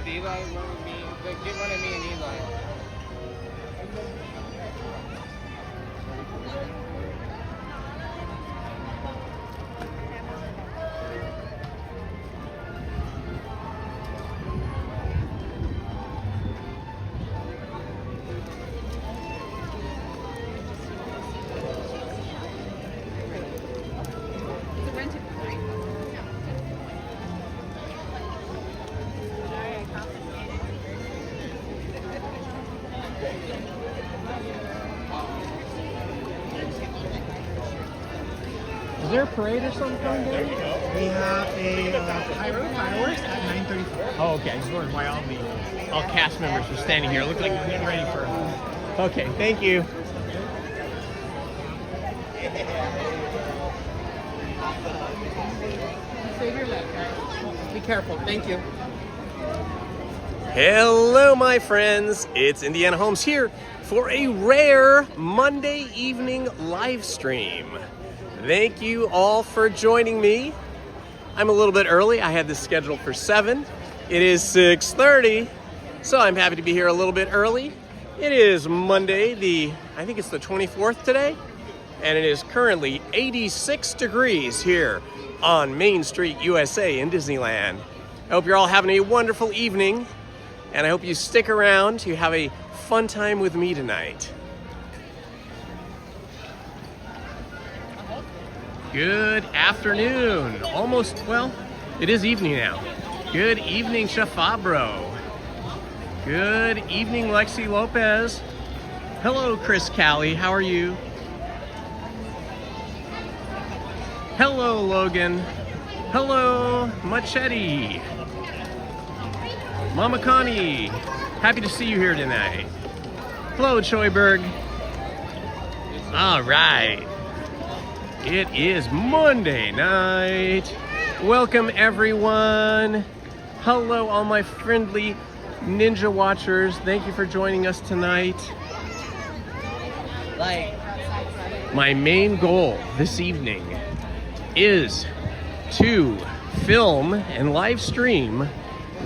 Eli, one with me. Get one of me and Eli. Is there a parade or something going down? We have a fireworks at 9:34. Oh, okay. I just wondered why all cast members are standing here. Look like they're getting ready for. Okay, thank you. Save your left, guys. Be careful. Thank you. Hello, my friends. It's Indiana Holmes here for a rare Monday evening live stream. Thank you all for joining me. I'm a little bit early. I had this scheduled for 7. It is 6:30, so I'm happy to be here a little bit early. It is Monday, I think it's the 24th today, and it is currently 86 degrees here on Main Street, USA in Disneyland. I hope you're all having a wonderful evening, and I hope you stick around to have a fun time with me tonight. Good afternoon. Almost, well, it is evening now. Good evening, Chef Fabro. Good evening, Lexi Lopez. Hello, Chris Callie. How are you? Hello, Logan. Hello, Machete. Mama Connie. Happy to see you here tonight. Hello, Choiberg. All right. It is Monday night. Welcome, everyone. Hello, all my friendly ninja watchers. Thank you for joining us tonight. My main goal this evening is to film and live stream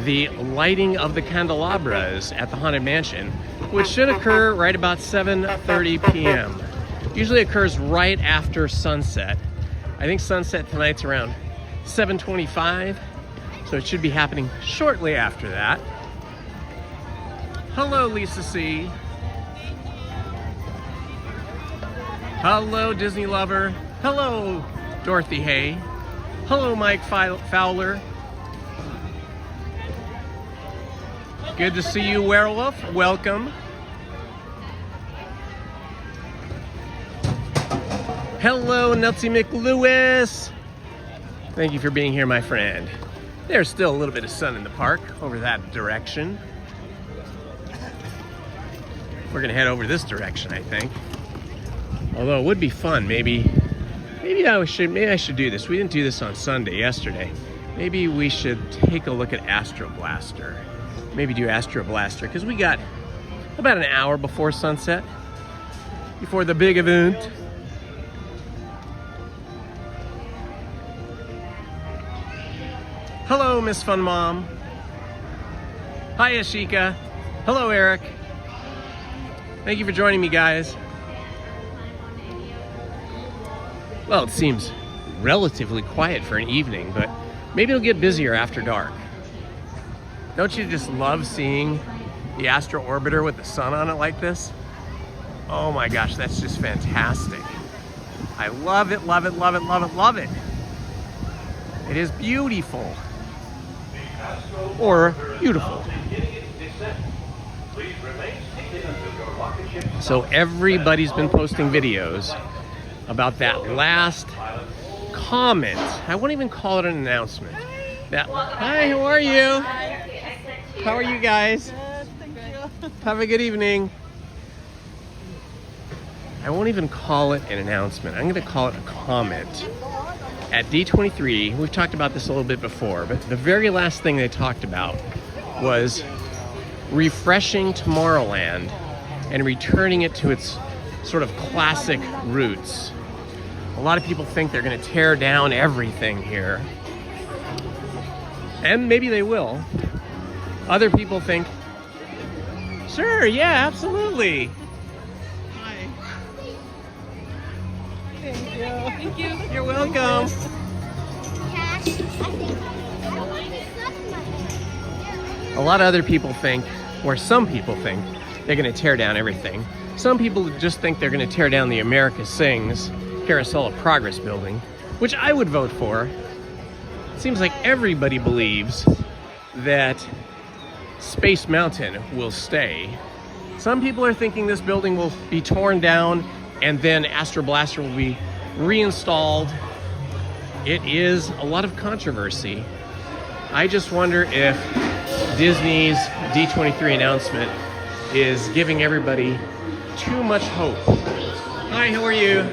the lighting of the candelabras at the Haunted Mansion, which should occur right about 7:30 p.m. Usually occurs right after sunset. I think sunset tonight's around 7:25, so it should be happening shortly after that. Hello, Lisa C. Hello, Disney Lover. Hello, Dorothy Hay. Hello, Mike Fowler. Good to see you, Werewolf. Welcome. Hello, Nelsie McLewis. Thank you for being here, my friend. There's still a little bit of sun in the park over that direction. We're gonna head over this direction, I think. Although it would be fun, maybe I should do this. We didn't do this on Sunday yesterday. Maybe we should take a look at Astro Blaster. Maybe do Astro Blaster, because we got about an hour before sunset, before the big event. Hello, Miss Fun Mom. Hi, Ashika. Hello, Eric. Thank you for joining me, guys. Well, it seems relatively quiet for an evening, but maybe it'll get busier after dark. Don't you just love seeing the Astro Orbiter with the sun on it like this? Oh my gosh, that's just fantastic. I love it, love it, love it, love it, love it. It is beautiful. Or beautiful. So everybody's been posting videos about that last comment. I won't even call it an announcement. Hi, how are you? How are you guys? Have a good evening. I won't even call it an announcement. I'm going to call it a comment. At D23, we've talked about this a little bit before, but the very last thing they talked about was refreshing Tomorrowland and returning it to its sort of classic roots. A lot of people think they're going to tear down everything here. And maybe they will. Other people think, sure, yeah, absolutely. Hi. Thank you. You're welcome. Cash, I think. I don't want any stuff in my hair. A lot of other people think, or some people think, they're going to tear down everything. Some people just think they're going to tear down the America Sings Carousel of Progress building, which I would vote for. It seems like everybody believes that Space Mountain will stay. Some people are thinking this building will be torn down and then Astro Blaster will be reinstalled. It is a lot of controversy. I just wonder if Disney's D23 announcement is giving everybody too much hope. Hi, how are you?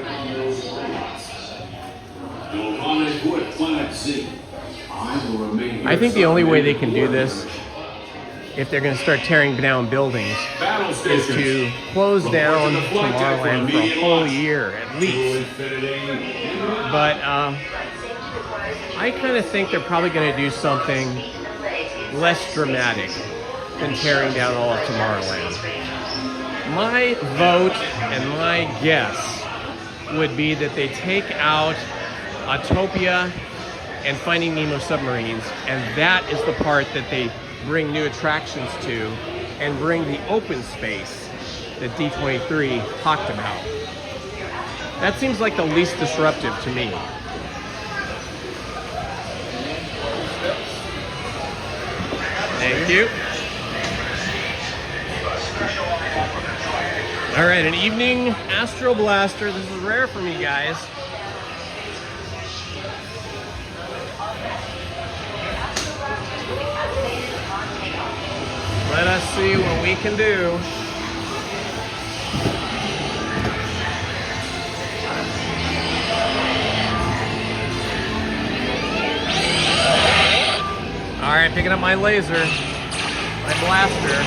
I think the only way they can do this, if they're going to start tearing down buildings, is to close down Tomorrowland for a whole year at least. But I kind of think they're probably going to do something less dramatic than tearing down all of Tomorrowland. My vote and my guess would be that they take out Autopia and Finding Nemo submarines, and that is the part that they bring new attractions to and bring the open space that D23 talked about. That seems like the least disruptive to me. Thank you. All right, an evening Astro Blaster. This is rare for me, guys. Let us see what we can do. All right, picking up my laser, my blaster.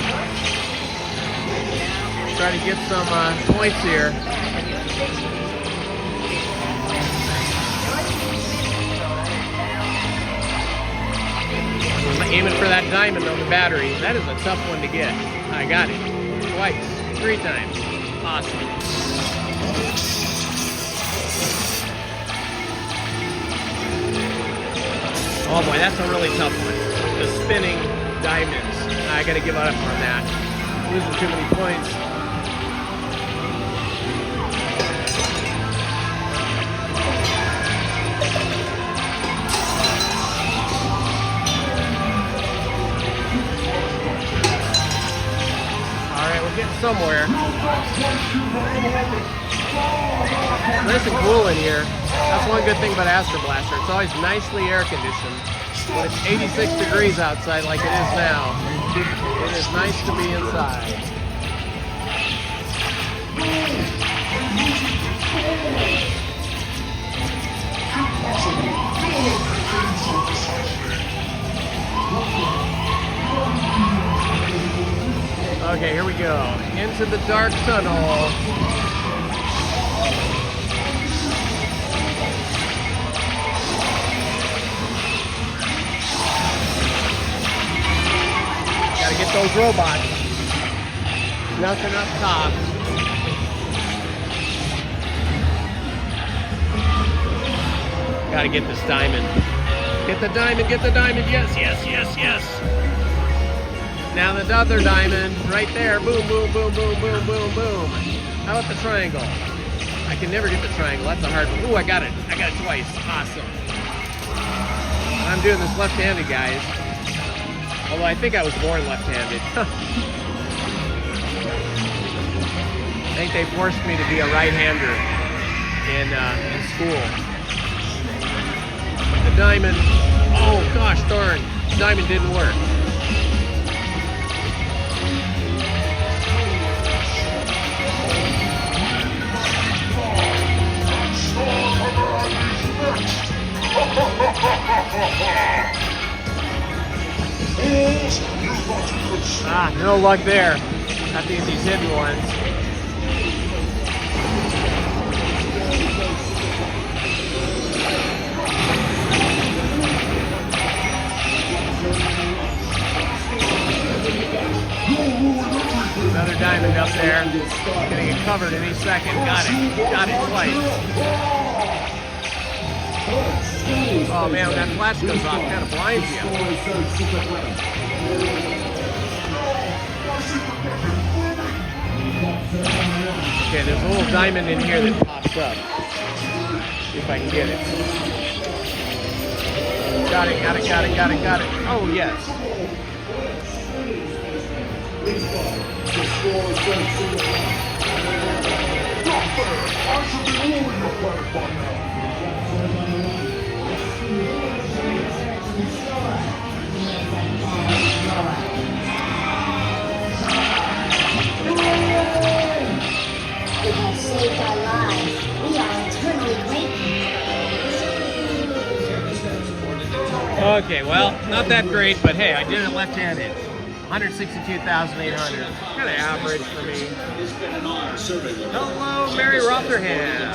Try to get some points here. I'm aiming for that diamond on the battery. That is a tough one to get. I got it. Twice. 3 times. Awesome. Oh boy, that's a really tough one. The spinning diamonds. I gotta give up on that. Losing too many points. Getting somewhere. Nice and cool in here. That's one good thing about Astro Blaster. It's always nicely air conditioned. When it's 86 degrees outside like it is now, it is nice to be inside. Okay, here we go. Into the dark tunnel. Gotta get those robots. Nothing up top. Gotta get this diamond. Get the diamond, get the diamond. Yes, yes, yes, yes. Now the other diamond, right there. Boom, boom, boom, boom, boom, boom, boom. How about the triangle? I can never get the triangle. That's a hard one. Ooh, I got it. I got it twice. Awesome. I'm doing this left-handed, guys. Although I think I was born left-handed. I think they forced me to be a right-hander in school. The diamond. Oh, gosh darn. The diamond didn't work. No luck there. Have to get these hidden ones. diamond up there. Getting it covered any second. Got it twice. Oh man, when that flash goes off, it kind of blinds you. Okay, there's a little diamond in here that pops up. See if I can get it. Got it. Oh, yes. You have saved our lives. We are eternally grateful. Okay, well, not that great, but hey, I did it left-handed. 162,800. Kind of average for me. Hello, Mary Rotherham.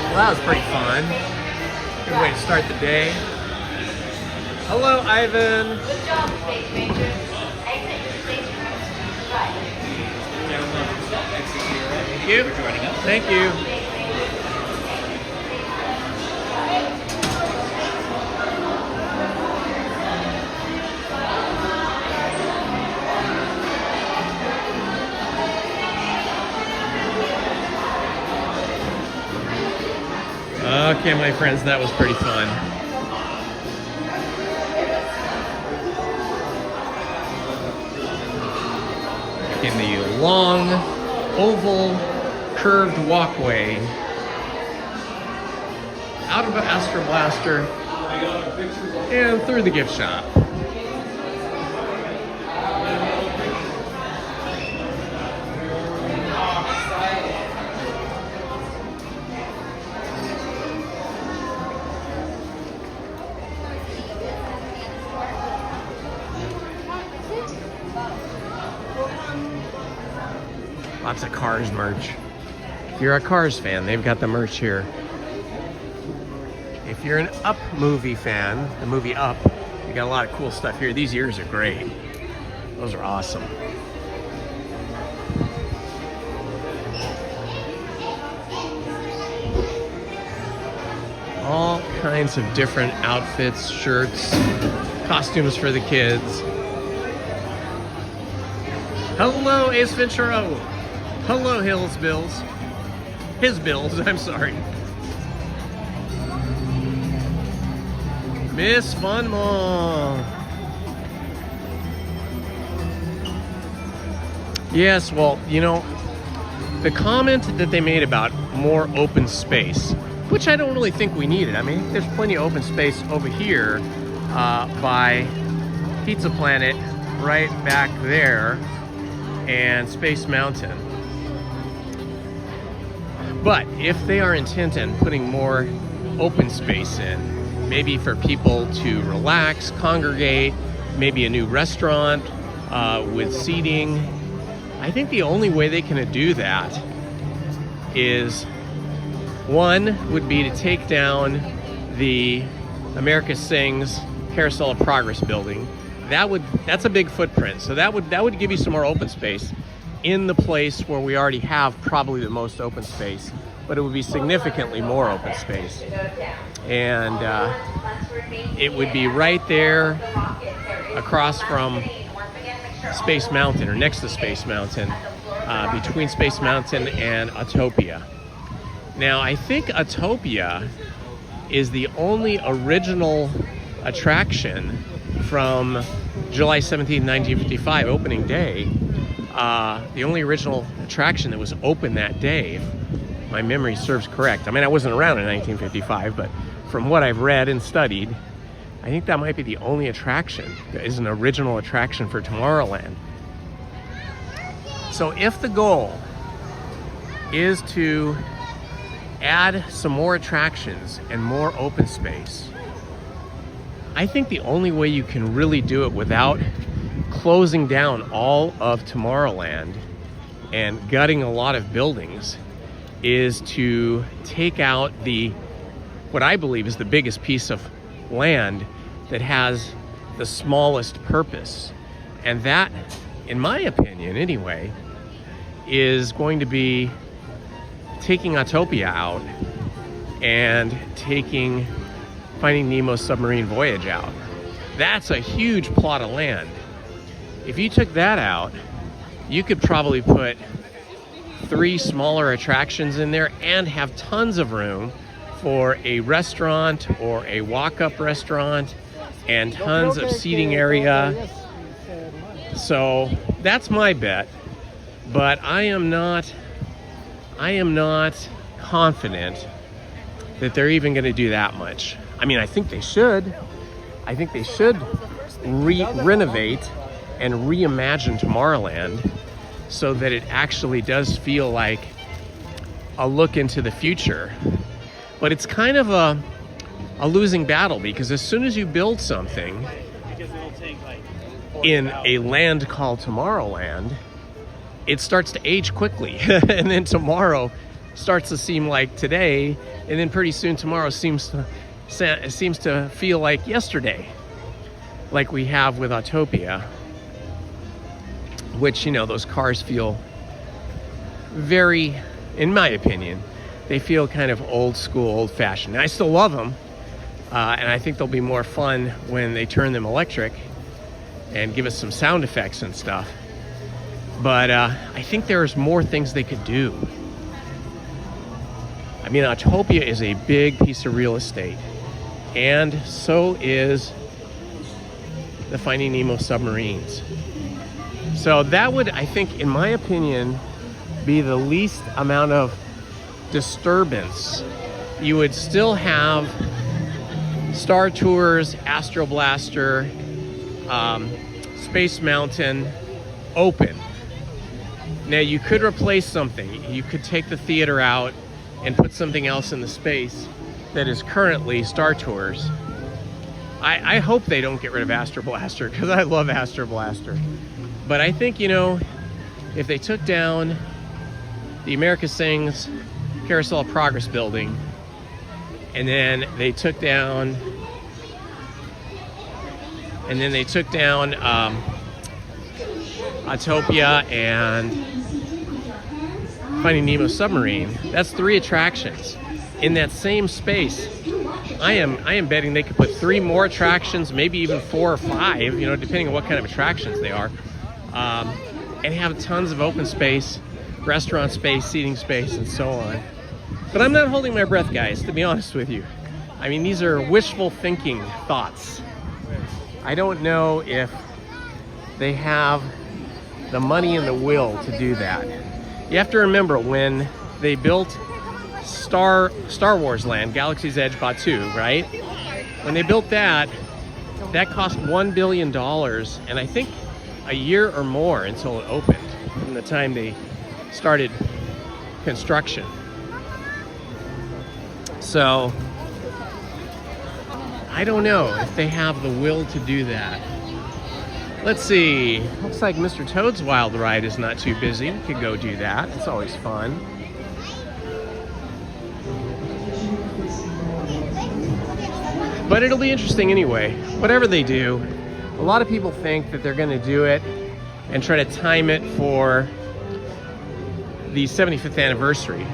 Well, that was pretty fun. Good way to start the day. Hello, Ivan. Good job, Space Ranger. Exit the station. Right. Thank you. Thank you. Okay, my friends, that was pretty fun. In the long, oval, curved walkway out of Astro Blaster and through the gift shop. Lots of Cars merch. If you're a Cars fan, they've got the merch here. If you're an Up movie fan, the movie Up, you got a lot of cool stuff here. These ears are great. Those are awesome. All kinds of different outfits, shirts, costumes for the kids. Hello, Ace Ventura. Hello, His Bills, I'm sorry. Miss Funmont. Yes, well, you know, the comment that they made about more open space, which I don't really think we needed. I mean, there's plenty of open space over here by Pizza Planet right back there and Space Mountain. But if they are intent on putting more open space in, maybe for people to relax, congregate, maybe a new restaurant with seating, I think the only way they can do that is, one would be to take down the America Sings Carousel of Progress building. That's a big footprint, so that would give you some more open space in the place where we already have probably the most open space, but it would be significantly more open space. And it would be right there across from Space Mountain, or next to Space Mountain, between Space Mountain and Autopia. Now, I think Autopia is the only original attraction from July 17, 1955, opening day. The only original attraction that was open that day, if my memory serves correct. I mean, I wasn't around in 1955, but from what I've read and studied, I think that might be the only attraction that is an original attraction for Tomorrowland. So if the goal is to add some more attractions and more open space, I think the only way you can really do it without closing down all of Tomorrowland and gutting a lot of buildings is to take out what I believe is the biggest piece of land that has the smallest purpose. And that, in my opinion anyway, is going to be taking Autopia out and taking Finding Nemo's Submarine Voyage out. That's a huge plot of land. If you took that out, you could probably put 3 smaller attractions in there and have tons of room for a restaurant or a walk-up restaurant and tons of seating area. So that's my bet, but I am not confident that they're even going to do that much. I mean, I think they should. I think they should renovate and reimagine Tomorrowland so that it actually does feel like a look into the future. But it's kind of a losing battle, because as soon as you build something in a land called Tomorrowland, it starts to age quickly. And then tomorrow starts to seem like today, and then pretty soon tomorrow seems to feel like yesterday, like we have with Autopia, which, you know, those cars feel very, in my opinion, they feel kind of old school, old fashioned. I still love them, and I think they'll be more fun when they turn them electric and give us some sound effects and stuff. But I think there's more things they could do. I mean, Autopia is a big piece of real estate, and so is the Finding Nemo submarines. So that would, I think, in my opinion, be the least amount of disturbance. You would still have Star Tours, Astro Blaster, Space Mountain open. Now, you could replace something. You could take the theater out and put something else in the space that is currently Star Tours. I hope they don't get rid of Astro Blaster, because I love Astro Blaster. But I think, you know, if they took down the America Sings Carousel of Progress building, and then they took down Autopia and Finding Nemo submarine, that's 3 attractions in that same space. I am betting they could put 3 more attractions, maybe even 4 or 5, you know, depending on what kind of attractions they are, and have tons of open space, restaurant space, seating space, and so on. But I'm not holding my breath, guys, to be honest with you. I mean, these are wishful thinking thoughts. I don't know if they have the money and the will to do that. You have to remember, when they built Star Wars Land, Galaxy's Edge Batuu, right? When they built that cost $1 billion, and I think a year or more until it opened, from the time they started construction. So I don't know if they have the will to do that. Let's see. Looks like Mr. Toad's Wild Ride is not too busy. We could go do that. It's always fun. But it'll be interesting anyway. Whatever they do, a lot of people think that they're going to do it and try to time it for the 75th anniversary,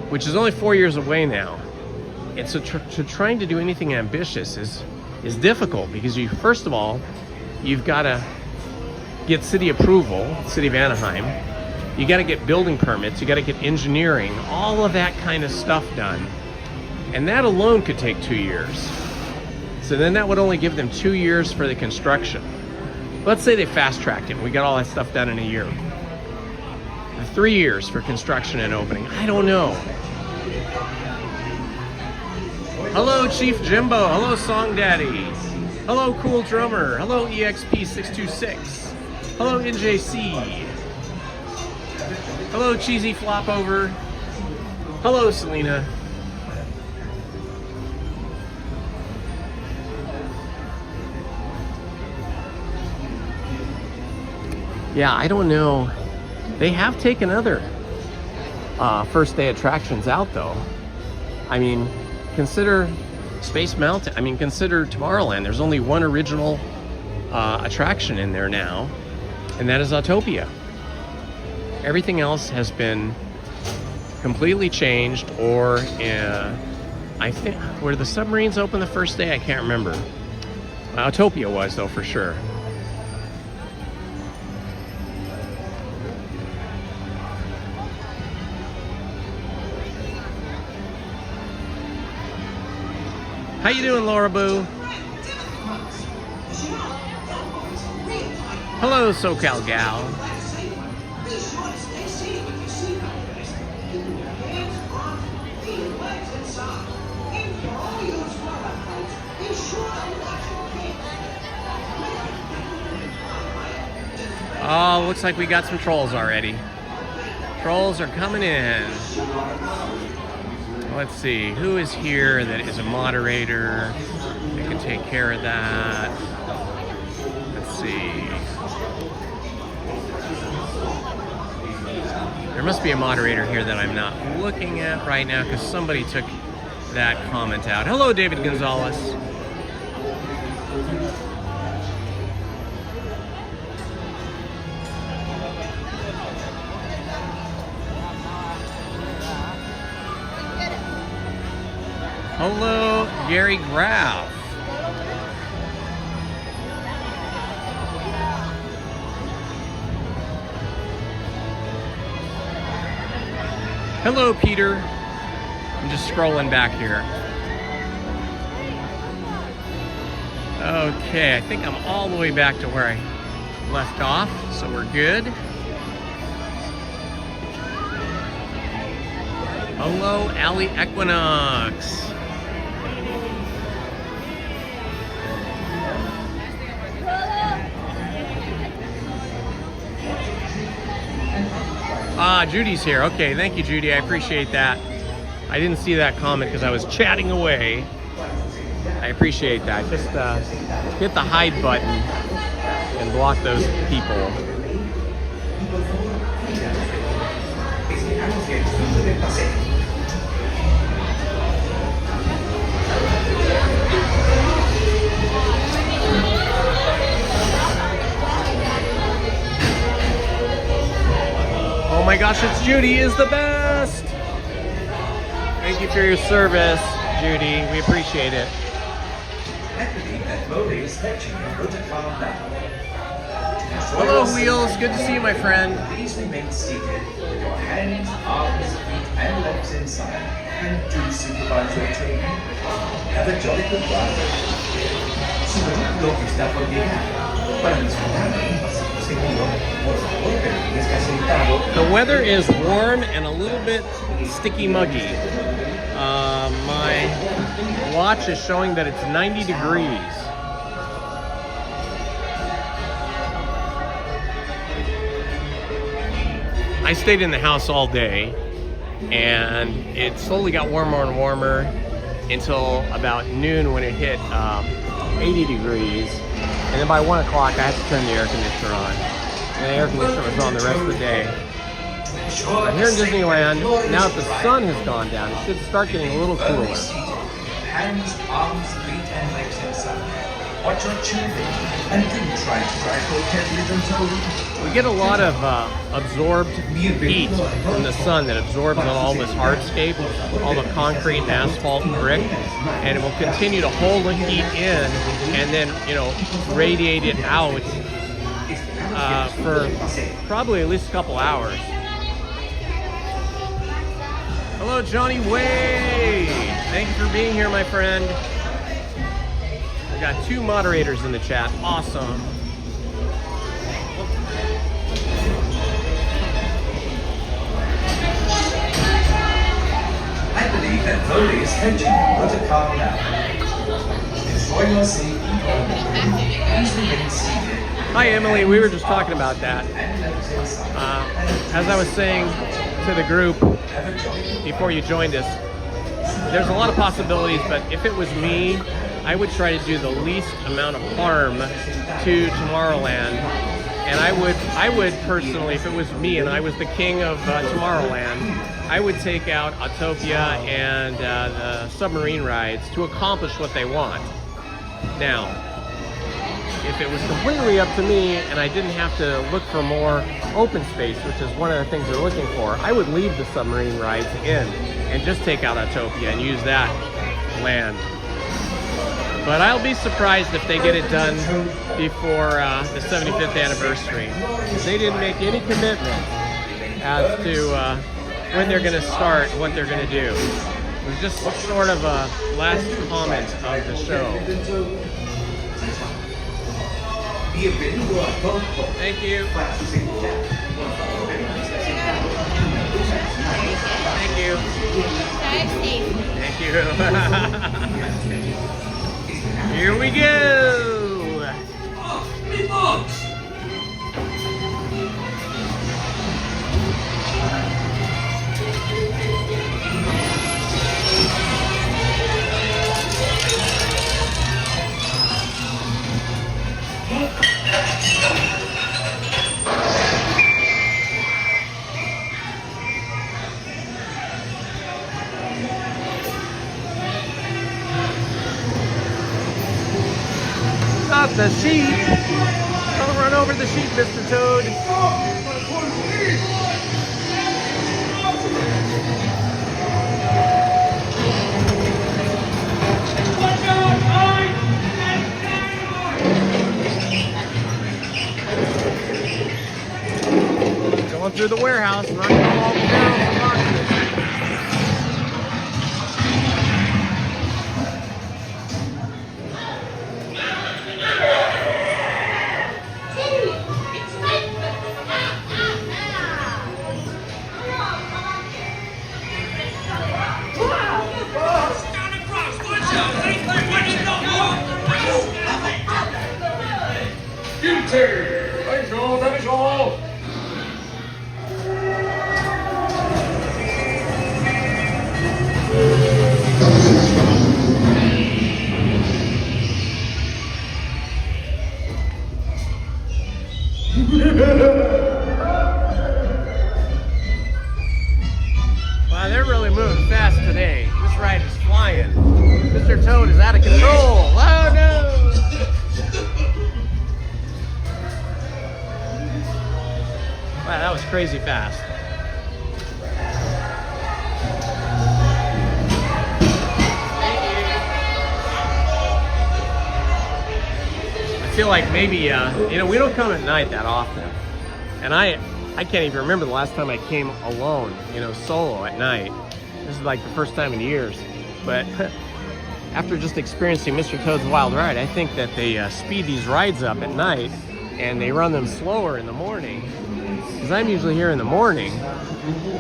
which is only 4 years away now. And so trying to do anything ambitious is difficult, because first of all, you've got to get city approval, City of Anaheim. You got to get building permits. You got to get engineering, all of that kind of stuff done. And that alone could take 2 years. So then that would only give them 2 years for the construction. Let's say they fast-tracked it and we got all that stuff done in a year. 3 years for construction and opening. I don't know. Hello, Chief Jimbo. Hello, Song Daddy. Hello, Cool Drummer. Hello, EXP626. Hello, NJC. Hello, Cheesy Flopover. Hello, Selena. Yeah, I don't know. They have taken other first day attractions out though. I mean, consider Space Mountain. I mean, consider Tomorrowland. There's only one original attraction in there now, and that is Autopia. Everything else has been completely changed, or I think, were the submarines open the first day? I can't remember. Autopia was though, for sure. How you doing, Laura Boo? Hello, SoCal Gal. Oh, looks like we got some trolls already. Trolls are coming in. Let's see, who is here that is a moderator that can take care of that? Let's see. There must be a moderator here that I'm not looking at right now because somebody took that comment out. Hello, David Gonzalez. Hello, Gary Graff. Hello, Peter. I'm just scrolling back here. Okay, I think I'm all the way back to where I left off, so we're good. Hello, Alley Equinox. Ah, Judy's here. Okay, thank you, Judy. I appreciate that. I didn't see that comment because I was chatting away. I appreciate that. Just hit the hide button and block those people. Oh my gosh, it's Judy is the best. Thank you for your service, Judy. We appreciate it. Hello, Wheels. Good to see you, my friend. Please remain seated with your hands, arms, feet, and legs inside. And do supervise your training. Have a jolly good ride. Soprattutto chi sta fuori di casa. Para disfrutare un passaggio sicuro, por favor, permanezca sentado. The weather is warm and a little bit sticky muggy. My watch is showing that it's 90 degrees. I stayed in the house all day, and it slowly got warmer and warmer until about noon when it hit 80 degrees. And then by 1 o'clock, I had to turn the air conditioner on. And the air conditioner was on the rest of the day. But here in Disneyland, now that the sun has gone down, it should start getting a little cooler. Hands, arms, feet, and legs inside. Watch your children and do try to drive coquettely themselves. We get a lot of absorbed heat from the sun that absorbs on all this hardscape, all the concrete and asphalt and brick, and it will continue to hold the heat in and then, you know, radiate it out for probably at least a couple hours. Hello, Johnny Way. Thank you for being here, my friend. We got 2 moderators in the chat. Awesome. I believe that Volley is coaching you to calm down. Enjoy your seat. Please remain seated. Hi, Emily. We were just talking about that. As I was saying to the group before you joined us, there's a lot of possibilities, but if it was me, I would try to do the least amount of harm to Tomorrowland. And I would personally, if it was me and I was the king of Tomorrowland, I would take out Autopia and the submarine rides to accomplish what they want. Now, if it was completely up to me and I didn't have to look for more open space, which is one of the things they're looking for, I would leave the submarine rides in and just take out Autopia and use that land. But I'll be surprised if they get it done before the 75th anniversary. They didn't make any commitment as to when they're going to start, what they're going to do. It was just sort of a last comment of the show. Thank you. Thank you. Thank you. Here we go. Not the sheep. Don't run over the sheep, Mr. Toad. Going through the warehouse, knocking all the barrels and boxes. Wow, they're really moving fast today. This ride is flying. Mr. Toad is out of control. Oh no! Wow, that was crazy fast. I feel like maybe, you know, we don't come at night that often. And I can't even remember the last time I came alone, you know, solo at night. This is like the first time in years. But after just experiencing Mr. Toad's Wild Ride, I think that they speed these rides up at night and they run them slower in the morning. Because I'm usually here in the morning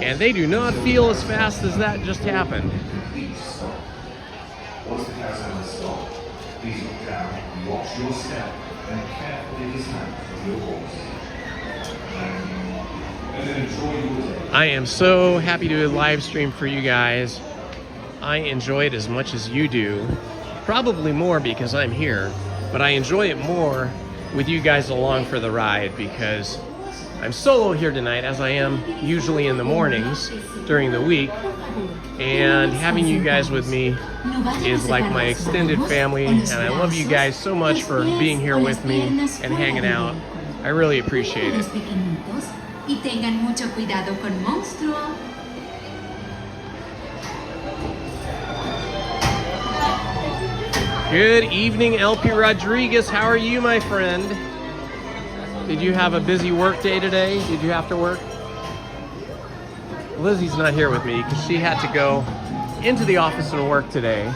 and they do not feel as fast as that just happened. Once the car's on the stop, please look down and watch your step and carefully dismount from your horse. And then enjoy your day. I am so happy to live stream for you guys. I enjoy it as much as you do. Probably more because I'm here, but I enjoy it more with you guys along for the ride because I'm solo here tonight, as I am usually in the mornings during the week. And having you guys with me is like my extended family, and I love you guys so much for being here with me and hanging out. I really appreciate it. Good evening, LP Rodriguez. How are you, my friend? Did you have a busy work day today? Did you have to work? Lizzie's not here with me because she had to go into the office and work today.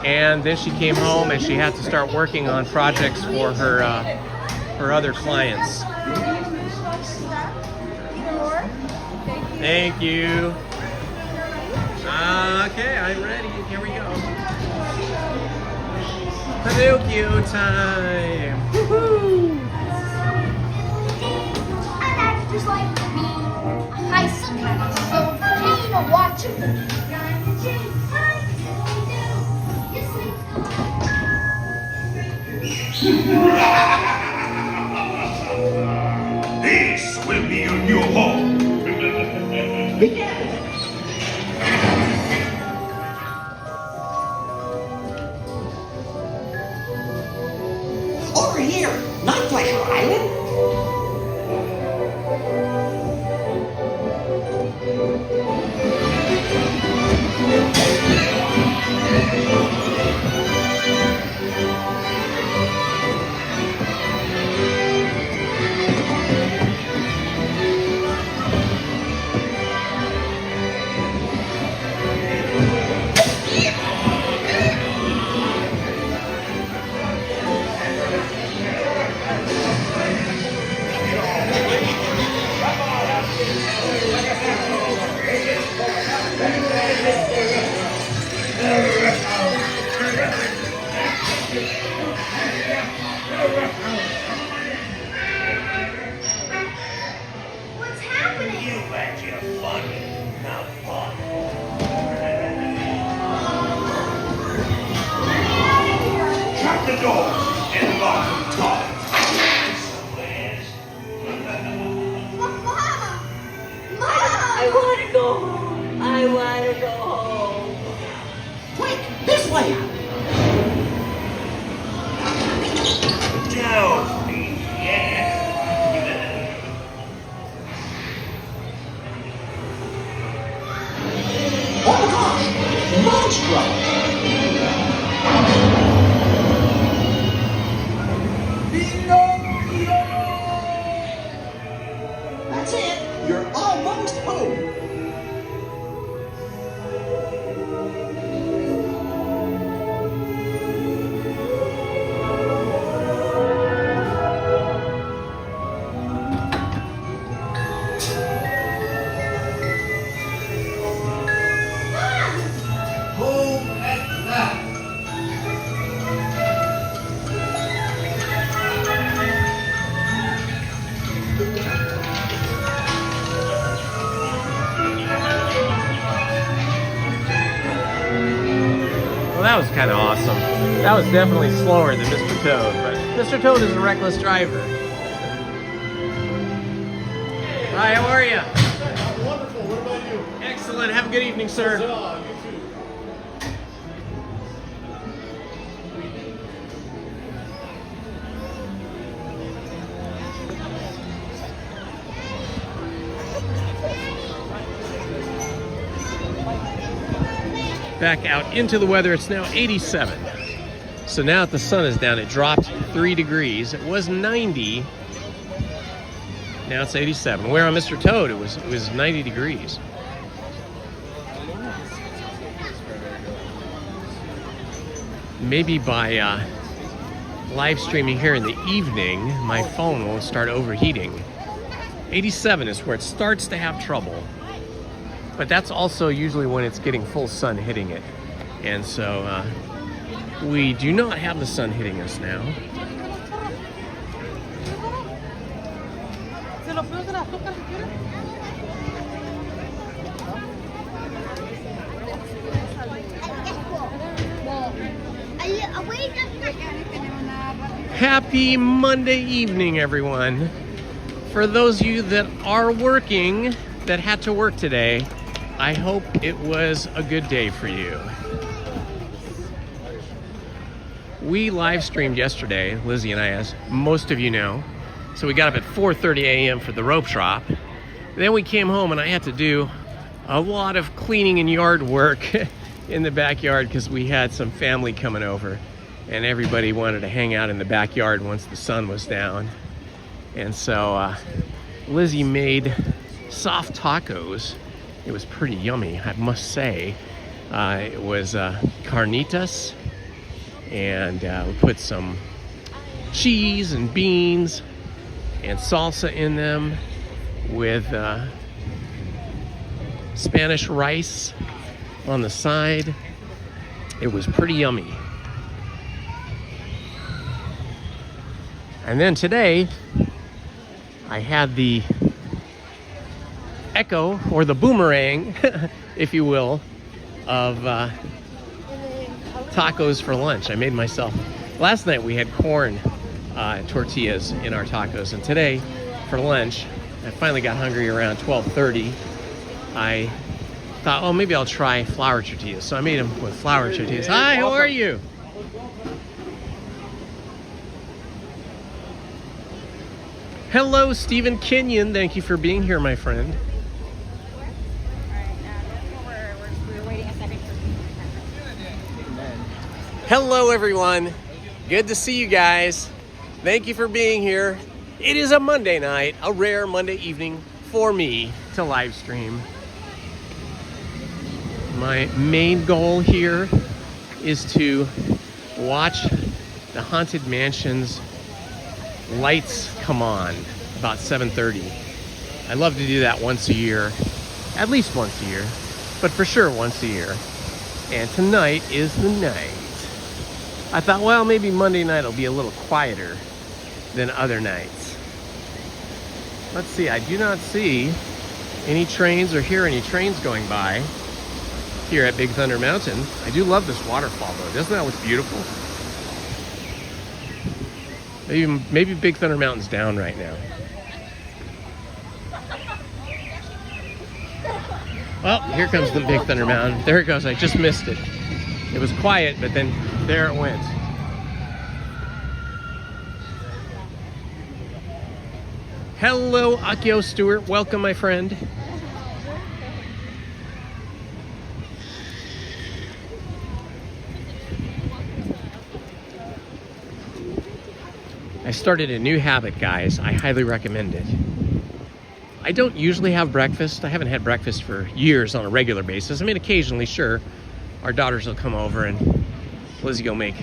And then she came home and she had to start working on projects for her other clients. Thank you. Okay, I'm ready. Here we go. Pinocchio time. Woohoo! Just like me, I sometimes so pain to watch it. This will be your new home. door and lock the top. I want to go home. I want to go home. Quick, this way. Tell me, yes. Oh gosh, monstro. That's it. You're almost home. Home at last. Well, that was kind of awesome. That was definitely slower than Mr. Toad, but Mr. Toad is a reckless driver. Hi, how are you? Wonderful. What about you? Excellent. Have a good evening, sir. You too. Back out into the weather. It's now 87. So now that the sun is down, it dropped 3 degrees. It was 90. Now it's 87. Where on Mr. Toad, it was 90 degrees. Maybe by live streaming here in the evening, my phone won't start overheating. 87 is where it starts to have trouble. But that's also usually when it's getting full sun hitting it. And so we do not have the sun hitting us now. Happy Monday evening, everyone. For those of you that are working, that had to work today, I hope it was a good day for you. We live streamed yesterday, Lizzie and I, as most of you know. So we got up at 4:30 a.m. for the rope drop. Then we came home and I had to do a lot of cleaning and yard work in the backyard because we had some family coming over and everybody wanted to hang out in the backyard once the sun was down. And so Lizzie made soft tacos. It was pretty yummy, I must say. It was carnitas, and we put some cheese and beans and salsa in them with Spanish rice on the side. It was pretty yummy. And then today, I had the echo, or the boomerang, if you will, of tacos for lunch. I made myself, last night we had corn tortillas in our tacos, and today for lunch, I finally got hungry around 12:30. I thought, oh, maybe I'll try flour tortillas. So I made them with flour tortillas. Hi, how are you? Hello, Stephen Kenyon. Thank you for being here, my friend. We're waiting a second for Hello, everyone. Good to see you guys. Thank you for being here. It is a Monday night, a rare Monday evening for me to live stream. My main goal here is to watch the Haunted Mansion's lights come on about 7:30. I love to do that once a year, at least once a year, but for sure once a year. And tonight is the night. I thought, well, maybe Monday night will be a little quieter than other nights. Let's see, I do not see any trains or hear any trains going by here at Big Thunder Mountain. I do love this waterfall though. Doesn't that look beautiful? Maybe Big Thunder Mountain's down right now. Well, here comes the Big Thunder Mountain. There it goes. I just missed it. It was quiet, but then there it went. Hello, Akio Stewart. Welcome, my friend. I started a new habit, guys. I highly recommend it. I don't usually have breakfast. I haven't had breakfast for years on a regular basis. I mean, occasionally, sure, our daughters will come over and Lizzie will make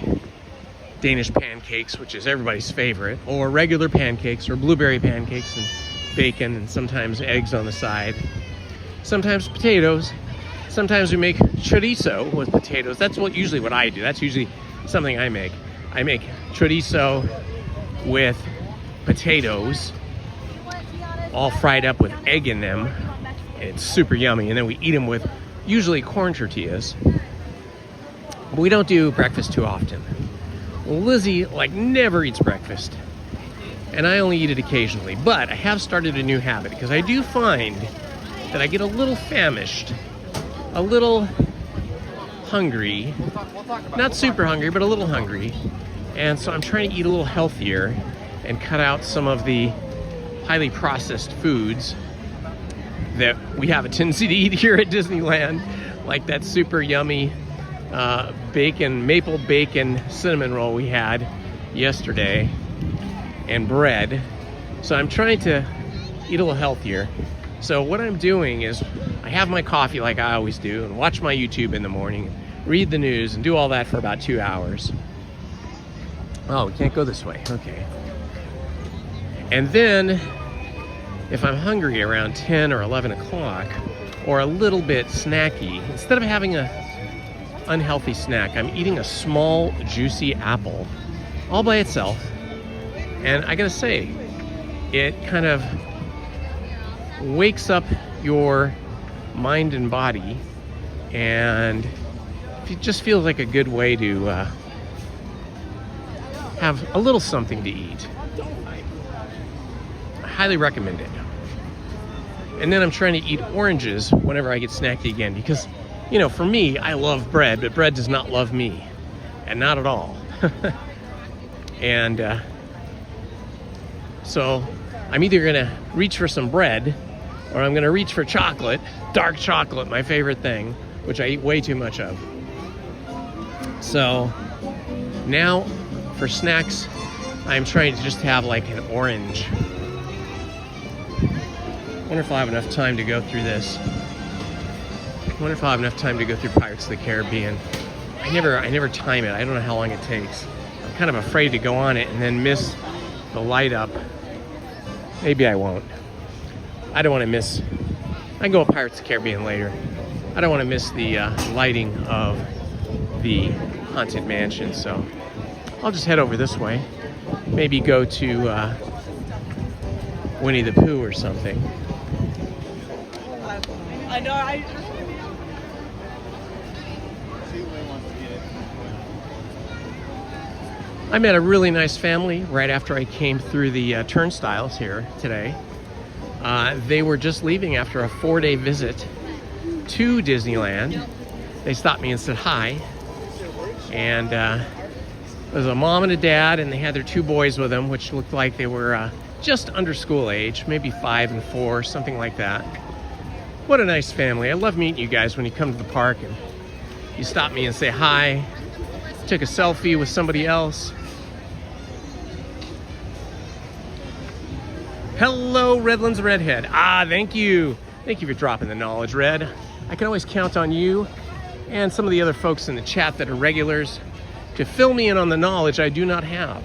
Danish pancakes, which is everybody's favorite, or regular pancakes, or blueberry pancakes and bacon, and sometimes eggs on the side. Sometimes potatoes. Sometimes we make chorizo with potatoes. That's usually what I do. That's usually something I make. I make chorizo with potatoes, all fried up with egg in them. It's super yummy. And then we eat them with usually corn tortillas. But we don't do breakfast too often. Lizzie never eats breakfast, and I only eat it occasionally. But I have started a new habit because I do find that I get a little famished, a little hungry, not super hungry, but a little hungry. And so I'm trying to eat a little healthier and cut out some of the highly processed foods that we have a tendency to eat here at Disneyland, like that super yummy maple bacon cinnamon roll we had yesterday, and bread. So I'm trying to eat a little healthier. So what I'm doing is I have my coffee like I always do, and watch my YouTube in the morning, read the news, and do all that for about 2 hours. Oh, we can't go this way. Okay. And then, if I'm hungry around 10 or 11 o'clock, or a little bit snacky, instead of having a unhealthy snack, I'm eating a small, juicy apple all by itself. And I gotta say, it kind of wakes up your mind and body, and it just feels like a good way to have a little something to eat. I highly recommend it. And then I'm trying to eat oranges whenever I get snacky again, because, you know, for me, I love bread, but bread does not love me, and not at all. And so I'm either gonna reach for some bread, or I'm gonna reach for chocolate, dark chocolate, my favorite thing, which I eat way too much of. So now for snacks, I'm trying to just have like an orange. Wonder if I'll have enough time to go through this. Wonder if I'll have enough time to go through Pirates of the Caribbean. I never time it. I don't know how long it takes. I'm kind of afraid to go on it and then miss the light up. Maybe I won't. I don't want to miss. I can go with Pirates of the Caribbean later. I don't want to miss the lighting of the Haunted Mansion, so I'll just head over this way. Maybe go to Winnie the Pooh or something. I know. I met a really nice family right after I came through the turnstiles here today. They were just leaving after a 4-day visit to Disneyland. They stopped me and said hi. And it was a mom and a dad, and they had their 2 boys with them, which looked like they were just under school age, maybe 5 and 4, something like that. What a nice family. I love meeting you guys when you come to the park and you stop me and say hi, took a selfie with somebody else. Hello, Redlands Redhead. Thank you. Thank you for dropping the knowledge, Red. I can always count on you and some of the other folks in the chat that are regulars to fill me in on the knowledge I do not have.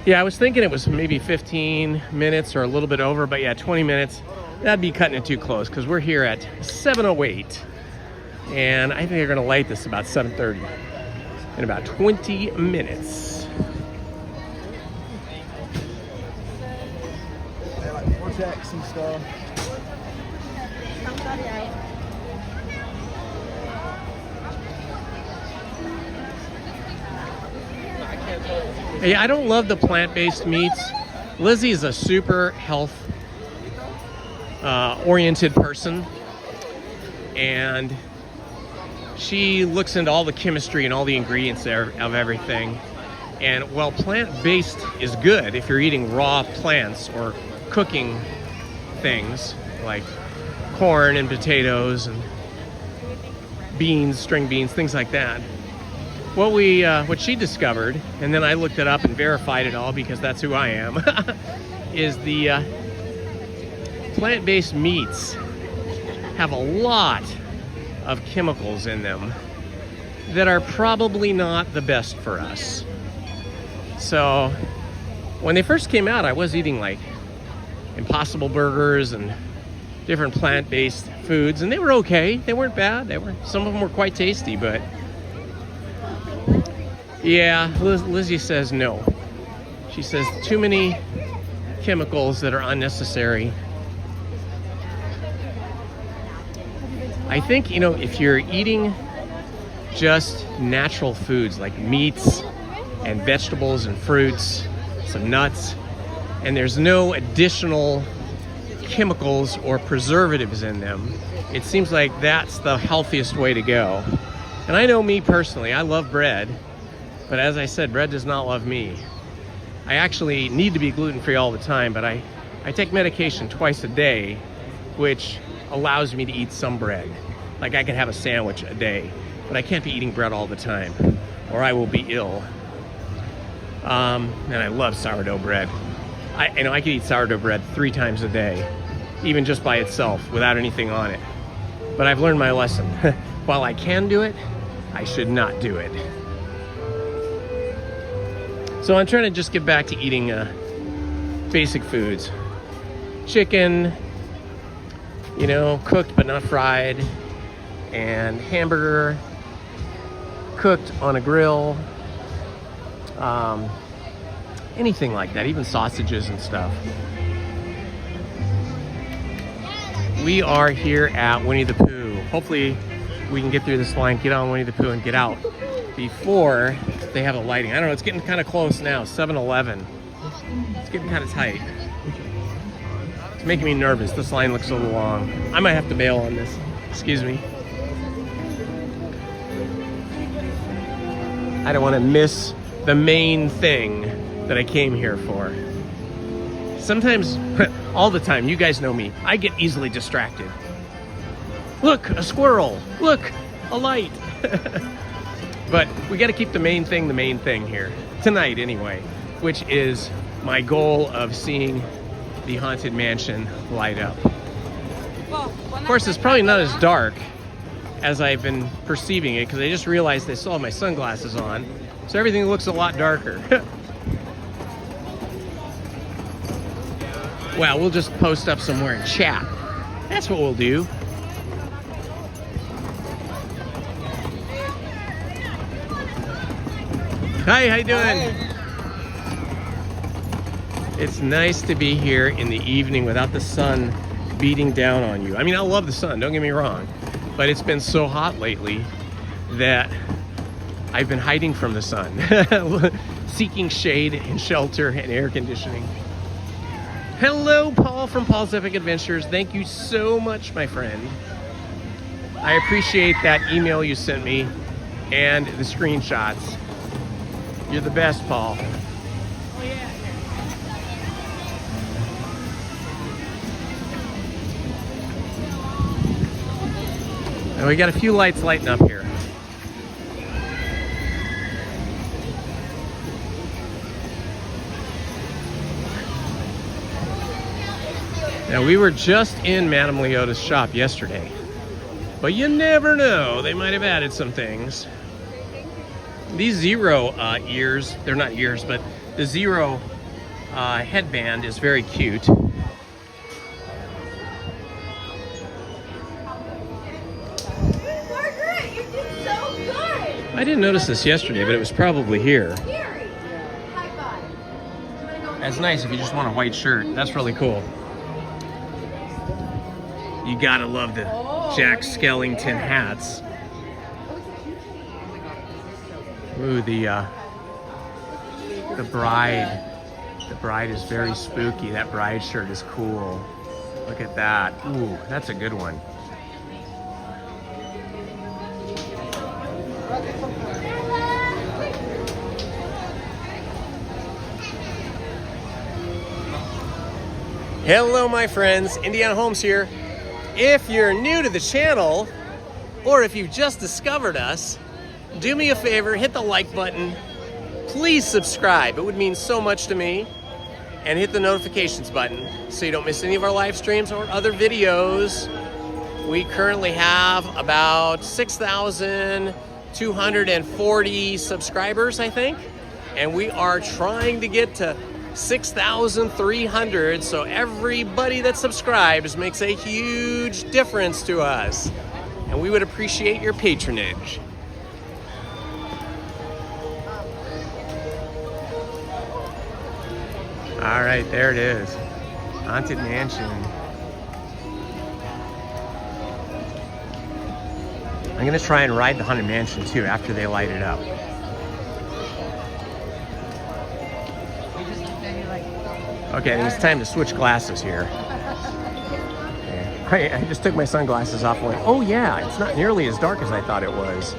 Yeah, I was thinking it was maybe 15 minutes or a little bit over, but yeah, 20 minutes. That'd be cutting it too close because we're here at 7:08, and I think they're gonna light this about 7:30 in about 20 minutes. Vortex and stuff. Hey, I don't love the plant-based meats. Lizzie is a super health oriented person, and she looks into all the chemistry and all the ingredients there of everything. And while plant-based is good if you're eating raw plants or cooking things like corn and potatoes and beans, string beans, things like that. What she discovered, and then I looked it up and verified it all because that's who I am, is the plant-based meats have a lot of chemicals in them that are probably not the best for us. So when they first came out, I was eating like Impossible burgers and different plant-based foods, and they were okay. They weren't bad. Some of them were quite tasty, but yeah, Lizzie says no. She says too many chemicals that are unnecessary. I think, you know, if you're eating just natural foods like meats and vegetables and fruits, some nuts, and there's no additional chemicals or preservatives in them, it seems like that's the healthiest way to go. And I know me personally, I love bread, but as I said, bread does not love me. I actually need to be gluten-free all the time, but I take medication twice a day, which allows me to eat some bread. Like I can have a sandwich a day, but I can't be eating bread all the time, or I will be ill. And I love sourdough bread. I could eat sourdough bread 3 times a day, even just by itself, without anything on it. But I've learned my lesson. While I can do it, I should not do it. So I'm trying to just get back to eating basic foods. Chicken, you know, cooked but not fried, and hamburger, cooked on a grill, anything like that, even sausages and stuff. We are here at Winnie the Pooh. Hopefully we can get through this line, get on Winnie the Pooh and get out before they have the lighting. I don't know, it's getting kind of close now, 7-Eleven. It's getting kind of tight. It's making me nervous. This line looks a little long. I might have to bail on this. Excuse me. I don't want to miss the main thing that I came here for. Sometimes, all the time, you guys know me, I get easily distracted. Look, a squirrel. Look, a light. But we got to keep the main thing here. Tonight, anyway, which is my goal of seeing the Haunted Mansion light up. Of course, it's probably not as dark as I've been perceiving it, because I just realized I still have my sunglasses on, so everything looks a lot darker. Well, we'll just post up somewhere and chat. That's what we'll do. Hi, how you doing? Hi. It's nice to be here in the evening without the sun beating down on you. I mean, I love the sun, don't get me wrong, but it's been so hot lately that I've been hiding from the sun, seeking shade and shelter and air conditioning. Hello, Paul from Paul's Epic Adventures. Thank you so much, my friend. I appreciate that email you sent me and the screenshots. You're the best, Paul. And we got a few lights lighting up here. Now, we were just in Madame Leota's shop yesterday, but you never know, they might have added some things. These Zero ears, they're not ears, but the Zero headband is very cute. Margaret, you did so good! I didn't notice this yesterday, but it was probably here. Gary, high five. That's nice if you just want a white shirt. That's really cool. You gotta love the Jack Skellington hats. The bride. The bride is very spooky. That bride shirt is cool. Look at that. Ooh, that's a good one. Hello, my friends. Indiana Holmes here. If you're new to the channel, or if you've just discovered us, do me a favor, hit the like button. Please subscribe. It would mean so much to me. And hit the notifications button so you don't miss any of our live streams or other videos. We currently have about 6,240 subscribers, I think. And we are trying to get to 6,300. So everybody that subscribes makes a huge difference to us. And we would appreciate your patronage. All right, there it is. Haunted Mansion. I'm gonna try and ride the Haunted Mansion too after they light it up. Okay, I think it's time to switch glasses here. Okay. I just took my sunglasses off and went, oh yeah, it's not nearly as dark as I thought it was.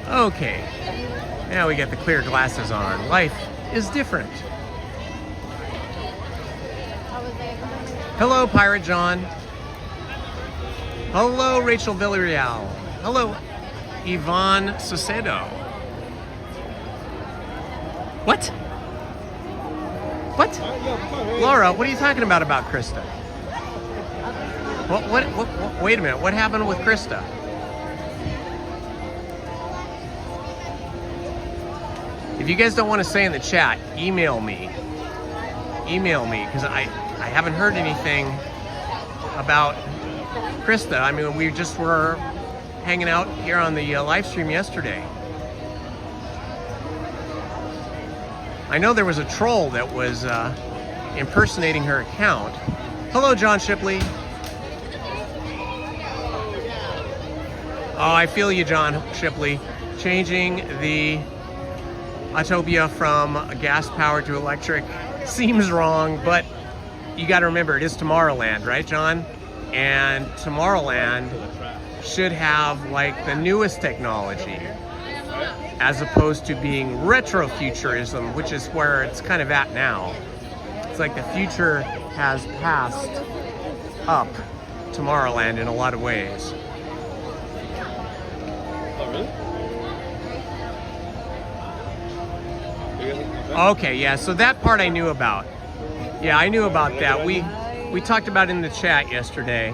Okay, now we got the clear glasses on. Life is different. Hello, Pirate John. Hello, Rachel Villarreal. Hello, Yvonne Socedo. What? What? Laura, what are you talking about Krista? What, wait a minute, what happened with Krista? If you guys don't want to say in the chat, email me. Email me, because I haven't heard anything about Krista. I mean, we just were hanging out here on the live stream yesterday. I know there was a troll that was impersonating her account. Hello, John Shipley. Oh, I feel you, John Shipley. Changing the Autopia from gas powered to electric seems wrong, but you got to remember it is Tomorrowland, right, John? And Tomorrowland should have like the newest technology as opposed to being retrofuturism, which is where it's kind of at now. It's like the future has passed up Tomorrowland in a lot of ways. Okay, yeah, so that part I knew about. Yeah, I knew about that. We talked about it in the chat yesterday,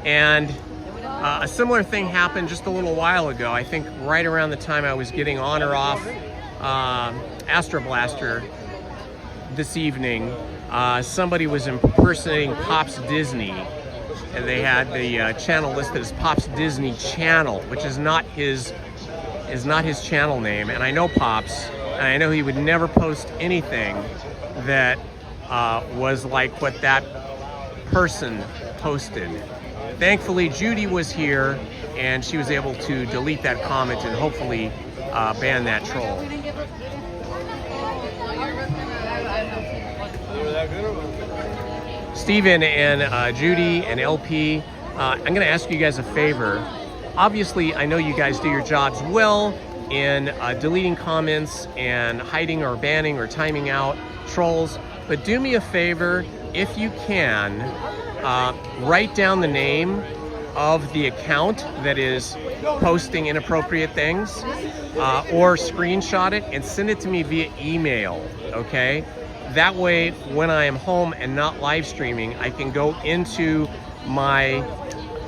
and a similar thing happened just a little while ago. I think right around the time I was getting on or off Astro Blaster this evening, somebody was impersonating Pops Disney, and they had the channel listed as Pops Disney Channel, which is not his channel name. And I know Pops, and I know he would never post anything that was like what that person posted. Thankfully, Judy was here, and she was able to delete that comment and hopefully ban that troll. Steven and Judy and LP, I'm going to ask you guys a favor. Obviously, I know you guys do your jobs well in deleting comments and hiding or banning or timing out trolls, but do me a favor, if you can, write down the name of the account that is posting inappropriate things, or screenshot it and send it to me via email, okay? That way, when I am home and not live streaming, I can go into my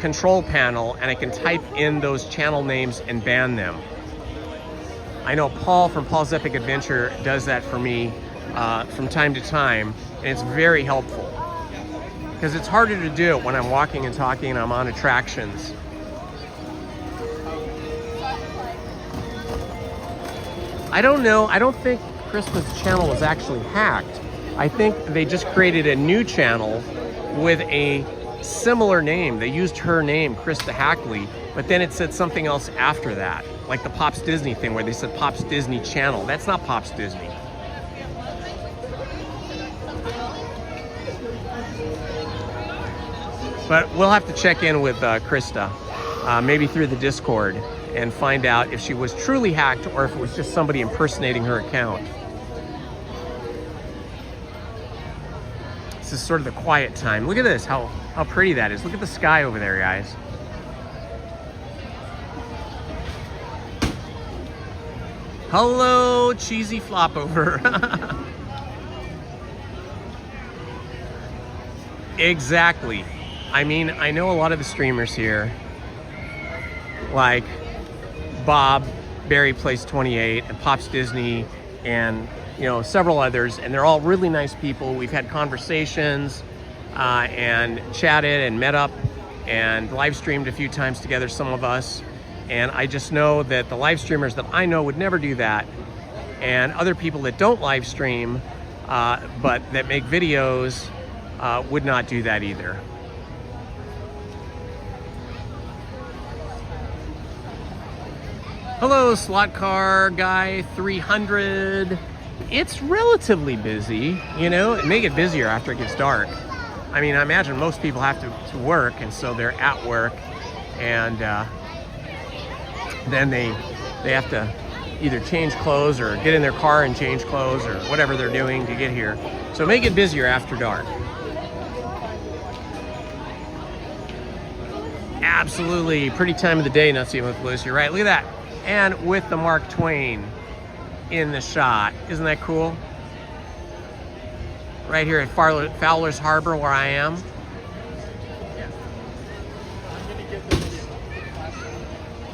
control panel and I can type in those channel names and ban them. I know Paul from Paul's Epic Adventure does that for me from time to time, and it's very helpful because it's harder to do it when I'm walking and talking and I'm on attractions. I don't know. I don't think Krista's channel was actually hacked. I think they just created a new channel with a similar name. They used her name, Krista Hackley, but then it said something else after that, like the Pops Disney thing where they said Pops Disney Channel. That's not Pops Disney. But we'll have to check in with Krista, maybe through the Discord, and find out if she was truly hacked or if it was just somebody impersonating her account. This is sort of the quiet time. Look at this, how pretty that is. Look at the sky over there, guys. Hello, cheesy flopover. Exactly. I mean, I know a lot of the streamers here, like Bob, Barry Plays 28, and Pops Disney, and several others, and they're all really nice people. We've had conversations and chatted and met up and live streamed a few times together, some of us. And I just know that the live streamers that I know would never do that. And other people that don't live stream, but that make videos, would not do that either. Hello, Slot Car Guy 300. It's relatively busy, It may get busier after it gets dark. I mean, I imagine most people have to work, and so they're at work, and then they have to either change clothes or get in their car and change clothes or whatever they're doing to get here. So it may get busier after dark. Absolutely, pretty time of the day, not seeing with Lucy. You're right, look at that. And with the Mark Twain in the shot. Isn't that cool? Right here at Fowler's Harbor, where I am.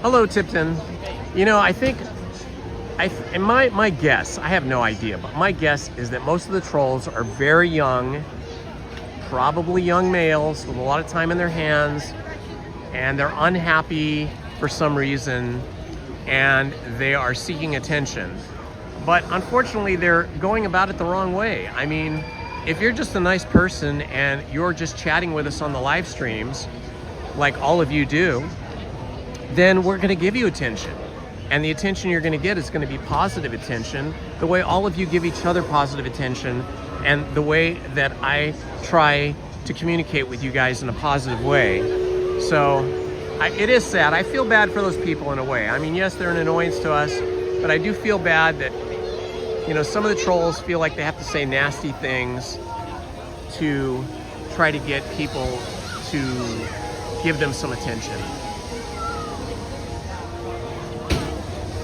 Hello, Tipton. I think, my guess, I have no idea, but my guess is that most of the trolls are very young, probably young males with a lot of time in their hands, and they're unhappy for some reason, and they are seeking attention. But unfortunately, they're going about it the wrong way. I mean, if you're just a nice person and you're just chatting with us on the live streams, like all of you do, then we're gonna give you attention. And the attention you're gonna get is gonna be positive attention, the way all of you give each other positive attention, and the way that I try to communicate with you guys in a positive way. So, it is sad. I feel bad for those people in a way. I mean, yes, they're an annoyance to us, but I do feel bad that, some of the trolls feel like they have to say nasty things to try to get people to give them some attention.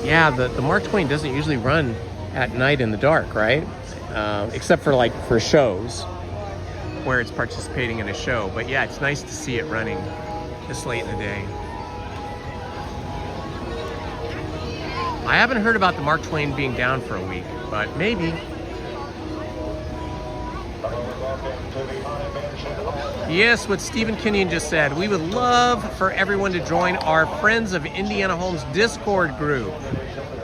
Yeah, the Mark Twain doesn't usually run at night in the dark, right? Except for shows where it's participating in a show. But yeah, it's nice to see it running this late in the day. I haven't heard about the Mark Twain being down for a week, but maybe. Yes, what Stephen Kenyon just said. We would love for everyone to join our Friends of Indiana Homes Discord group,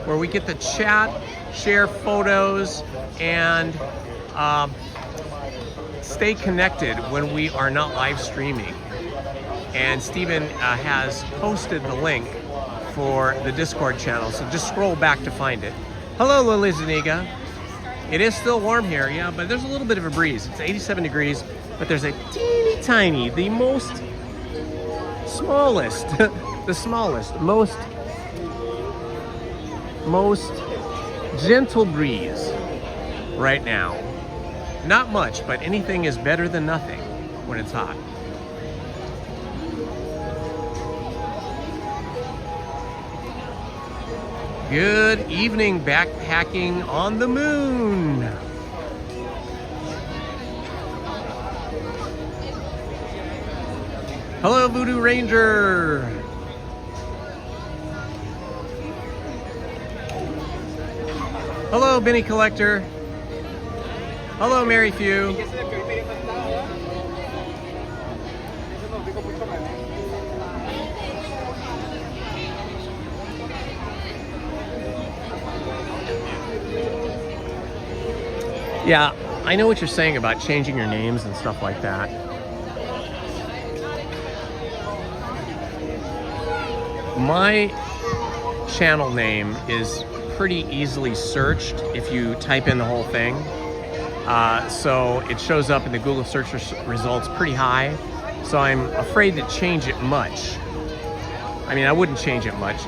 where we get to chat, share photos, and stay connected when we are not live streaming. And Stephen has posted the link for the Discord channel, so just scroll back to find it. Hello, Lily Zuniga. It is still warm here, yeah, but there's a little bit of a breeze. It's 87 degrees, but there's a teeny tiny, the smallest, most gentle breeze right now. Not much, but anything is better than nothing when it's hot. Good evening, backpacking on the moon. Hello, Voodoo Ranger. Hello, Benny Collector. Hello, Mary Few. Yeah, I know what you're saying about changing your names and stuff like that. My channel name is pretty easily searched if you type in the whole thing. So it shows up in the Google search results pretty high. So I'm afraid to change it much. I mean, I wouldn't change it much.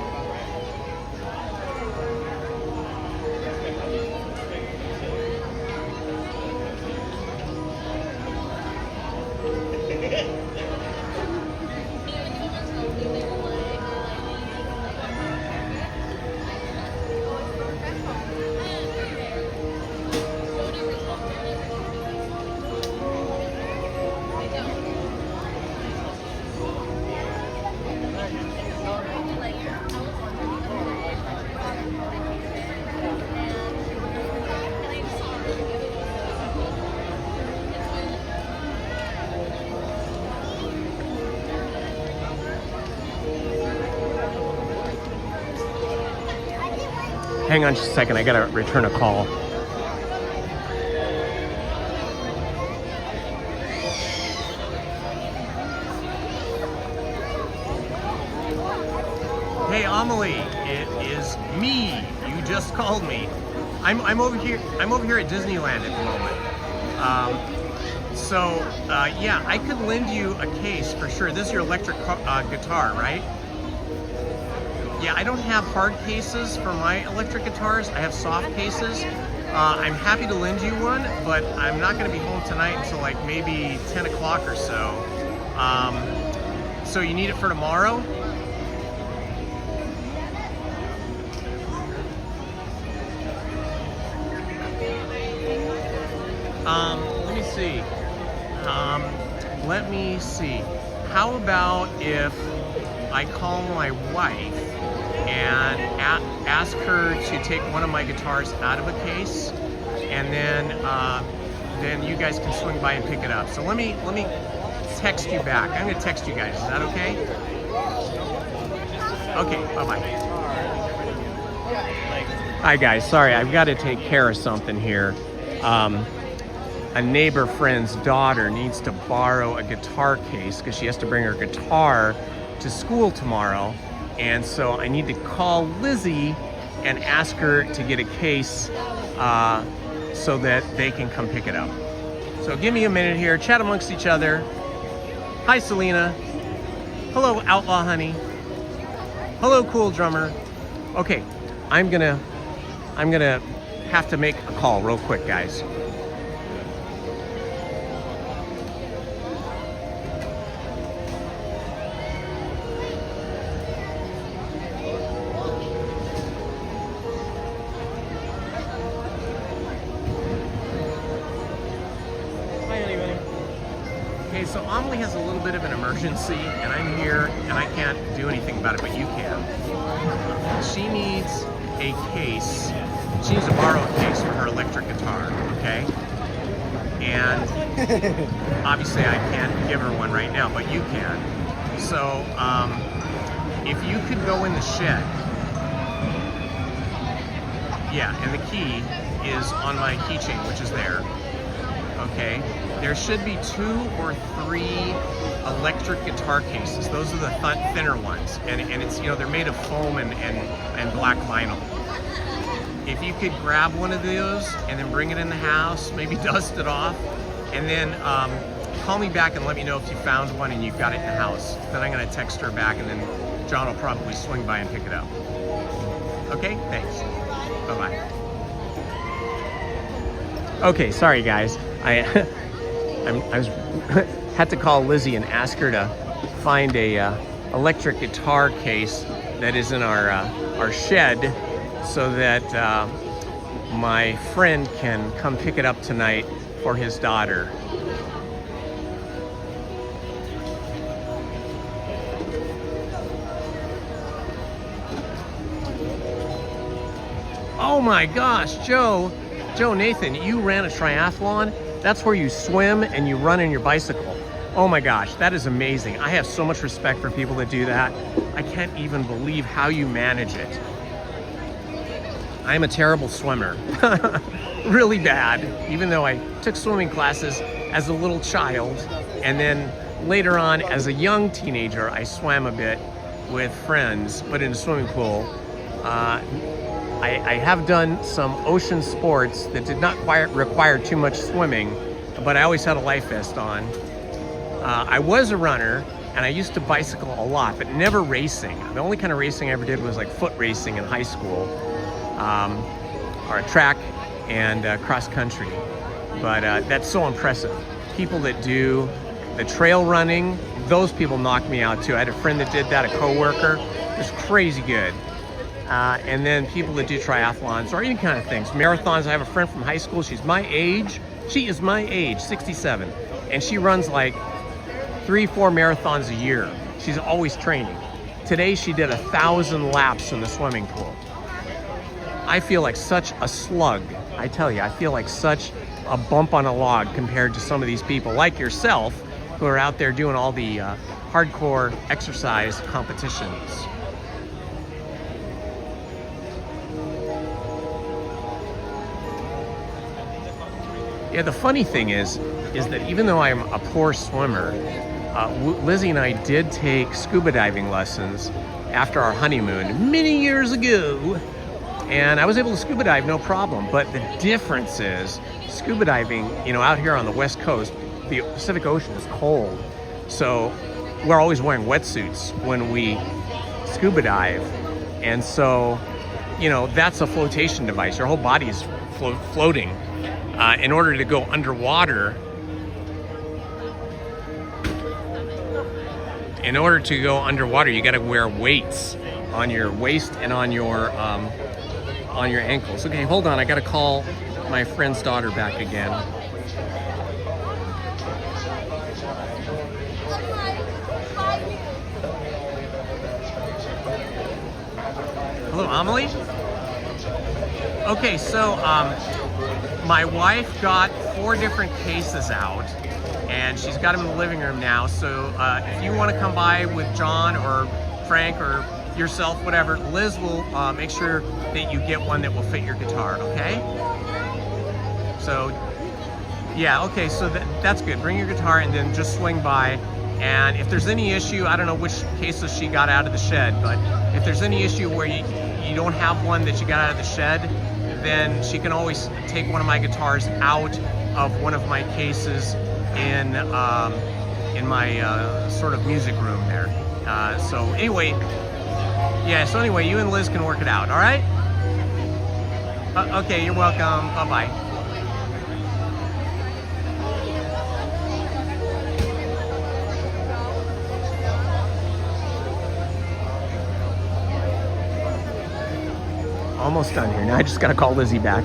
Hang on just a second, I gotta return a call. Hey Amelie, it is me. You just called me. I'm over here at Disneyland at the moment. Yeah, I could lend you a case for sure. This is your electric guitar, right? Yeah, I don't have hard cases for my electric guitars. I have soft cases. I'm happy to lend you one, but I'm not going to be home tonight until like maybe 10 o'clock or so. So you need it for tomorrow? Let me see. How about if I call my wife and ask her to take one of my guitars out of a case, and then you guys can swing by and pick it up. So let me text you back. I'm gonna text you guys. Is that okay? Okay. Bye bye. Hi guys. Sorry, I've got to take care of something here. A neighbor friend's daughter needs to borrow a guitar case because she has to bring her guitar to school tomorrow, and so I need to call Lizzie and ask her to get a case so that they can come pick it up. So give me a minute here, chat amongst each other. Hi Selena. Hello Outlaw Honey. Hello Cool Drummer. Okay, I'm gonna have to make a call real quick, guys. Okay, so Amelie has a little bit of an emergency, and I'm here, and I can't do anything about it, but you can. She needs a case. She needs to borrow a case for her electric guitar, okay? And obviously I can't give her one right now, but you can. So if you could go in the shed, yeah, and the key is on my keychain, which is there. Okay, there should be 2 or 3 electric guitar cases. Those are the thinner ones, and it's, you know, they're made of foam and black vinyl. If you could grab one of those and then bring it in the house, maybe dust it off, and then call me back and let me know if you found one and you've got it in the house. Then I'm going to text her back, and then John will probably swing by and pick it up. Okay, thanks. Bye-bye. Okay, sorry guys. I had to call Lizzie and ask her to find a electric guitar case that is in our shed, so that my friend can come pick it up tonight for his daughter. Oh my gosh, Joe Nathan, you ran a triathlon? That's where you swim and you run on your bicycle. Oh my gosh, that is amazing. I have so much respect for people that do that. I can't even believe how you manage it. I'm a terrible swimmer, really bad, even though I took swimming classes as a little child, and then later on as a young teenager, I swam a bit with friends, but in a swimming pool. I have done some ocean sports that did not quite require too much swimming, but I always had a life vest on. I was a runner, and I used to bicycle a lot, but never racing. The only kind of racing I ever did was like foot racing in high school, or track and cross country. But that's so impressive. People that do the trail running, those people knock me out too. I had a friend that did that, a coworker. It was crazy good. And then people that do triathlons or any kind of things. Marathons, I have a friend from high school. She's my age. She is my age, 67. And she runs like 3-4 marathons a year. She's always training. Today she did 1,000 laps in the swimming pool. I feel like such a slug. I tell you, I feel like such a bump on a log compared to some of these people like yourself who are out there doing all the hardcore exercise competitions. Yeah, the funny thing is that even though I'm a poor swimmer, Lizzie and I did take scuba diving lessons after our honeymoon many years ago, and I was able to scuba dive no problem. But the difference is scuba diving, you know, out here on the West Coast, the Pacific Ocean is cold, so we're always wearing wetsuits when we scuba dive, and so, you know, that's a flotation device. Your whole body is floating. In order to go underwater, you got to wear weights on your waist and on your ankles. Okay, hold on. I got to call my friend's daughter back again. Hello, Amelie? Okay, so my wife got 4 different cases out, and she's got them in the living room now. So if you want to come by with John or Frank or yourself, whatever, Liz will make sure that you get one that will fit your guitar, okay? So, yeah, okay, so that's good. Bring your guitar and then just swing by. And if there's any issue, I don't know which cases she got out of the shed, but if there's any issue where you don't have one that you got out of the shed, then she can always take one of my guitars out of one of my cases in my sort of music room there. So anyway, you and Liz can work it out, all right? Okay, you're welcome. Bye-bye. Almost done here. Now I just gotta call Lizzie back.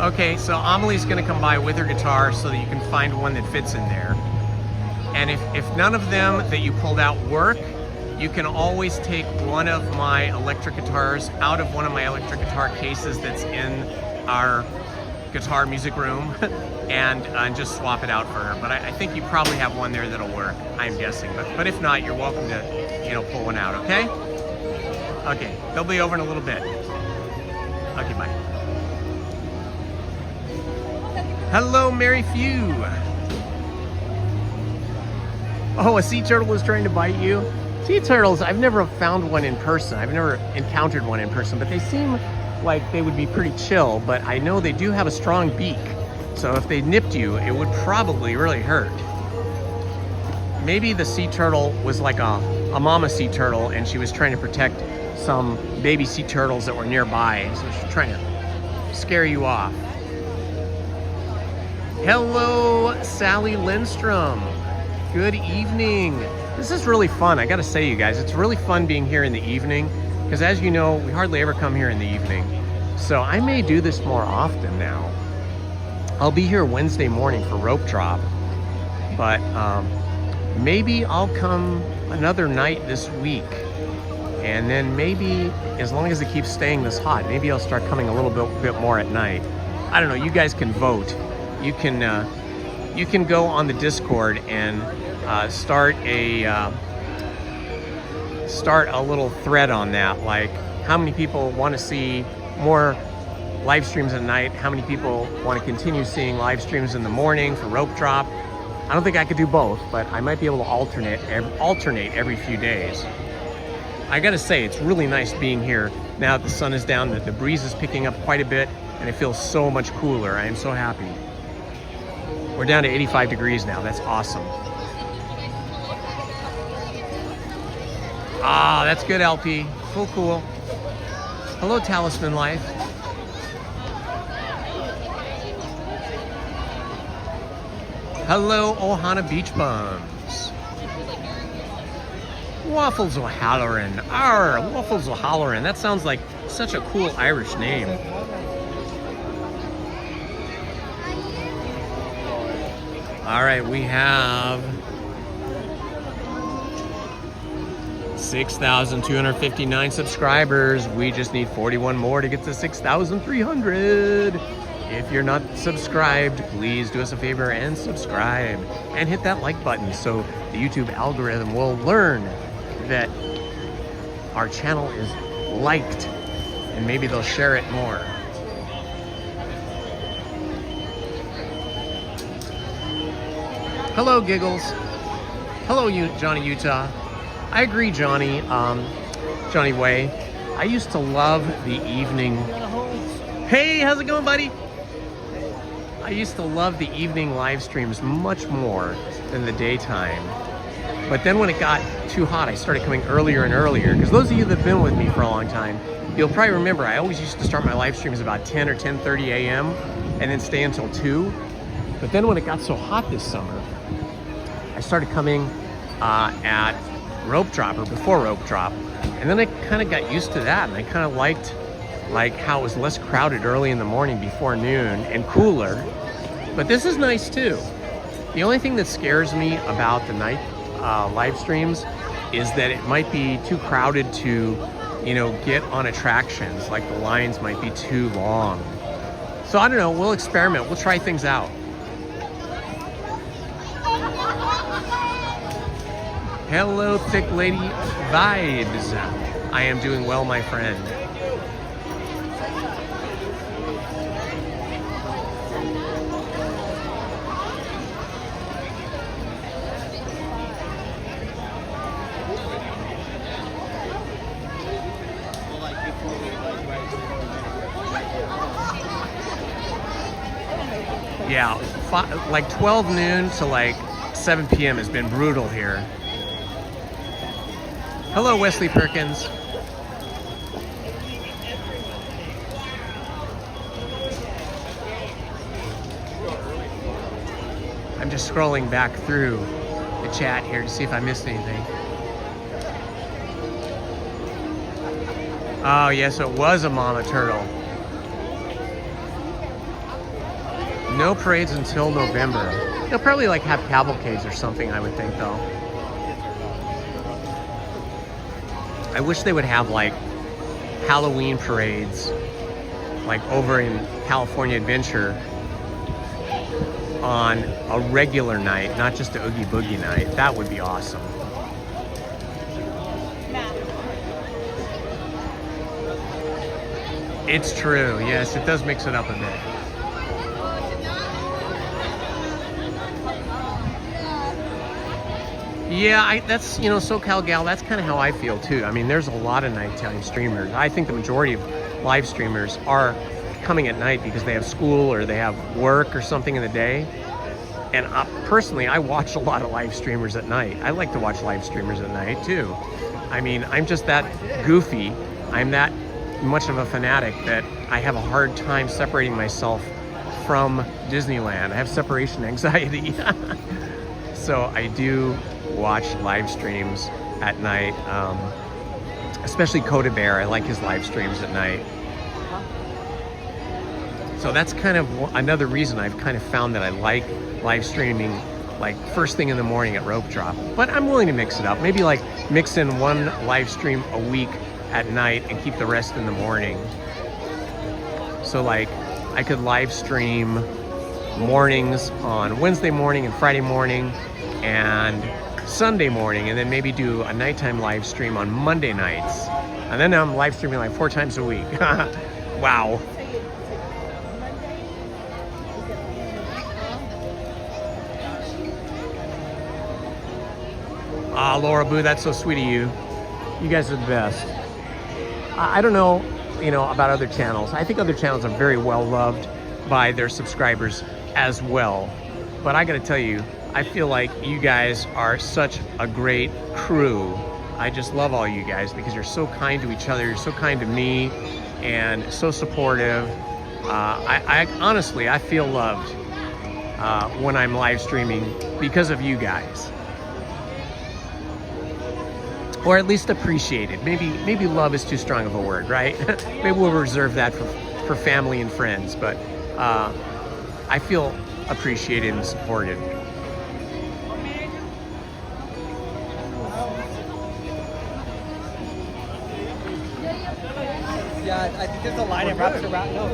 Okay, so Amelie's gonna come by with her guitar so that you can find one that fits in there. And if none of them that you pulled out work, you can always take one of my electric guitars out of one of my electric guitar cases that's in our guitar music room and just swap it out for her. But I think you probably have one there that'll work, I'm guessing. But if not, you're welcome to, you know, pull one out, okay? Okay, they'll be over in a little bit. Okay, bye. Hello, Mary Few. Oh, a sea turtle was trying to bite you? Sea turtles, I've never found one in person. I've never encountered one in person, but they seem like they would be pretty chill, but I know they do have a strong beak. So if they nipped you, it would probably really hurt. Maybe the sea turtle was like a mama sea turtle and she was trying to protect some baby sea turtles that were nearby. So she's trying to scare you off. Hello, Sally Lindstrom. Good evening. This is really fun. I gotta say, you guys, it's really fun being here in the evening because, as you know, we hardly ever come here in the evening. So I may do this more often now. I'll be here Wednesday morning for rope drop, but maybe I'll come another night this week. And then maybe, as long as it keeps staying this hot, maybe I'll start coming a little bit more at night. I don't know, you guys can vote. You can go on the Discord and start a little thread on that, like how many people want to see more live streams at night, how many people want to continue seeing live streams in the morning for rope drop. I don't think I could do both, but I might be able to alternate every few days. I gotta say, it's really nice being here now that the sun is down, that the breeze is picking up quite a bit, and it feels so much cooler. I am so happy. We're down to 85 degrees now. That's awesome. Ah, that's good, LP. Cool. Hello, Talisman Life. Hello, Ohana Beach Bums. Waffles O'Halloran. Arr, Waffles O'Halloran. That sounds like such a cool Irish name. All right, we have 6,259 subscribers. We just need 41 more to get to 6,300. If you're not subscribed, please do us a favor and subscribe and hit that like button so the YouTube algorithm will learn that our channel is liked and maybe they'll share it more. Hello, Giggles. Hello, Johnny Utah. I agree, Johnny. Johnny Way. I used to love the evening. Hey, how's it going, buddy? I used to love the evening live streams much more than the daytime. But then when it got too hot, I started coming earlier and earlier. Because those of you that have been with me for a long time, you'll probably remember I always used to start my live streams about 10 or 10:30 a.m. and then stay until 2. But then when it got so hot this summer, I started coming at rope drop or before rope drop. And then I kind of got used to that, and I kind of liked how it was less crowded early in the morning before noon and cooler. But this is nice too. The only thing that scares me about the night live streams is that it might be too crowded to, get on attractions. Like the lines might be too long. So I don't know, we'll experiment, we'll try things out. Hello, Thick Lady Vibes. I am doing well, my friend. Yeah, like 12 noon to like 7 p.m. has been brutal here. Hello, Wesley Perkins. I'm just scrolling back through the chat here to see if I missed anything. Oh, yes, it was a mama turtle. No parades until November. They'll probably have cavalcades or something, I would think, though. I wish they would have Halloween parades over in California Adventure on a regular night, not just a Oogie Boogie night. That would be awesome. It's true, yes, it does mix it up a bit. Yeah, that's, SoCal Gal, that's kind of how I feel too. I mean, there's a lot of nighttime streamers. I think the majority of live streamers are coming at night because they have school or they have work or something in the day. And personally, I watch a lot of live streamers at night. I like to watch live streamers at night too. I mean, I'm just that goofy. I'm that much of a fanatic that I have a hard time separating myself from Disneyland. I have separation anxiety. So I do watch live streams at night, especially Coda Bear. I like his live streams at night. So that's kind of another reason I've kind of found that I like live streaming like first thing in the morning at rope drop. But I'm willing to mix it up. Maybe like mix in one live stream a week at night and keep the rest in the morning. So like I could live stream mornings on Wednesday morning and Friday morning and Sunday morning, and then maybe do a nighttime live stream on Monday nights. And then I'm live streaming like 4 times a week. Wow. Ah, Laura Boo, that's so sweet of you. You guys are the best. I don't know, about other channels. I think other channels are very well loved by their subscribers as well. But I gotta tell you, I feel like you guys are such a great crew. I just love all you guys because you're so kind to each other. You're so kind to me and so supportive. I honestly, I feel loved when I'm live streaming because of you guys. Or at least appreciated. Maybe love is too strong of a word, right? Maybe we'll reserve that for family and friends, but I feel appreciated and supported. Yeah, I think there's a line that wraps around. No.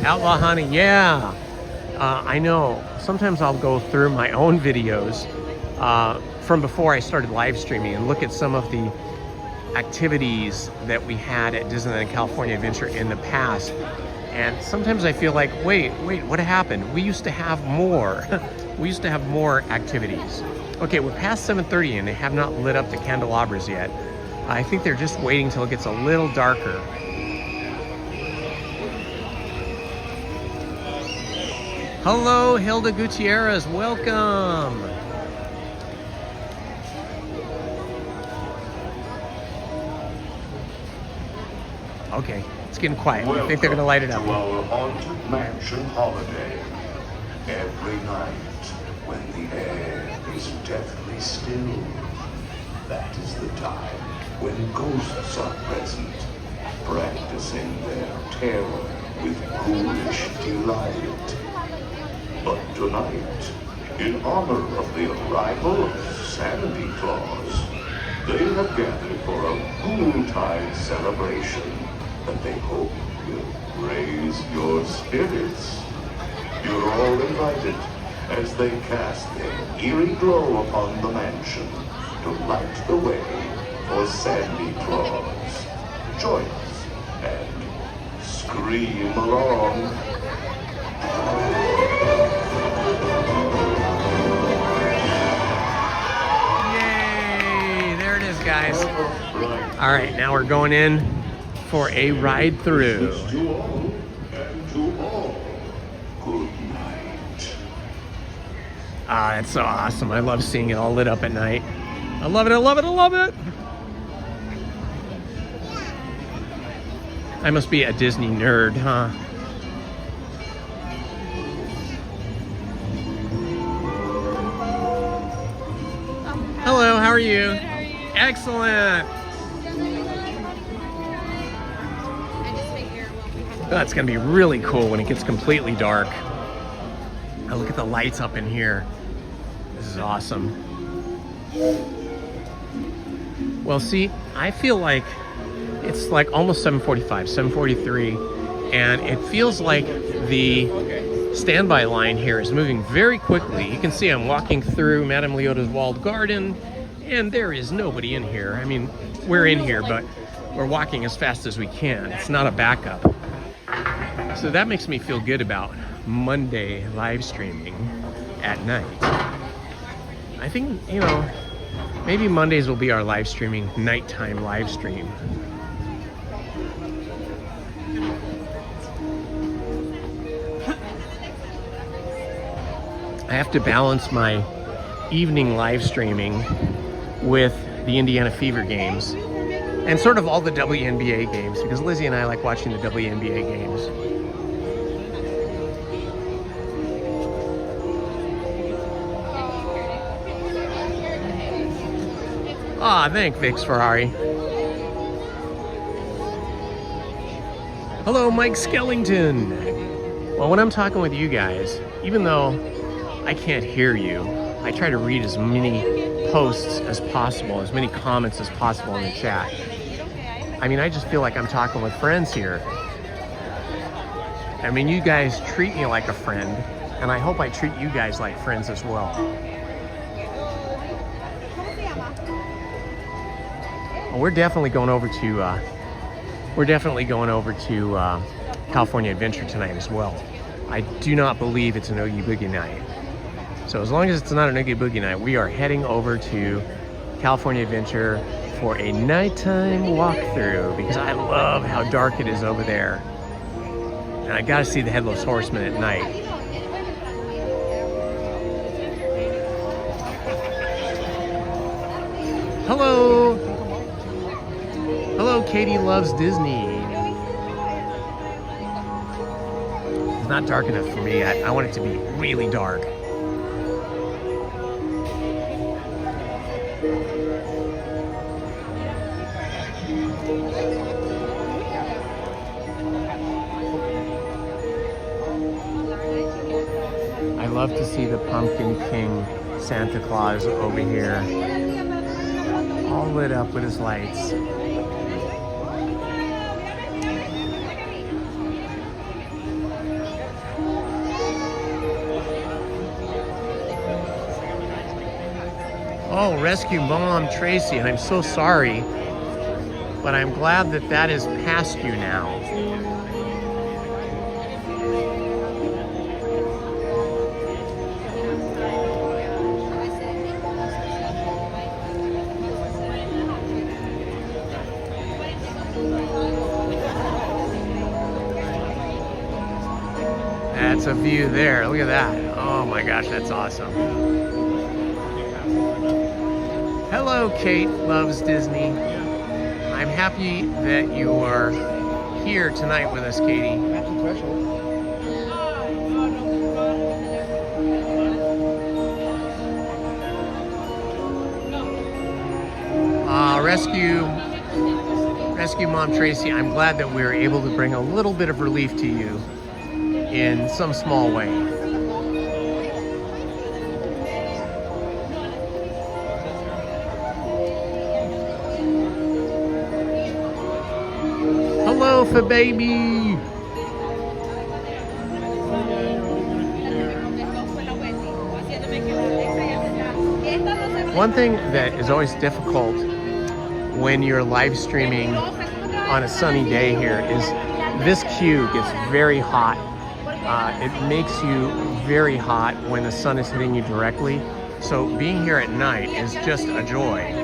Outlaw Honey, yeah. I know. Sometimes I'll go through my own videos from before I started live streaming and look at some of the activities that we had at Disneyland California Adventure in the past. And sometimes I feel like, wait, what happened? We used to have more. We used to have more activities. Okay, we're past 7:30 and they have not lit up the candelabras yet. I think they're just waiting till it gets a little darker. Hello, Hilda Gutierrez, welcome. Okay, it's getting quiet. I think they're gonna light it up. To our haunted mansion holiday. Every night, when the air is deathly still, that is the time when ghosts are present, practicing their terror with ghoulish delight. But tonight, in honor of the arrival of Santa Claus, they have gathered for a Ghoul-tide celebration that they hope will raise your spirits. You're all invited as they cast their eerie glow upon the mansion to light the way for Santa Claus. Join us and scream along. Yay! There it is, guys. All right, now we're going in for a ride through. To all and to all, good night. Ah, that's so awesome. I love seeing it all lit up at night. I love it, I love it, I love it. I must be a Disney nerd, huh? Hello, how are you? Good, how are you? Excellent. That's gonna be really cool when it gets completely dark. Oh, look at the lights up in here. This is awesome. Well, see, I feel like it's like almost 7:45, 7:43, and it feels like the standby line here is moving very quickly. You can see I'm walking through Madame Leota's walled garden, and there is nobody in here. I mean, we're in here, but we're walking as fast as we can. It's not a backup. So that makes me feel good about Monday live streaming at night. I think, maybe Mondays will be our live streaming nighttime live stream. I have to balance my evening live streaming with the Indiana Fever games and sort of all the WNBA games, because Lizzie and I like watching the WNBA games. Ah, thank Vix Ferrari. Hello, Mike Skellington. Well, when I'm talking with you guys, even though I can't hear you, I try to read as many posts as possible, as many comments as possible in the chat. I mean, I just feel like I'm talking with friends here. I mean, you guys treat me like a friend, and I hope I treat you guys like friends as well. Well, we're definitely going over to California Adventure tonight as well. I do not believe it's an Oogie Boogie night. So as long as it's not an Oogie Boogie night, we are heading over to California Adventure for a nighttime walkthrough because I love how dark it is over there. And I gotta see the Headless Horseman at night. Hello! Hello, Katie loves Disney. It's not dark enough for me. I want it to be really dark. I love to see the Pumpkin King Santa Claus over here, all lit up with his lights. Oh, rescue Mom Tracy, and I'm so sorry, but I'm glad that that is past you now. That's a view there. Look at that. Oh my gosh, that's awesome. Hello, Kate loves Disney. I'm happy that you are here tonight with us, Katie. Rescue Mom Tracy, I'm glad that we were able to bring a little bit of relief to you in some small way. Hello, for baby. One thing that is always difficult when you're live streaming on a sunny day here is this queue gets very hot. It makes you very hot when the sun is hitting you directly. So being here at night is just a joy.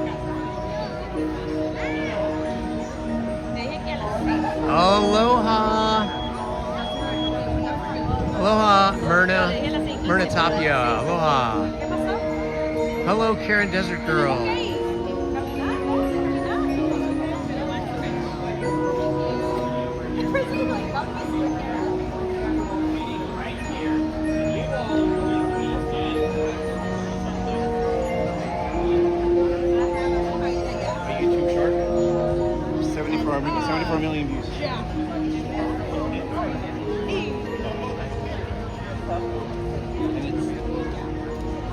Aloha. Aloha, Myrna Tapia. Aloha. Hello, Karen Desert Girl. YouTube short. 74 million views.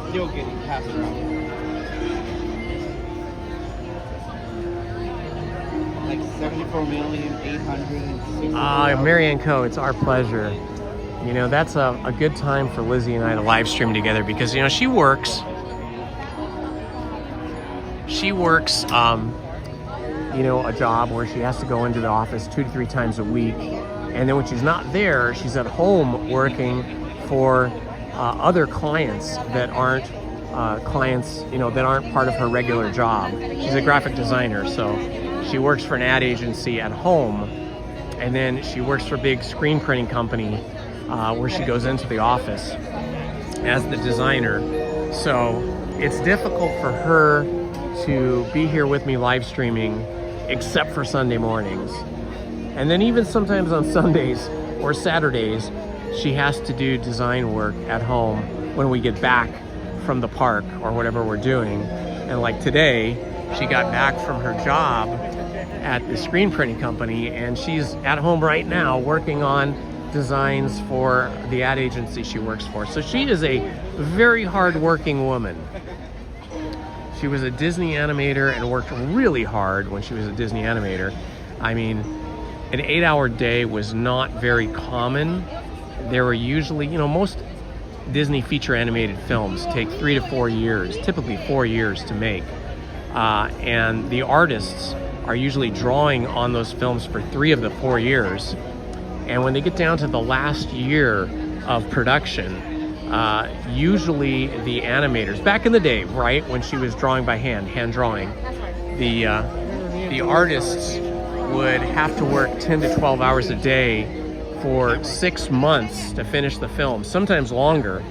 Still getting passed around. Like 74,860,000. Marianne Coe, it's our pleasure. You know, that's a good time for Lizzie and I to live stream together because, you know, she works, you know, a job where she has to go into the office 2 to 3 times a week. And then when she's not there, she's at home working for other clients that aren't that aren't part of her regular job. She's a graphic designer, so she works for an ad agency at home, and then she works for a big screen printing company where she goes into the office as the designer. So it's difficult for her to be here with me live streaming, except for Sunday mornings. And then even sometimes on Sundays or Saturdays, she has to do design work at home when we get back from the park or whatever we're doing. And like today, she got back from her job at the screen printing company, and she's at home right now working on designs for the ad agency she works for. So she is a very hard-working woman. She was a Disney animator and worked really hard when she was a Disney animator. I mean, an 8-hour day was not very common. There were usually, you know, most Disney feature animated films take 3 to 4 years, typically 4 years to make. And the artists are usually drawing on those films for 3 of the 4 years. And when they get down to the last year of production, usually the animators, back in the day, right, when she was drawing by hand drawing, the artists would have to work 10 to 12 hours a day for 6 months to finish the film, sometimes longer.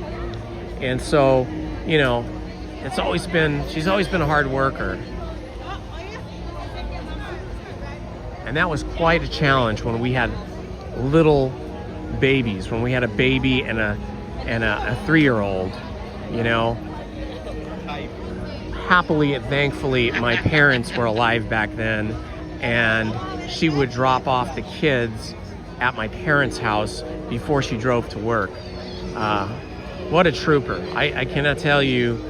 And so, you know, she's always been a hard worker. And that was quite a challenge when we had little babies, when we had a baby and a 3-year-old, you know. Happily and thankfully, my parents were alive back then, and she would drop off the kids at my parents' house before she drove to work. What a trooper. I cannot tell you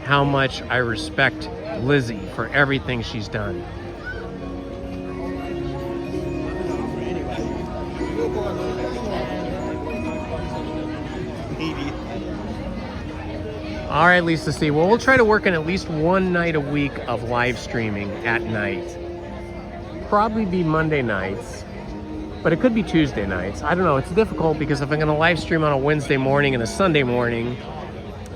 how much I respect Lizzie for everything she's done. All right, Lisa C. Well, we'll try to work on at least one night a week of live streaming at night. Probably be Monday nights, but it could be Tuesday nights. I don't know. It's difficult because if I'm going to live stream on a Wednesday morning and a Sunday morning,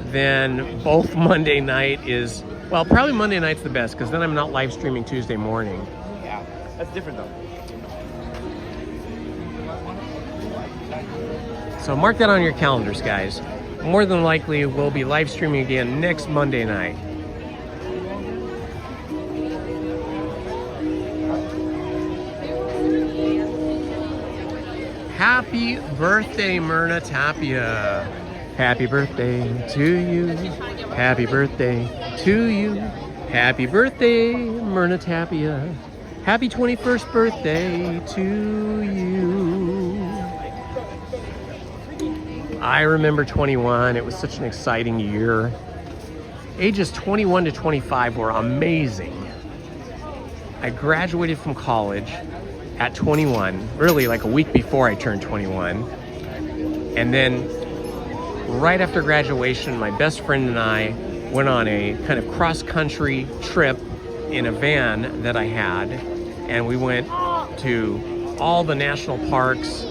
then both Monday night is, well, probably Monday night's the best because then I'm not live streaming Tuesday morning. Yeah, that's different though. So mark that on your calendars, guys. More than likely, we'll be live streaming again next Monday night. Happy birthday, Myrna Tapia. Happy birthday to you. Happy birthday to you. Happy birthday, Myrna Tapia. Happy 21st birthday to you. I remember 21. It was such an exciting year. Ages 21 to 25 were amazing. I graduated from college at 21, really like a week before I turned 21. And then right after graduation, my best friend and I went on a kind of cross-country trip in a van that I had. And we went to all the national parks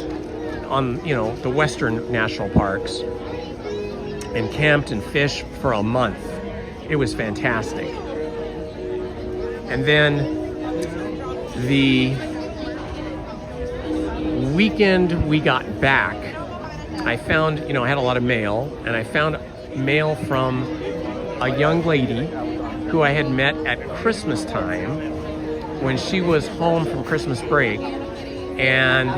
on, you know, the Western national parks, and camped and fished for a month. It was fantastic. And then the weekend we got back, I found, you know, I had a lot of mail, and I found mail from a young lady who I had met at Christmas time when she was home from Christmas break, and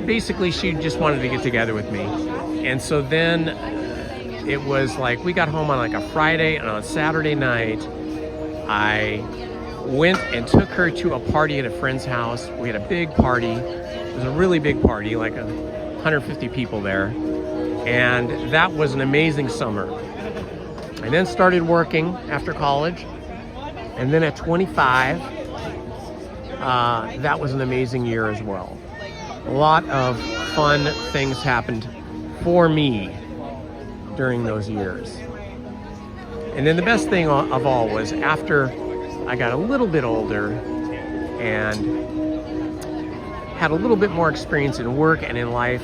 basically she just wanted to get together with me. And so then it was like we got home on like a Friday, and on Saturday night I went and took her to a party at a friend's house. We had a big party. It was a really big party, like 150 people there. And that was an amazing summer. I then started working after college. And then at 25, that was an amazing year as well. A lot of fun things happened for me during those years. And then the best thing of all was after I got a little bit older and had a little bit more experience in work and in life,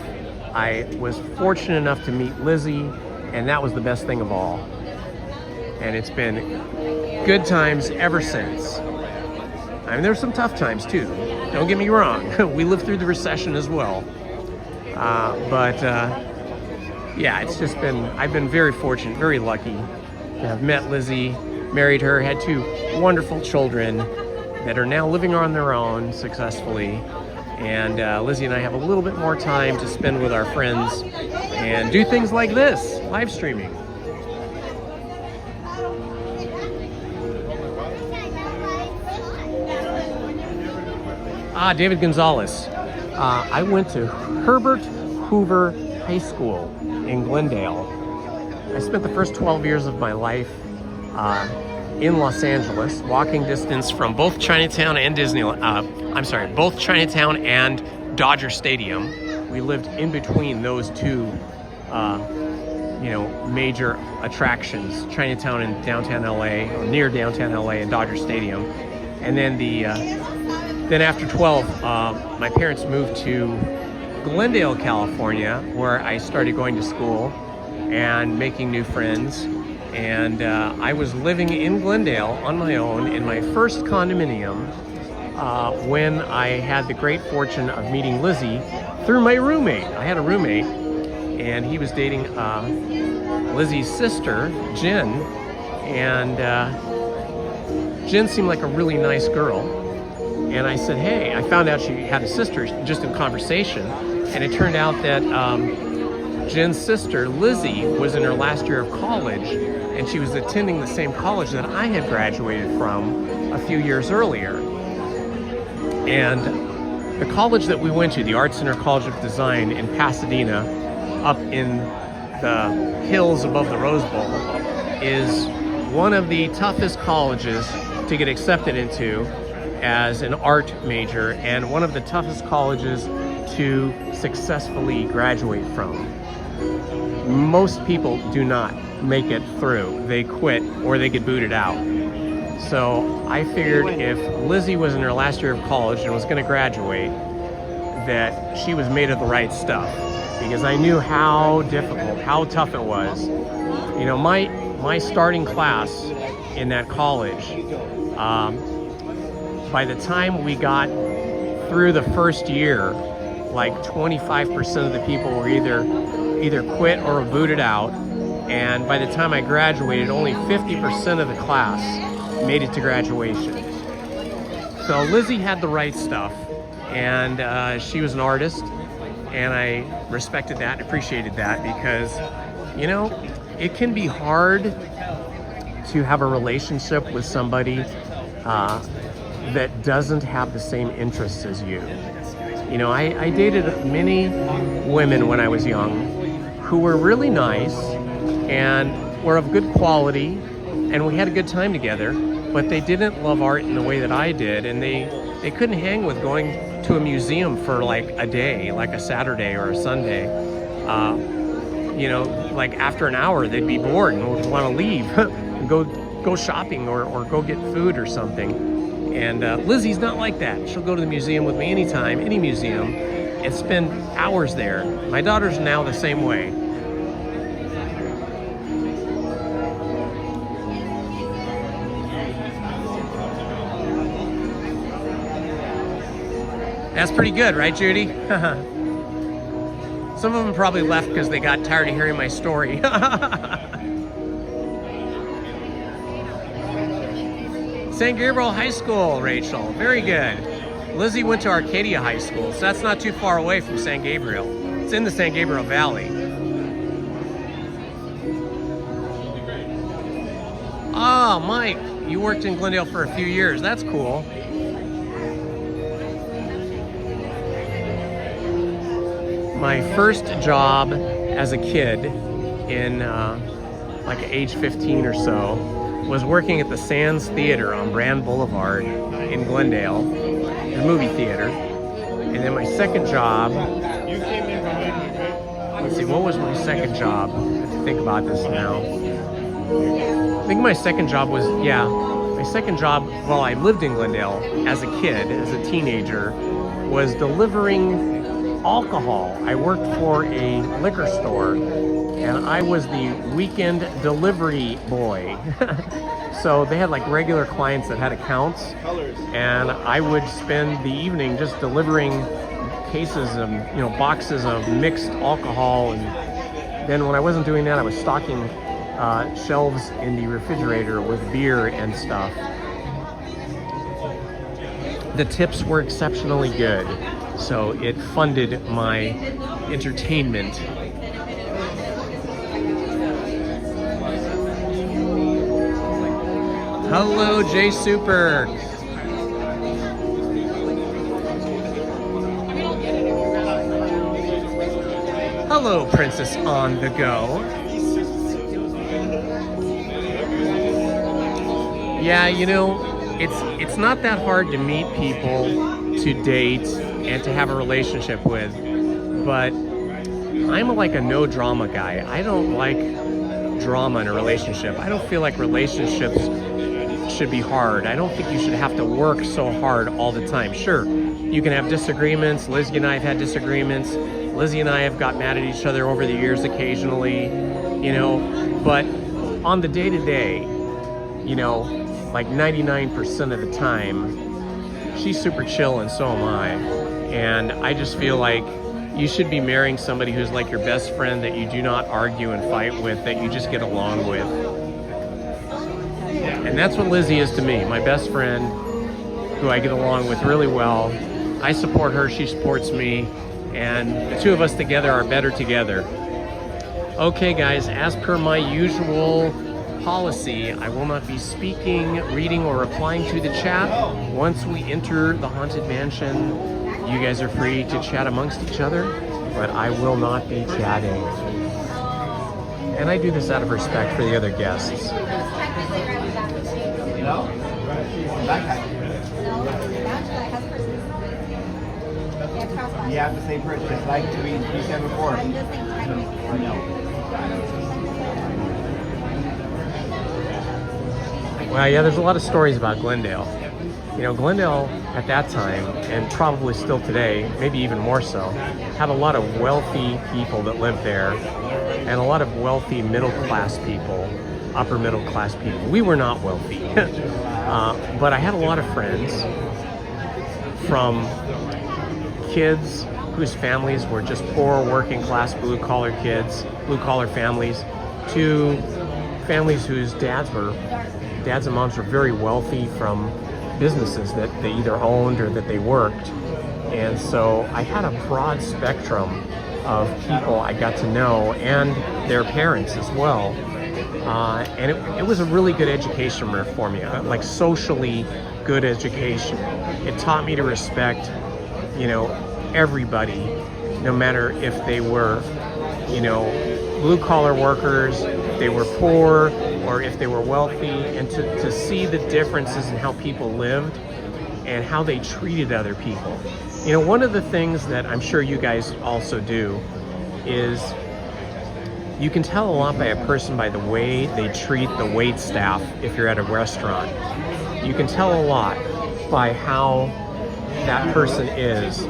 I was fortunate enough to meet Lizzie, and that was the best thing of all. And it's been good times ever since. I mean, there's some tough times too. Don't get me wrong. We lived through the recession as well. Yeah, it's just been, I've been very fortunate, very lucky to have met Lizzie, married her, had 2 wonderful children that are now living on their own successfully. And Lizzie and I have a little bit more time to spend with our friends and do things like this, live streaming. David Gonzalez. I went to Herbert Hoover High School in Glendale. I spent the first 12 years of my life in Los Angeles, walking distance from both Chinatown and Disneyland. Both Chinatown and Dodger Stadium. We lived in between those two, major attractions, Chinatown and downtown LA, or near downtown LA and Dodger Stadium. And then then after 12, my parents moved to Glendale, California, where I started going to school and making new friends. And I was living in Glendale on my own in my first condominium when I had the great fortune of meeting Lizzie through my roommate. I had a roommate, and he was dating Lizzie's sister, Jen, and Jen seemed like a really nice girl. And I said, hey, I found out she had a sister just in conversation, and it turned out that Jen's sister, Lizzie, was in her last year of college, and she was attending the same college that I had graduated from a few years earlier. And the college that we went to, the Art Center College of Design in Pasadena, up in the hills above the Rose Bowl, is one of the toughest colleges to get accepted into as an art major, and one of the toughest colleges to successfully graduate from. Most people do not make it through. They quit or they get booted out. So I figured if Lizzie was in her last year of college and was going to graduate, that she was made of the right stuff, because I knew how difficult, how tough it was. You know, my starting class in that college, by the time we got through the first year, like 25% of the people were either quit or were booted out. And by the time I graduated, only 50% of the class made it to graduation. So Lizzie had the right stuff, and she was an artist, and I respected that, appreciated that, because, you know, it can be hard to have a relationship with somebody that doesn't have the same interests as you. You know, I dated many women when I was young who were really nice and were of good quality, and we had a good time together, but they didn't love art in the way that I did, and they couldn't hang with going to a museum for like a day, like a Saturday or a Sunday. You know, like after an hour they'd be bored and would want to leave and go shopping or go get food or something. And Lizzie's not like that. She'll go to the museum with me anytime, any museum, and spend hours there. My daughter's now the same way. That's pretty good, right, Judy? Some of them probably left because they got tired of hearing my story. St. Gabriel High School, Rachel. Very good. Lizzie went to Arcadia High School, so that's not too far away from St. Gabriel. It's in the St. Gabriel Valley. Oh, Mike, you worked in Glendale for a few years. That's cool. My first job as a kid in like age 15 or so was working at the Sands Theater on Brand Boulevard in Glendale, the movie theater. And then my second job, let's see, what was my second job? I have to think about this now. I think my second job was, my second job while I lived in Glendale as a kid, as a teenager, was delivering alcohol. I worked for a liquor store, and I was the weekend delivery boy. So they had like regular clients that had accounts, and I would spend the evening just delivering cases of, you know, boxes of mixed alcohol. And then when I wasn't doing that, I was stocking shelves in the refrigerator with beer and stuff. The tips were exceptionally good, so it funded my entertainment. Hello, Jay Super. Hello, Princess on the Go. Yeah, you know, it's not that hard to meet people, to date, and to have a relationship with, but I'm like a no drama guy. I don't like drama in a relationship. I don't feel like relationships should be hard. I don't think you should have to work so hard all the time. Sure, you can have disagreements. Lizzie and I have had disagreements. Lizzie and I have got mad at each other over the years occasionally, you know, but on the day-to-day, you know, like 99% of the time, she's super chill and so am I. And I just feel like you should be marrying somebody who's like your best friend, that you do not argue and fight with, that you just get along with. And that's what Lizzie is to me, my best friend, who I get along with really well. I support her, she supports me, and the two of us together are better together. Okay guys, as per my usual policy, I will not be speaking, reading, or replying to the chat. Once we enter the Haunted Mansion, you guys are free to chat amongst each other, but I will not be chatting. And I do this out of respect for the other guests. No? That guy. You have the same person, just like you said before. Or no? Well, yeah, there's a lot of stories about Glendale. You know, Glendale at that time, and probably still today, maybe even more so, had a lot of wealthy people that lived there, and a lot of wealthy middle-class people, upper middle-class people. We were not wealthy, but I had a lot of friends, from kids whose families were just poor, working-class, blue-collar kids, blue-collar families, to families whose dads and moms were very wealthy from businesses that they either owned or that they worked. And so I had a broad spectrum of people I got to know, and their parents as well. And it was a really good education for me, like socially good education. It taught me to respect, you know, everybody, no matter if they were, you know, blue-collar workers, if they were poor, or if they were wealthy, and to see the differences in how people lived and how they treated other people. You know, one of the things that I'm sure you guys also do is you can tell a lot by a person by the way they treat the wait staff if you're at a restaurant. You can tell a lot by how that person is.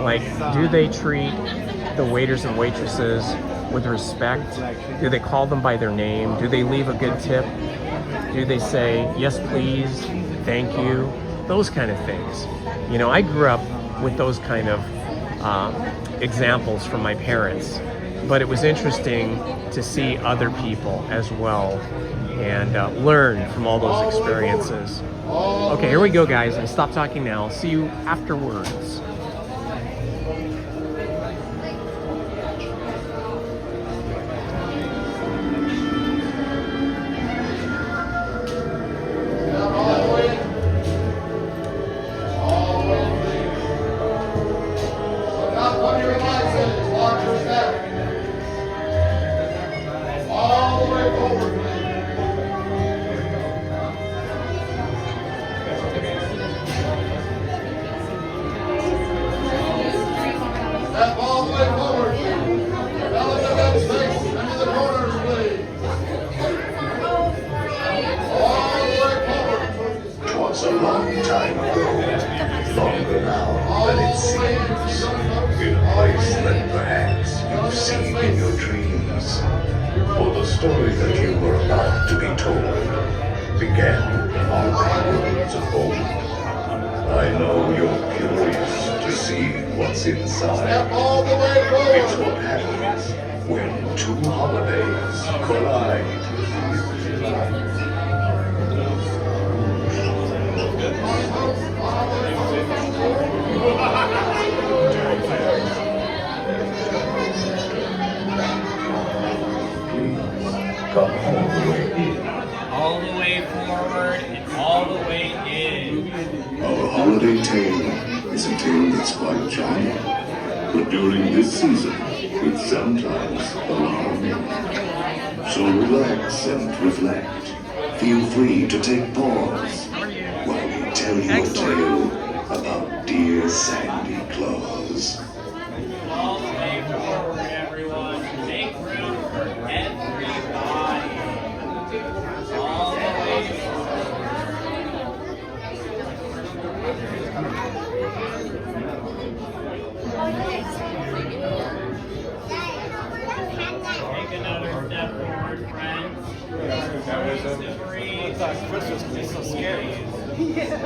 Like, do they treat the waiters and waitresses with respect? Do they call them by their name? Do they leave a good tip? Do they say, yes, please, thank you? Those kind of things. You know, I grew up with those kind of examples from my parents, but it was interesting to see other people as well and learn from all those experiences. Okay, here we go, guys. I stop talking now. See you afterwards. Inside. It's what happens when two holidays collide. Please come all the way in. All the way forward and all the way in. Our holiday tale is a tale that's quite charming. But during this season, It's sometimes alarming. So relax and reflect. Feel free to take pause while we tell you a tale about dear Sandy Claus. All stay forward, everyone. Make room for everybody. All the way forward. Take another step forward, friends. Still breathe. I thought Christmas would be so scary.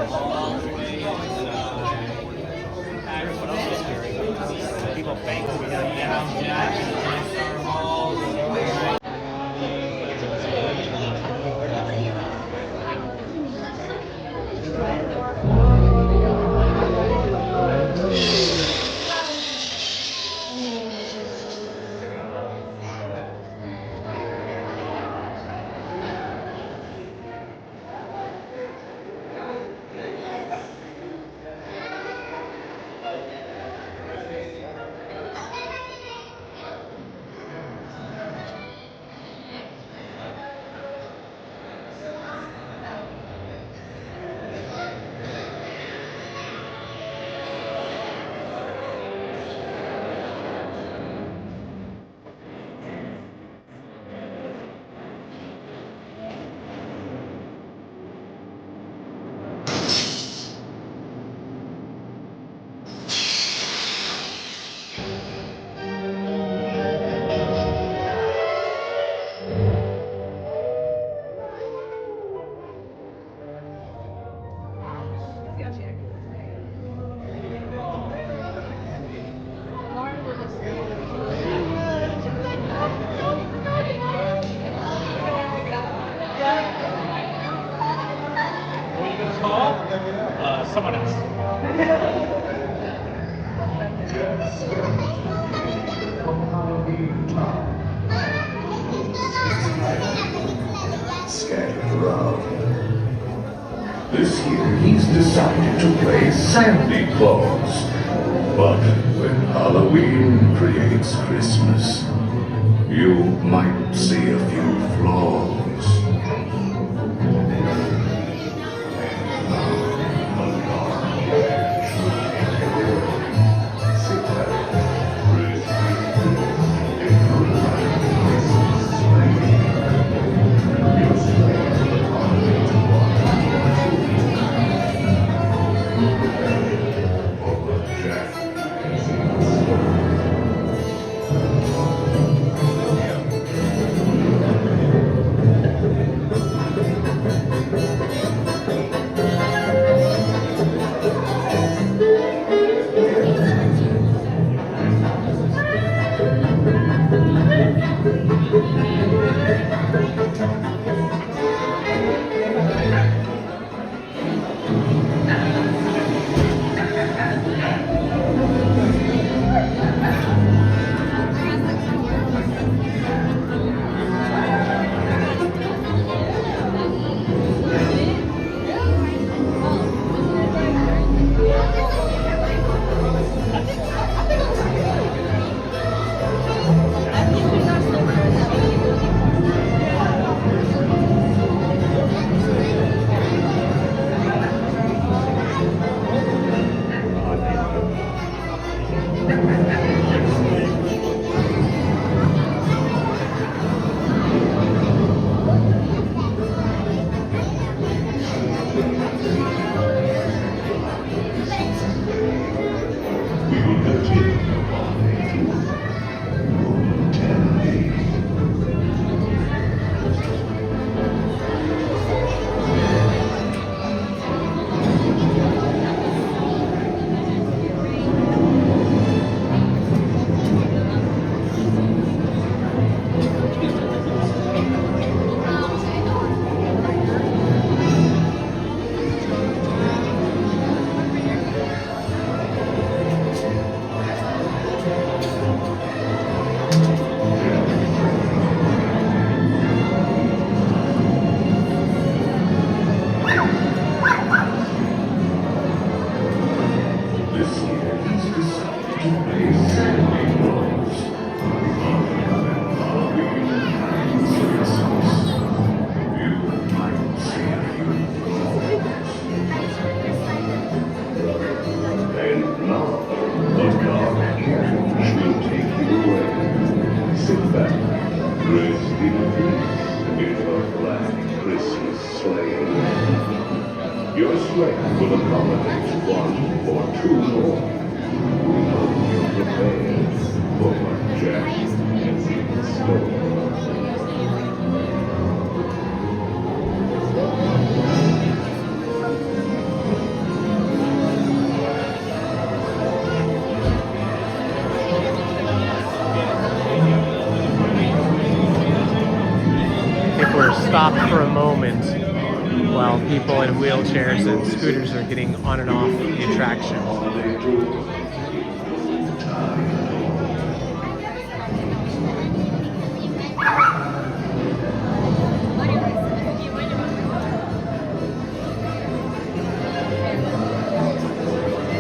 All the way inside. What else is scary? People think we got down jack and our balls. Someone else. Scattered around. This year he's decided to play Sandy Claus. But when Halloween creates Christmas, you might see a few flaws. slaying. Your strength will accommodate one or two more. We hope you're prepared for Jack and Snow. We're stopped for a moment while people in wheelchairs and scooters are getting on and off the attraction. I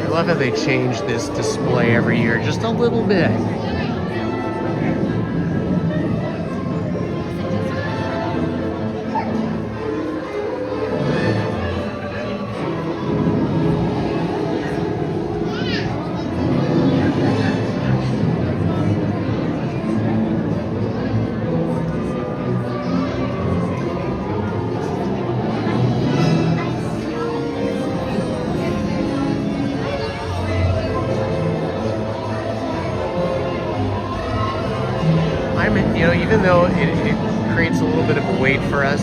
love how they change this display every year just a little bit. Even though it creates a little bit of a wait for us,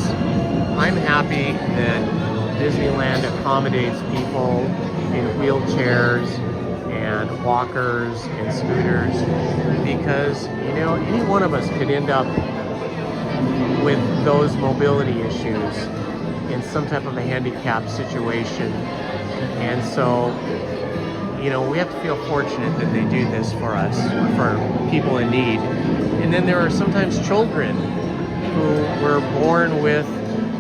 I'm happy that Disneyland accommodates people in wheelchairs and walkers and scooters, because any one of us could end up with those mobility issues in some type of a handicapped situation. And so we have to feel fortunate that they do this for us, for people in need. And then there are sometimes children who were born with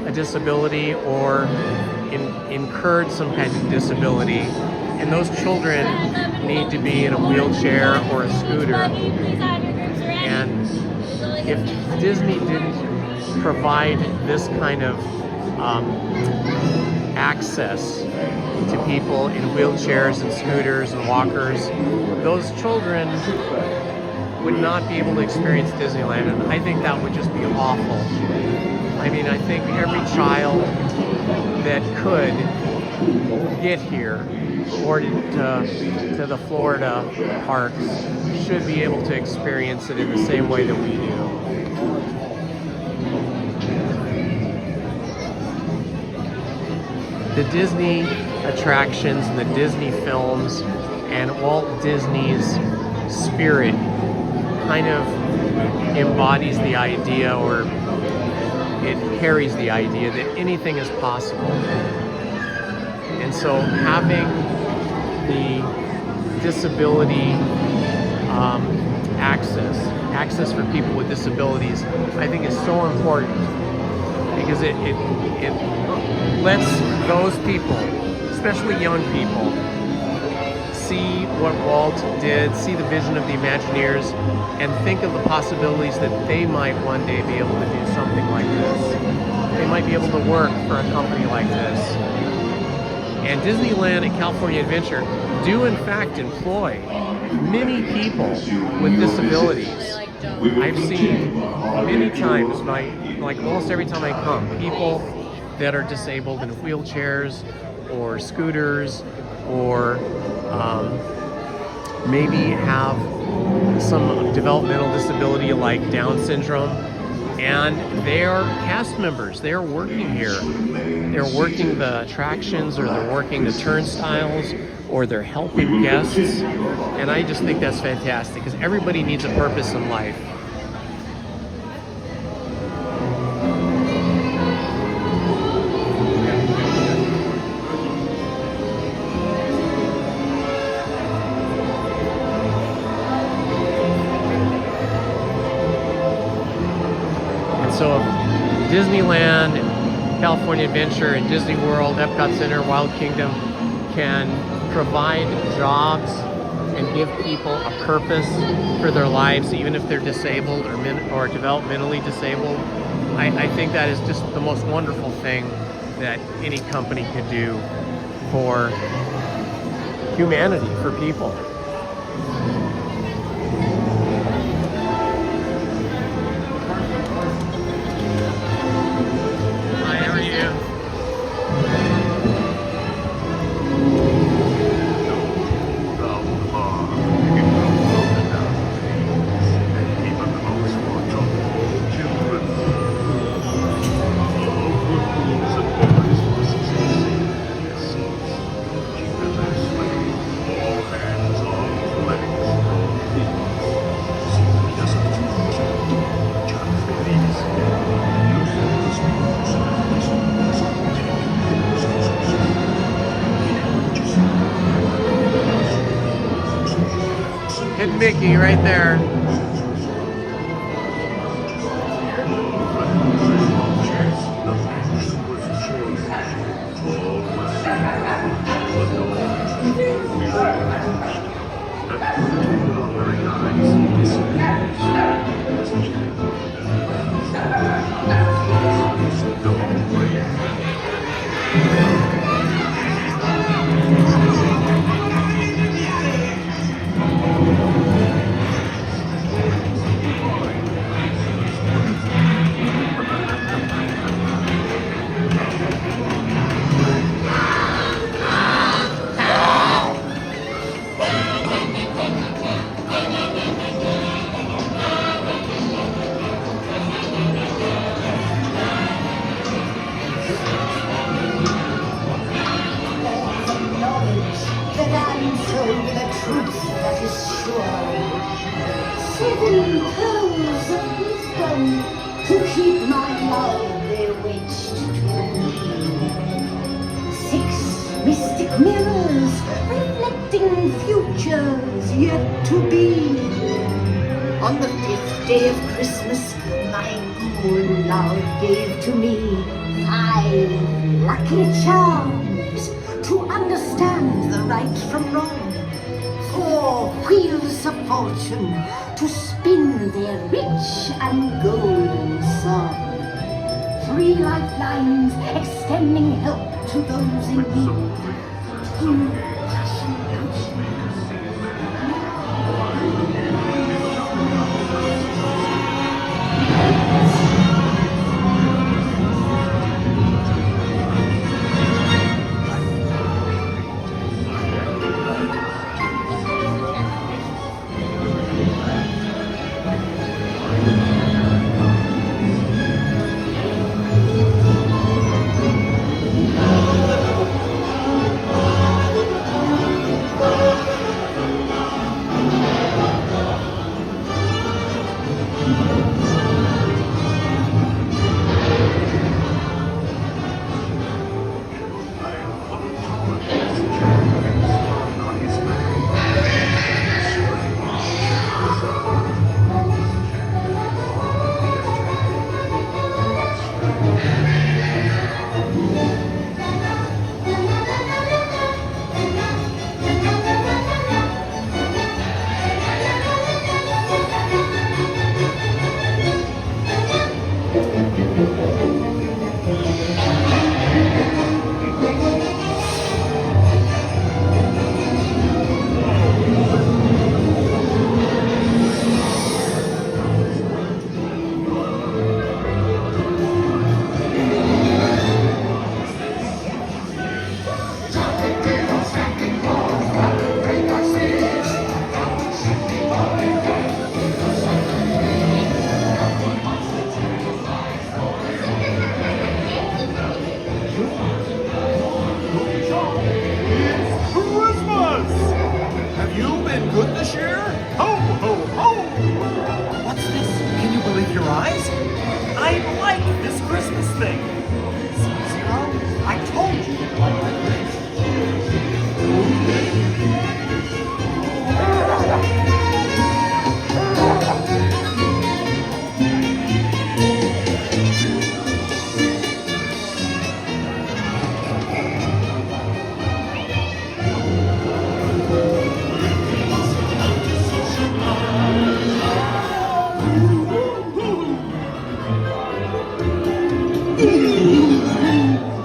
a disability or incurred some kind of disability, and those children need to be in a wheelchair or a scooter. And if Disney didn't provide this kind of access to people in wheelchairs and scooters and walkers, those children would not be able to experience Disneyland, and I think that would just be awful. I mean, I think every child that could get here or to the Florida parks should be able to experience it in the same way that we do. The Disney attractions and the Disney films and Walt Disney's spirit kind of embodies the idea, or it carries the idea that anything is possible. And so having the disability access for people with disabilities, I think is so important, because it lets those people, especially young people, see what Walt did, see the vision of the Imagineers, and think of the possibilities that they might one day be able to do something like this. They might be able to work for a company like this. And Disneyland and California Adventure do in fact employ many people with disabilities. I've seen many times, like almost every time I come, people that are disabled in wheelchairs or scooters, or maybe have some developmental disability like Down syndrome, and they are cast members. They are working here. They're working the attractions, or they're working the turnstiles, or they're helping guests, and I just think that's fantastic, because everybody needs a purpose in life. So Disneyland, California Adventure, and Disney World, Epcot Center, Wild Kingdom can provide jobs and give people a purpose for their lives, even if they're disabled or developmentally disabled. I think that is just the most wonderful thing that any company could do for humanity, for people. Hi, how are you? Mickey right there. That I'm told the truth that is sure. 7 pearls of wisdom to keep my love bewitched to me. 6 mystic mirrors reflecting futures yet to be. On the 5th day of Christmas, my good love gave to me 5 lucky charms to understand the right from wrong. 4 wheels of fortune to spin their rich and golden song. 3 lifelines extending help to those in need. 2 passion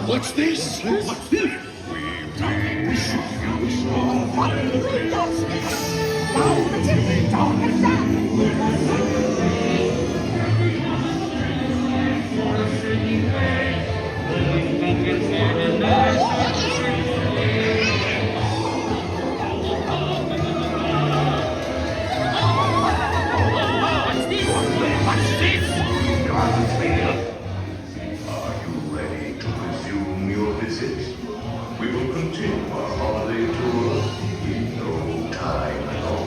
What's this? What's this? Are you ready to resume your visit? We will continue our holiday tour in no time at all.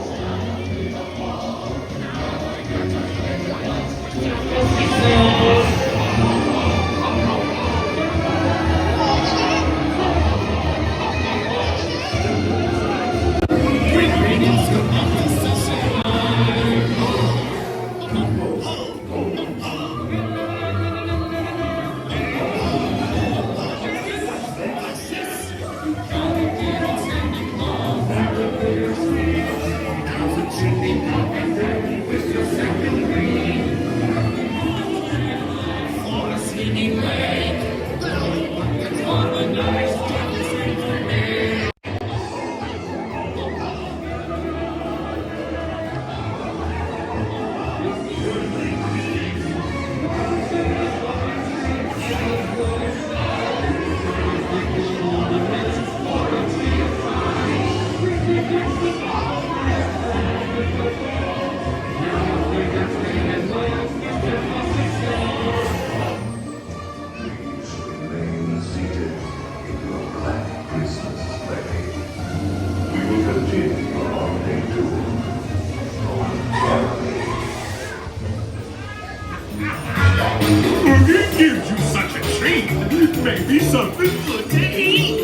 Maybe something good to eat.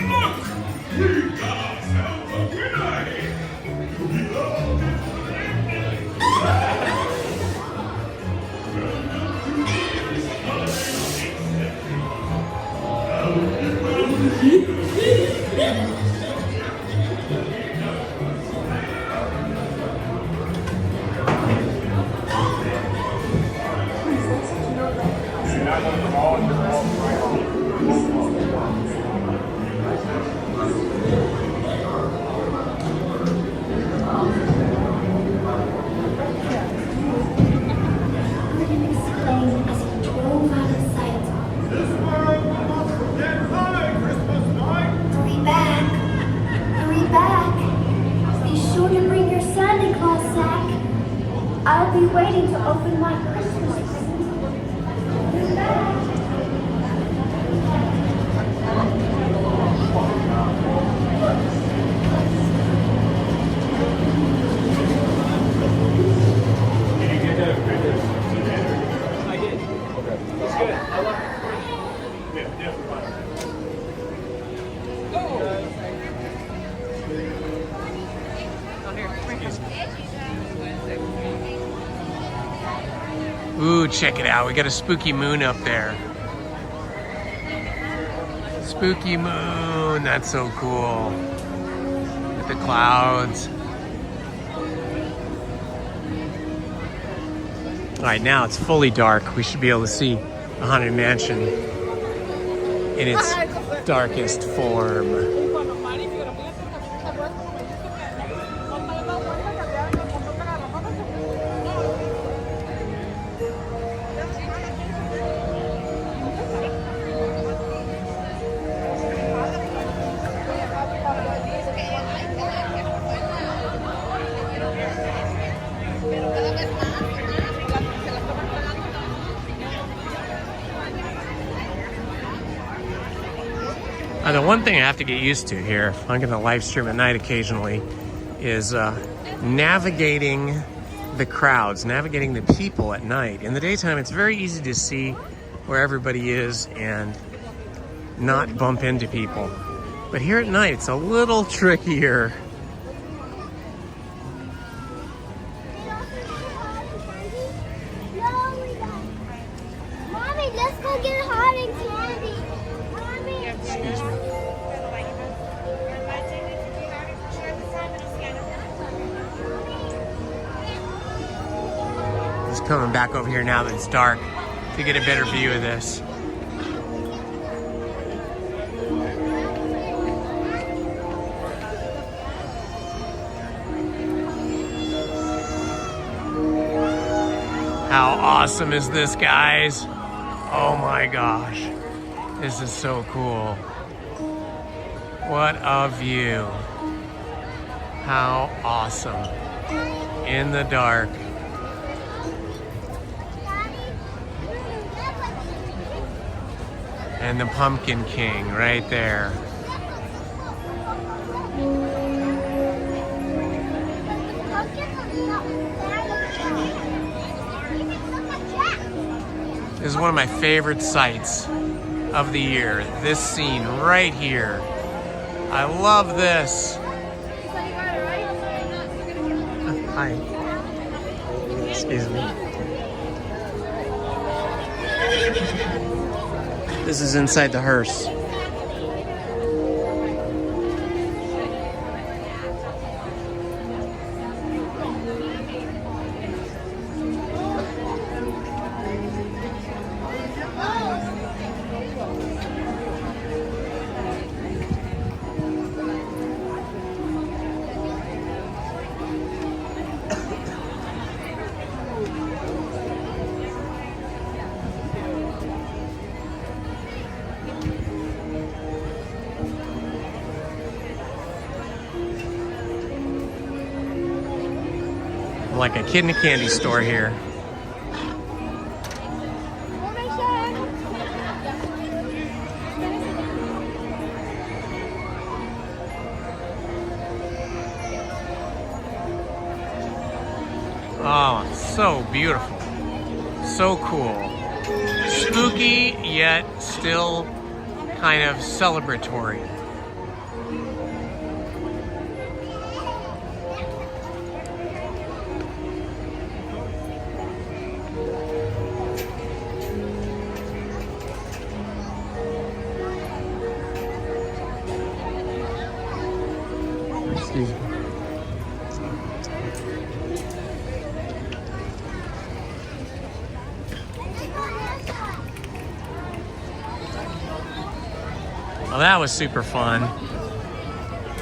Look! We got ourselves a winner here. Hurry back. Hurry back. Be sure to bring your Santa Claus sack. I'll be waiting to open my Christmas present. Hurry back. Ooh, check it out. We got a spooky moon up there. Spooky moon. That's so cool. With the clouds. All right, now it's fully dark. We should be able to see the Haunted Mansion in its darkest form. The one thing I have to get used to here, if I'm going to live stream at night occasionally, is navigating the crowds, navigating the people at night. In the daytime, it's very easy to see where everybody is and not bump into people. But here at night, it's a little trickier. Mommy, let's go get hot and candy. Mommy. Excuse me. Just coming back over here now that it's dark to get a better view of this. How awesome is this, guys? Oh my gosh. This is so cool. What a view. How awesome. In the dark. And the Pumpkin King right there. This is one of my favorite sights of the year. This scene right here. I love this. Hi. Excuse me. This is inside the hearse. Like a kid in a candy store here. Oh, so beautiful. So cool. spooky, yet still kind of celebratory. Excuse me. Well, that was super fun.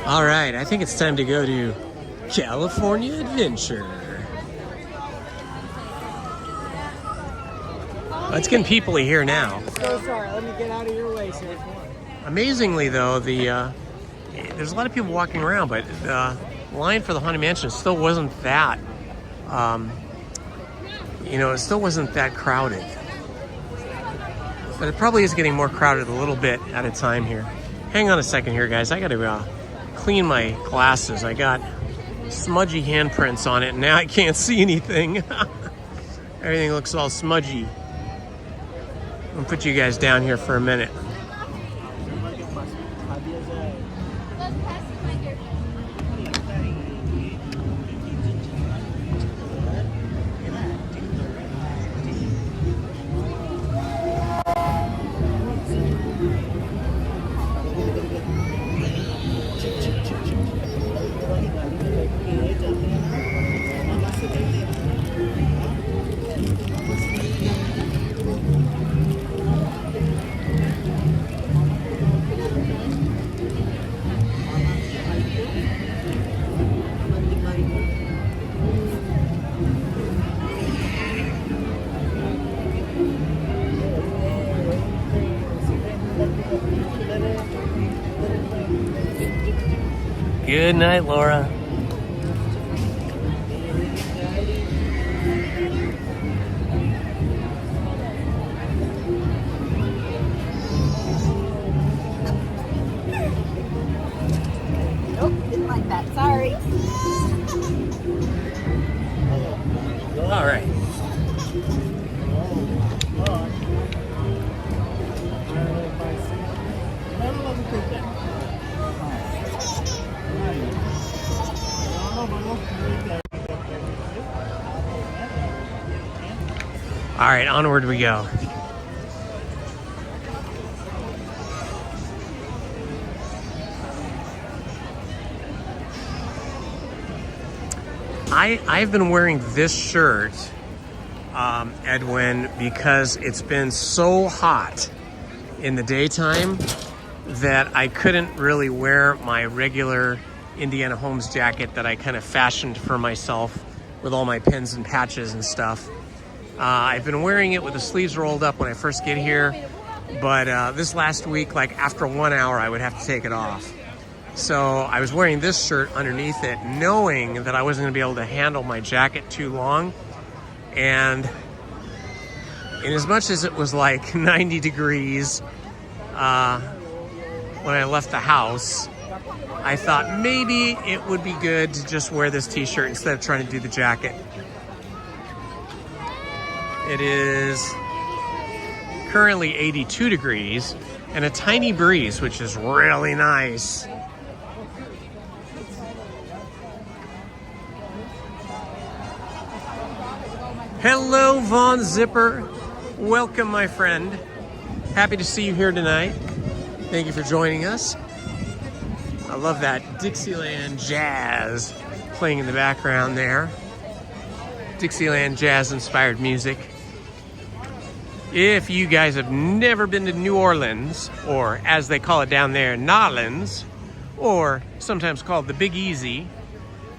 All right, I think it's time to go to California Adventure. Well, it's getting peoply here now. So sorry, let me get out of your way, sir. Amazingly, though, there's a lot of people walking around, but the line for the Haunted Mansion still wasn't that, it still wasn't that crowded. But it probably is getting more crowded a little bit at a time here. Hang on a second here, guys. I got to clean my glasses. I got smudgy handprints on it, and now I can't see anything. Everything looks all smudgy. I'm going to put you guys down here for a minute. Good night, Laura. Nope, didn't like that. Sorry. All right. All right, onward we go. I've been wearing this shirt, Edwin, because it's been so hot in the daytime that I couldn't really wear my regular Indiana Holmes jacket that I kind of fashioned for myself with all my pins and patches and stuff. I've been wearing it with the sleeves rolled up when I first get here, but this last week, like after 1 hour, I would have to take it off. So I was wearing this shirt underneath it, knowing that I wasn't going to be able to handle my jacket too long. And in as much as it was like 90 degrees when I left the house, I thought maybe it would be good to just wear this t-shirt instead of trying to do the jacket. It is currently 82 degrees and a tiny breeze, which is really nice. Hello, Von Zipper. Welcome, my friend. Happy to see you here tonight. Thank you for joining us. I love that Dixieland jazz playing in the background there. Dixieland jazz-inspired music. If you guys have never been to New Orleans, or as they call it down there, Nolans, or sometimes called the Big Easy,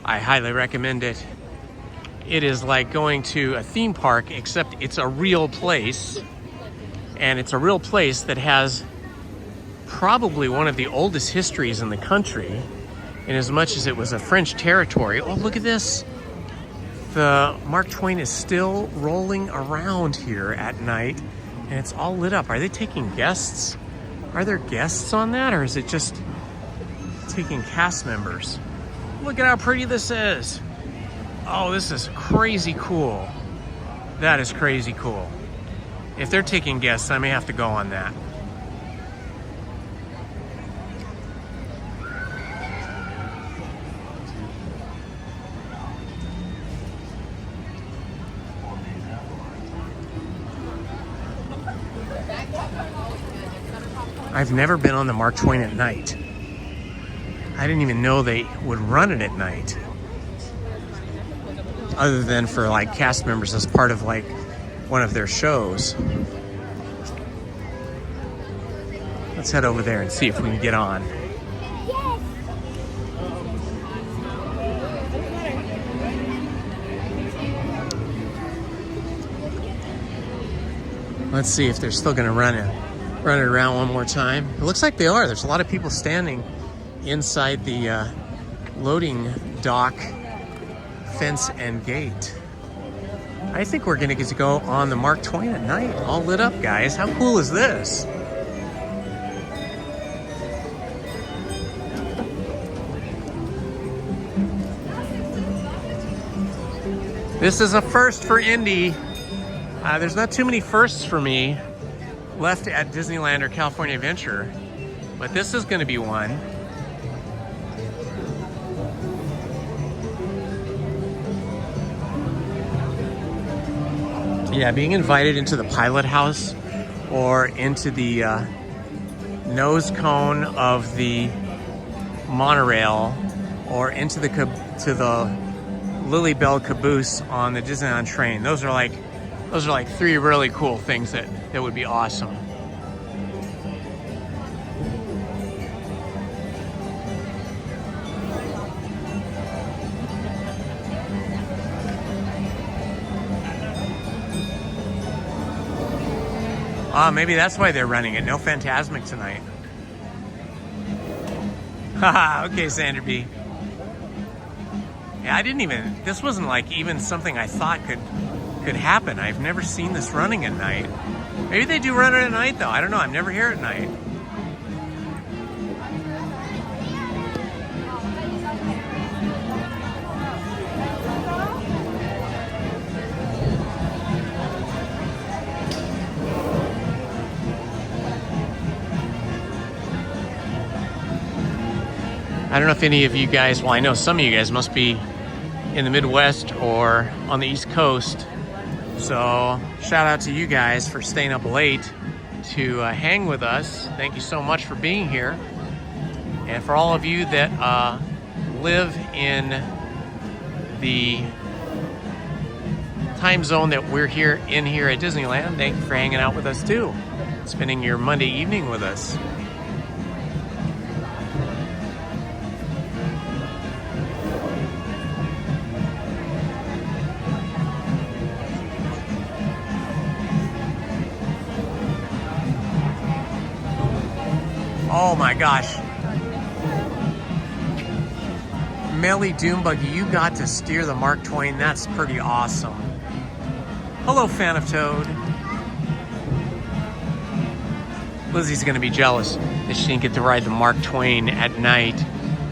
I highly recommend it. It is like going to a theme park, except it's a real place. And it's a real place that has probably one of the oldest histories in the country, in as much as it was a French territory. Oh, look at this. The Mark Twain is still rolling around here at night, and it's all lit up. Are they taking guests? Are there guests on that, or is it just taking cast members? Look at how pretty this is. Oh, this is crazy cool. That is crazy cool. If they're taking guests, I may have to go on that. I've never been on the Mark Twain at night. I didn't even know they would run it at night. Other than for like cast members as part of like one of their shows. Let's head over there and see if we can get on. Let's see if they're still gonna run it around one more time. It looks like they are. There's a lot of people standing inside the loading dock fence and gate. I think we're gonna get to go on the Mark Twain at night, all lit up, guys. How cool is this? This is a first for Indy. There's not too many firsts for me left at Disneyland or California Adventure, but this is going to be one. Yeah, being invited into the pilot house or into the nose cone of the monorail or into the Lily Bell caboose on the Disneyland train. Those are like three really cool things that would be awesome. Maybe that's why they're running it. No Fantasmic tonight. Haha, okay, Sandra B. Yeah, this wasn't like even something I thought could happen. I've never seen this running at night. Maybe they do run it at night though. I don't know. I'm never here at night. I don't know if any of you guys, well, I know some of you guys must be in the Midwest or on the East Coast. So shout out to you guys for staying up late to hang with us. Thank you so much for being here. And for all of you that live in the time zone that we're here at Disneyland, thank you for hanging out with us too. Spending your Monday evening with us. Oh my gosh. Melly Doombuggy, you got to steer the Mark Twain. That's pretty awesome. Hello, fan of Toad. Lizzie's gonna be jealous that she didn't get to ride the Mark Twain at night.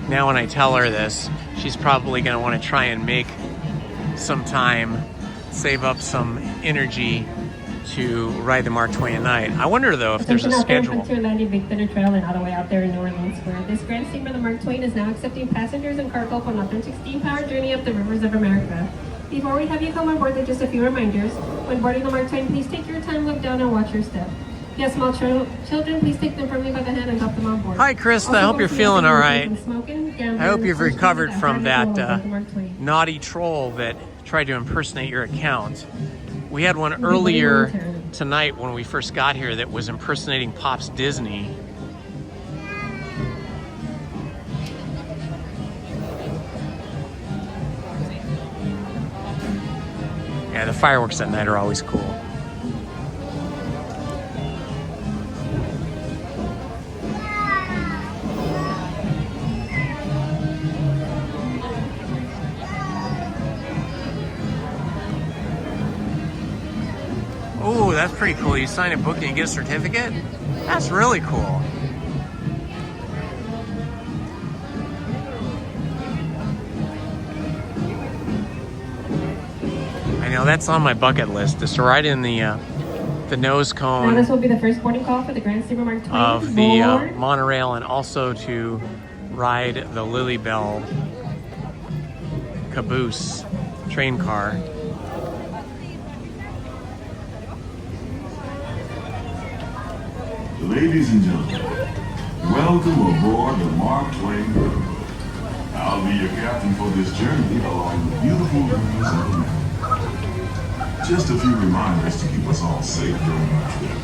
Now when I tell her this, she's probably gonna wanna try and make some time, save up some energy to ride the Mark Twain at night. I wonder though if there's a schedule. Frontierland Big Thunder Trail and all the way out there in New Orleans Square. This grand steamer, the Mark Twain, is now accepting passengers and cargo for an authentic steam-powered journey up the rivers of America. Before we have you come on board, with just a few reminders. When boarding the Mark Twain, please take your time, look down, and watch your step. If you have small children, please take them firmly by the hand and help them on board. Hi, Krista. I hope you're feeling all right. I hope you've recovered from that naughty troll that tried to impersonate your account. We had one earlier tonight when we first got here that was impersonating Pop's Disney. Yeah, the fireworks at night are always cool. Ooh, that's pretty cool. You sign a book and you get a certificate? That's really cool. I know, that's on my bucket list, is to ride in the the nose Now cone this will be the first boarding call for the Grand Steamer Mark Twain. of the Board. monorail, and also to ride the Lily Bell caboose train car. Ladies and gentlemen, welcome aboard the Mark Twain Riverboat. I'll be your captain for this journey along the beautiful rivers of America. Just a few reminders to keep us all safe during our trip.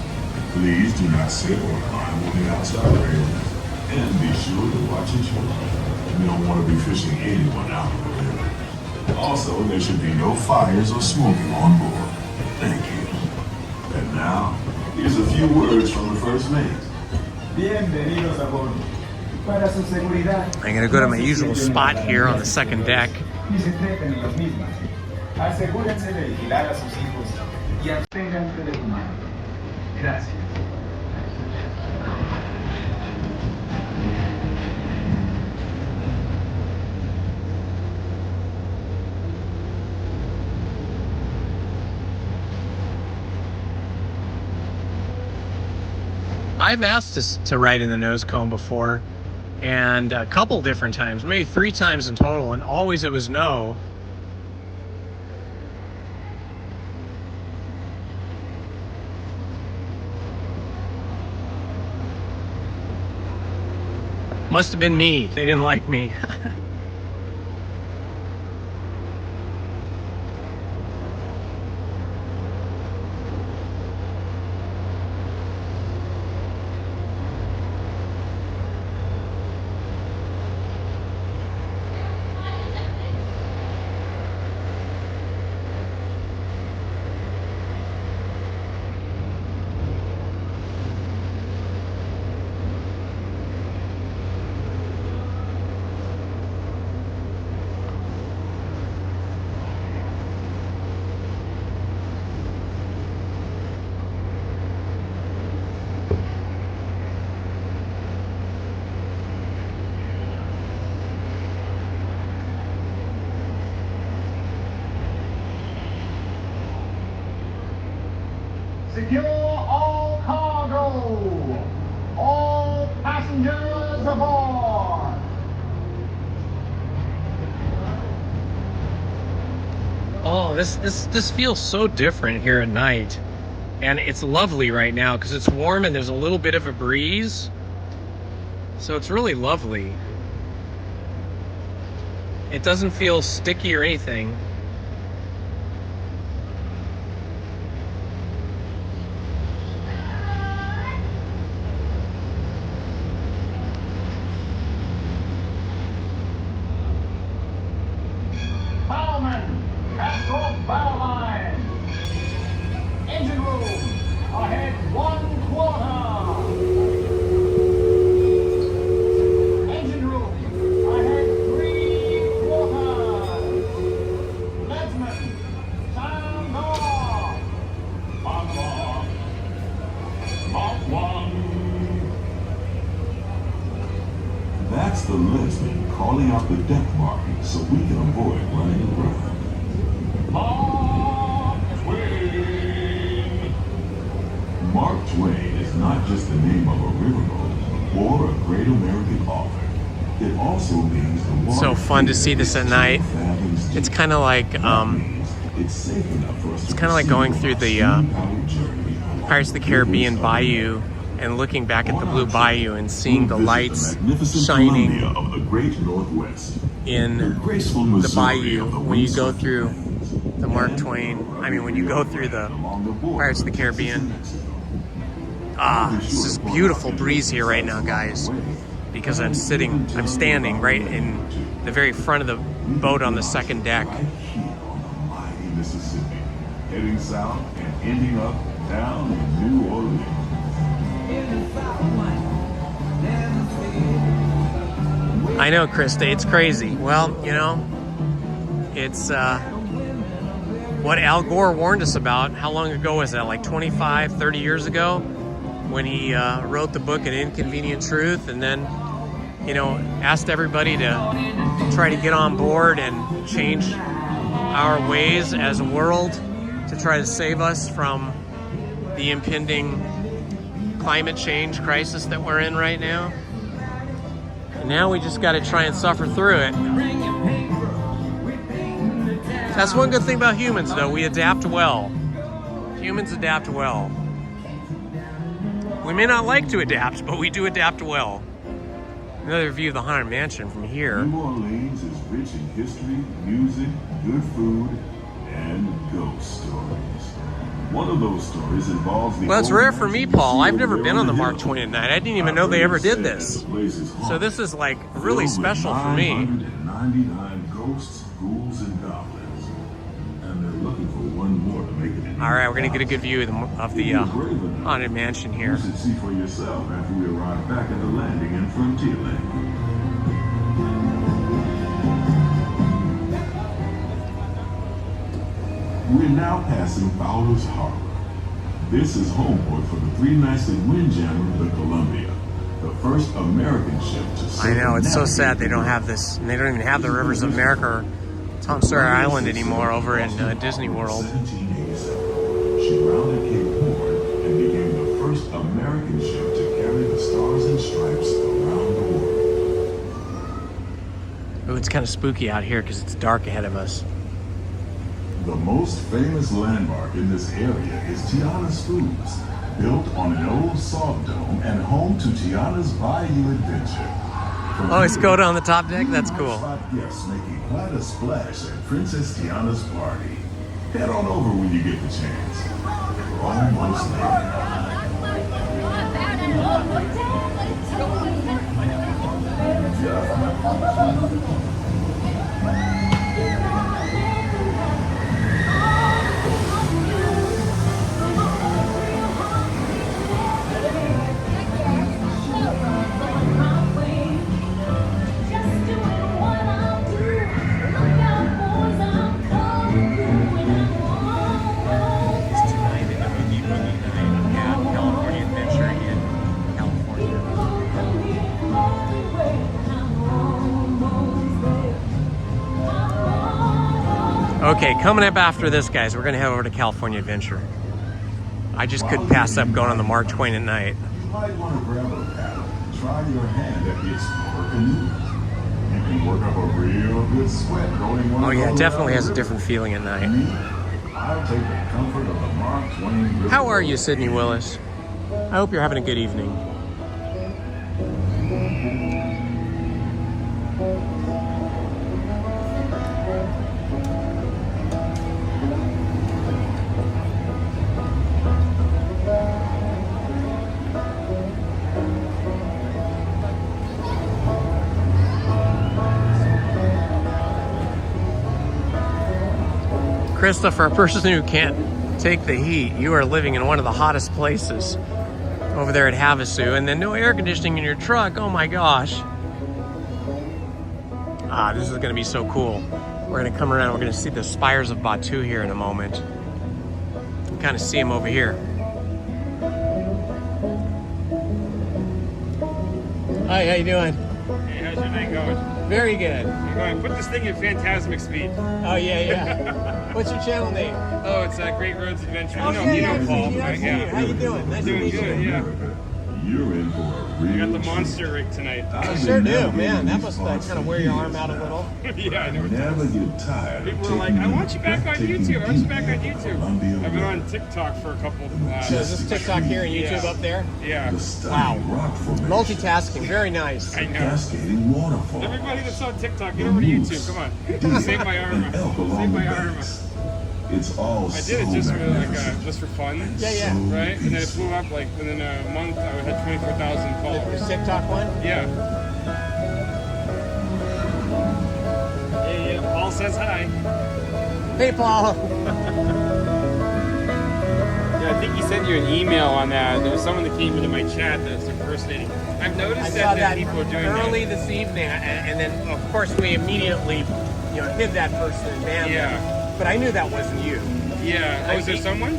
Please do not sit or climb on the outside railings, and be sure to watch each other. We don't want to be fishing anyone out of the river. Also, there should be no fires or smoking on board. Thank you. And now, here's a few words from the first mate. Bienvenidos a bordo. Para su seguridad. I'm going to go to my usual spot here on the second deck. Asegúrense de vigilar a sus hijos y absténganse de fumar. Gracias. I've asked to ride in the nose cone before, and a couple different times, maybe 3 times in total, and always it was no. Must have been me. They didn't like me. Secure all cargo. All passengers aboard. Oh, this feels so different here at night. And it's lovely right now because it's warm and there's a little bit of a breeze. So it's really lovely. It doesn't feel sticky or anything. Bowman, Astro bow line. Engine room, ahead 1/4. Engine room, ahead 3/4. Leadsman, sound off. Mark 1. Mark 1. That's the leadsman calling out the deck markings so we can avoid running aground. Mark Twain. Mark Twain is not just the name of a riverboat or a great American author. It also means the water. So fun to see this at night. It's kind of like going through the Pirates of the Caribbean Bayou and looking back at the blue bayou and seeing the lights shining of the great Northwest. in the bayou when you go through the Mark Twain. I mean, when you go through the Pirates of the Caribbean. It's this beautiful breeze here right now, guys, because I'm standing right in the very front of the boat on the second deck. Mississippi, heading south and ending up down in New Orleans. I know, Krista, it's crazy. Well, you know, it's what Al Gore warned us about. How long ago was that? Like 25, 30 years ago, when he wrote the book An Inconvenient Truth, and then, you know, asked everybody to try to get on board and change our ways as a world to try to save us from the impending climate change crisis that we're in right now. And now we just got to try and suffer through it. That's one good thing about humans, though. We adapt well. Humans adapt well. We may not like to adapt, but we do adapt well. Another view of the Haunted Mansion from here. New Orleans is rich in history, music, good food, and ghost stories. One of those stories involves the... Well, it's old rare for me, mansion Paul. I've over never there been on the hill. Mark Twain at night. I didn't even know they ever did this. The place is haunted, So this is like really filled with special for me. 999 ghosts, ghouls, and goblins. And they're looking for one more to make it in. All right, we're gonna get a good view of the Haunted Mansion here. You should see for yourself after we arrive back at the landing in Frontierland. We're now passing Fowler's Harbor. This is homeport for the three-masted windjammer, the Columbia, the first American ship to I know, it's so sad they don't circumnavigate have this, and they don't even have the Rivers of America or Tom Sawyer Island anymore over in Disney World. 1787, she rounded Cape Horn and became the first American ship to carry the Stars and Stripes around the world. Oh, it's kind of spooky out here because it's dark ahead of us. The most famous landmark in this area is Tiana's Foods, built on an old salt dome and home to Tiana's Bayou Adventure. From Oh, it's here, going on the top deck? That's you cool. might spot guests making quite a splash at Princess Tiana's party. Head on over when you get the chance. We're almost there. California Adventure in California. Okay, coming up after this, guys, we're going to head over to California Adventure. I just couldn't pass up going on the Mark Twain at night. You might want to grab a paddle and try your hand at the Explorer canoe. You can work up a real good sweat going one Oh yeah, it road definitely down has a the different feeling at night. river. I'll take the comfort of the Mark Twain River. How are you, Sydney Willis? I hope you're having a good evening. Christopher, a person who can't take the heat, you are living in one of the hottest places over there at Havasu, and then no air conditioning in your truck. Oh my gosh. Ah, this is going to be so cool. We're going to come around, we're going to see the spires of Batu here in a moment. You can kind of see them over here. Hi, how you doing? Hey, how's your day going? Very good. I'm going to put this thing in Phantasmic speed. Oh, yeah. What's your channel name? Oh, it's Great Roads Adventure. Oh, you know I've Paul, seen you, right? I've seen you. How you doing? Nice to Doing meet good, you. yeah. You're in for a real You got the treat. monster rig tonight. I sure do, man. That must kind of wear your arm out a little. Yeah, I know. Never get tired. People were like, I want you back on YouTube. I want you back on YouTube. I've been on TikTok for a couple. So is this TikTok here and YouTube Yeah. up there? Yeah. Wow. Multitasking, very nice. I know. Cascading waterfall. Everybody that's on TikTok, get over to YouTube. Come on. Save my armor. Save my armor. It's all I did it just for just for fun. Yeah. Right, and then it blew up like within a month. I had 24,000 followers. The TikTok one? Yeah. Yeah. Paul says hi. Hey, Paul. Yeah, I think he sent you an email on that. There was someone that came into my chat that's impersonating. I've noticed I saw that people are doing early that. this evening, and then of course we immediately, hid that person and banned them. Yeah. But I knew that wasn't you. Yeah. Oh, is there someone?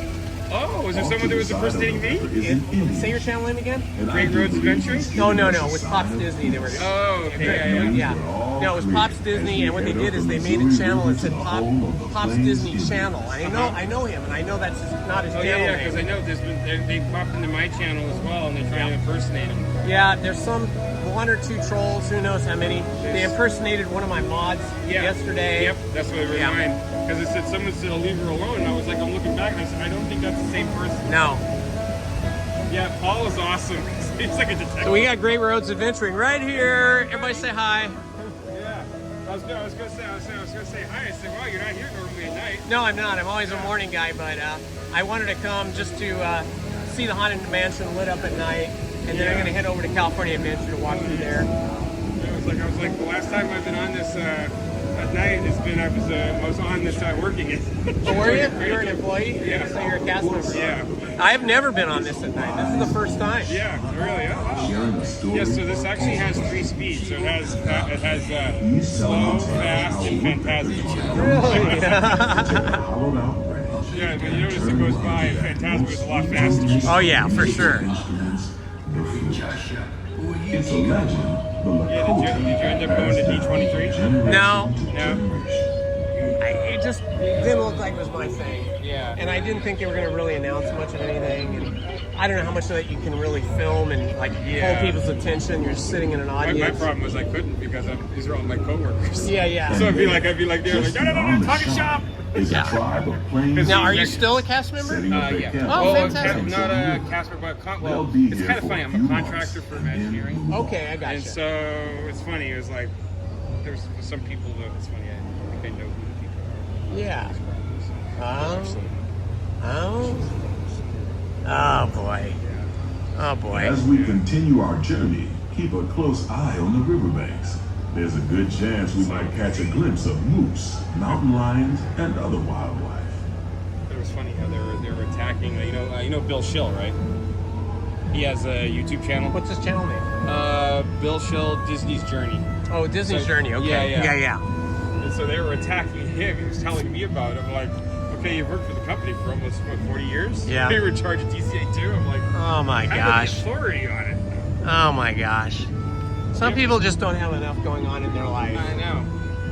Oh, was there someone that was impersonating me? Say your channel name again? Great Roads Adventuring? No, it was Pops Disney. They were. Oh, okay, Yeah. No, it was Pops Disney, and what they did is they made a channel and said Pops Disney Channel. And I know him, and I know that's not his channel name. because I know they popped into my channel as well, and they're trying to impersonate him. Yeah, there's one or two trolls, who knows how many. They impersonated one of my mods yesterday. Yep, that's what it reminded. Because it said someone said, "I'll leave her alone," and I was like, I'm looking back, and I said, I don't think that's the same person. No. Yeah, Paul is awesome. He's like a detective. So we got Great Roads Adventuring right here. Everybody say hi. Yeah, I was gonna say hi. I said, "Wow, you're not here normally at night." No, I'm not. I'm always a morning guy, but I wanted to come just to see the Haunted Mansion lit up at night, and then I'm gonna head over to California Adventure to walk through there. I was like, the last time I've been on this at night, I was on this working it. Oh, were you? You're an employee? Yeah. So you're a cast member? Yeah. I've never been on this at night. This is the first time. Yeah, really? Oh, wow. Yeah, so this actually has 3 speeds. So it has slow, fast, and Phantasmic. Really? Yeah, but you notice it goes by, and Phantasmic is a lot faster. Oh yeah, for sure. It's a legend. Yeah, did you end up going to D23? No. No? It just didn't look like it was my thing. Yeah. And I didn't think they were going to really announce much of anything. And I don't know how much of that you can really film and hold people's attention. You're sitting in an audience. My problem was I couldn't because these are all my coworkers. Yeah. So I'd be like, they're like, no, talking shop. Now, are you still a cast member? Yeah. Oh, fantastic. I'm not a cast member, but it's kind of funny. I'm a contractor for Imagineering. Okay, I got you. And so it's funny. It was like there's some people that it's funny. I think I know who the people are. Yeah. Oh boy. Oh boy. As we continue our journey, keep a close eye on the riverbanks. There's a good chance we might catch a glimpse of moose, mountain lions, and other wildlife. It was funny how they were attacking. You know Bill Schill, right? He has a YouTube channel. What's his channel name? Bill Schill, Disney's Journey. Oh, Disney's Journey. Okay. Yeah. And so they were attacking him. He was telling me about it. I'm like, okay, you've worked for the company for almost 40 years. Yeah. They were in charge of DCA too. I'm like, oh my gosh. I have the authority on it. Oh my gosh. Some people just don't have enough going on in their life. I know.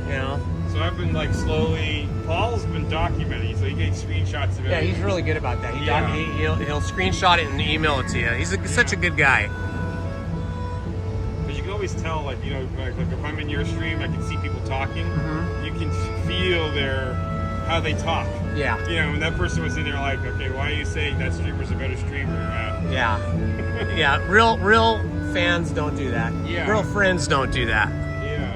You know? So I've been slowly. Paul's been documenting, so he gets screenshots of it. Yeah, he's really good about that. He'll screenshot it and email it to you. He's such a good guy. Because you can always tell, like if I'm in your stream, I can see people talking. Mm-hmm. You can feel how they talk. Yeah. When that person was in there, like, okay, why are you saying that streamer's a better streamer? Yeah. Yeah. Real fans don't do that. Yeah. Real friends don't do that. Yeah.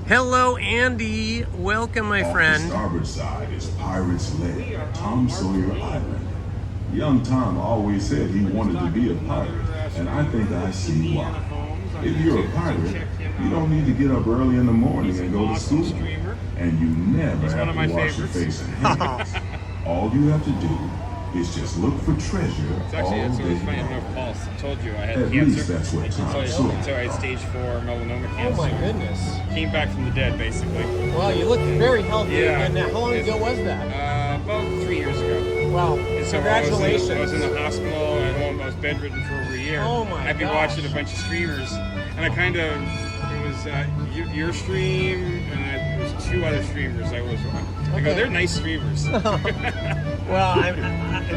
Hello, Andy. Welcome, my friend. Off the starboard side is Pirate's Lair, Tom Sawyer Island. Young Tom always said he wanted to be a pirate, and I think I see why. If you're a pirate, you don't need to get up early in the morning and go to school, and you never have to wash your face and hands. All you have to do is just look for treasure all day funny. I don't know if Paul told you I had At cancer. least that's what Tom said. So I had stage 4 melanoma Oh cancer. my goodness. Came back from the dead, basically. Well, you look very healthy. Yeah. And how long ago was that? About 3 years ago. Well, And so congratulations. I was in the hospital at home. I was bedridden for over a year. Oh my I've been gosh. watching a bunch of streamers, and it was your stream, and it was 2 other streamers I was on. I go, Okay. they're nice streamers. Well,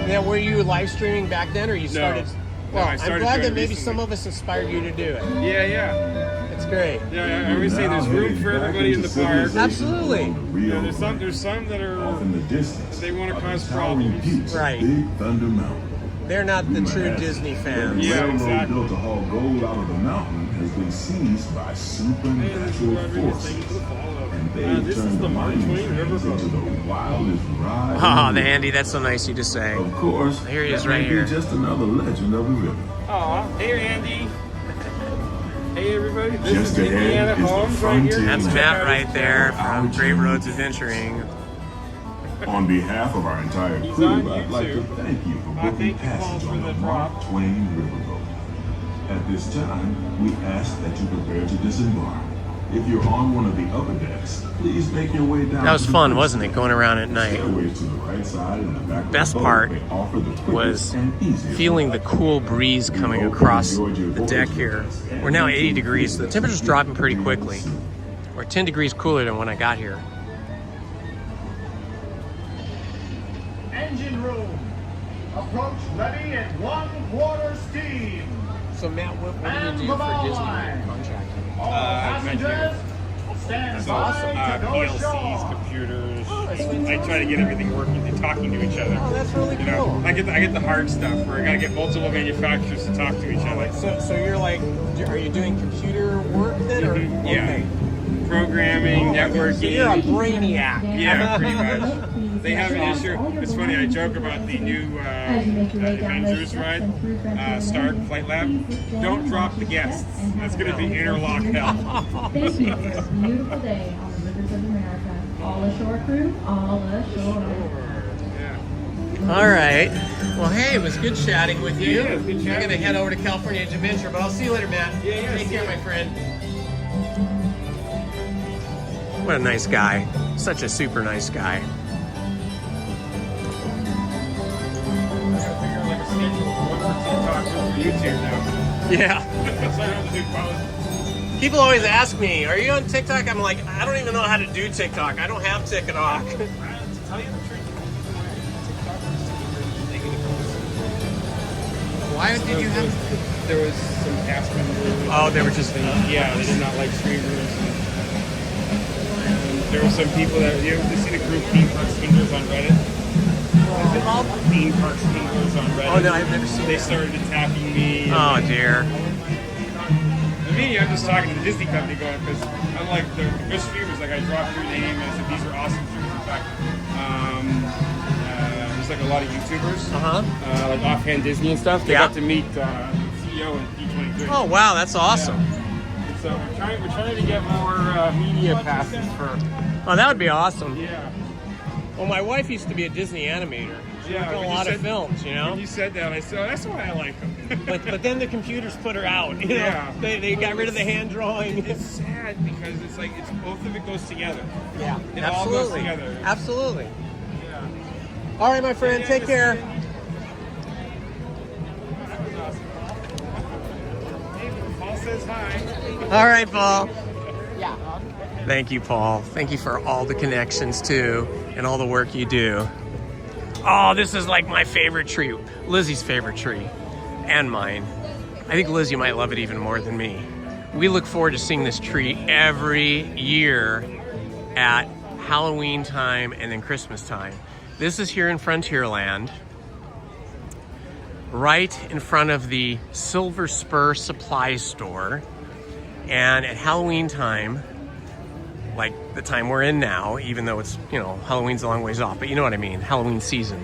now were you live streaming back then, or you started? Well, I started I'm glad that doing it maybe recently. some of us inspired you to do it. Yeah. It's great. Yeah, I always say there's room for everybody in the park. Absolutely. Yeah, there's some that are Off in the distance, they want to are the cause towering problems. peaks of Right. Big Thunder Mountain. They're not the true Disney fans. The Yeah, railroad exactly. built to haul gold out of the mountain has been seized by supernatural forces. And they've this is turned the the Mark mining Twain claims Riverboat. into the wildest ride. Oh, in the the Andy, that's so nice of you to say. Of course, Here he is that right may here. be just another legend of the river. Aw, hey Andy. Hey everybody, this Just is ahead Indiana is the Holmes right here. frontier. That's Matt right there from Great Roads Adventuring. On behalf of our entire He's crew, on I'd like to YouTube. thank you for Thank booking you, Paul, passage for on the the Mark prop. Twain Riverboat. At this time, we ask that you prepare to disembark. If you're on one of the upper decks, please make your way down. That was to the fun, first wasn't it, deck. going around at night? Stairways to the right side and the back of the Best boat, part they offer the quickest was and easiest feeling the ride. cool breeze coming across the deck here. We're now 80 degrees, so the temperature's dropping pretty quickly. We're 10 degrees cooler than when I got here. Engine room. Approach levy at 1/4 steam. So Matt, what And do you do for Laval Disney line. contracting? All passengers, stand That's by awesome. to go PLCs, ashore. computers. that's I try to get everything working and talking to each other. Oh, that's really You know, cool. I get the hard stuff where I gotta get multiple manufacturers to talk to each other. So you're like, are you doing computer work then? Or Mhm, yeah. okay. Programming, So networking. you're a brainiac. Yeah, pretty much. They have an issue. It's funny, I joke about the new Avengers ride, Stark Flight Lab. Don't drop the guests. That's going to be interlock hell. Thank you for a beautiful day on the rivers of America. All ashore crew, all ashore. All right. Well, hey, it was good chatting with you. Yeah, it was good I'm chatting going to head over to California Adventure, but I'll see you later, Matt. Yeah, Take see care, ya. my friend. What a nice guy. Such a super nice guy. YouTube now. Yeah. So I don't have to do both. People always ask me, are you on TikTok? I'm like, I don't even know how to do TikTok. I don't have TikTok. To tell you the truth, Why did you have... there was some cast members. Oh, they were just... Yeah, they did not like streamers. And there were some people that you see the group Theme Parks Tingers on Reddit. What's it called? Theme Parks Tingers on Reddit. Oh, no, I've never seen They that. started attacking me. Oh, dear. And me, I'm just talking to the Disney company going, because I'm like, the good streamers, like I dropped your name and I said, these are awesome streamers. In fact, there's like a lot of YouTubers, like Offhand Disney and stuff. They Yeah. got to meet the CEO and D23. Oh, wow, that's awesome. And so we're trying to get more media passes for. Oh, that would be awesome. Yeah. Well, my wife used to be a Disney animator. She worked on a when you lot of said- films, you know? When you said that, I said, oh, that's why I like them. But then the computers put her out. You know? Yeah. They got rid of the hand drawing. It's sad because it's like it's both of it goes together. Yeah, It all goes absolutely. together. Absolutely. Yeah. All right, my friend, Yeah, take just- care. Paul says hi. All right, Paul. Thank you, Paul. Thank you for all the connections, too, and all the work you do. Oh, this is like my favorite tree. Lizzie's favorite tree, and mine. I think Lizzie might love it even more than me. We look forward to seeing this tree every year at Halloween time and then Christmas time. This is here in Frontierland, right in front of the Silver Spur Supply Store. And at Halloween time, like the time we're in now, even though it's, you know, Halloween's a long ways off, but you know what I mean, Halloween season.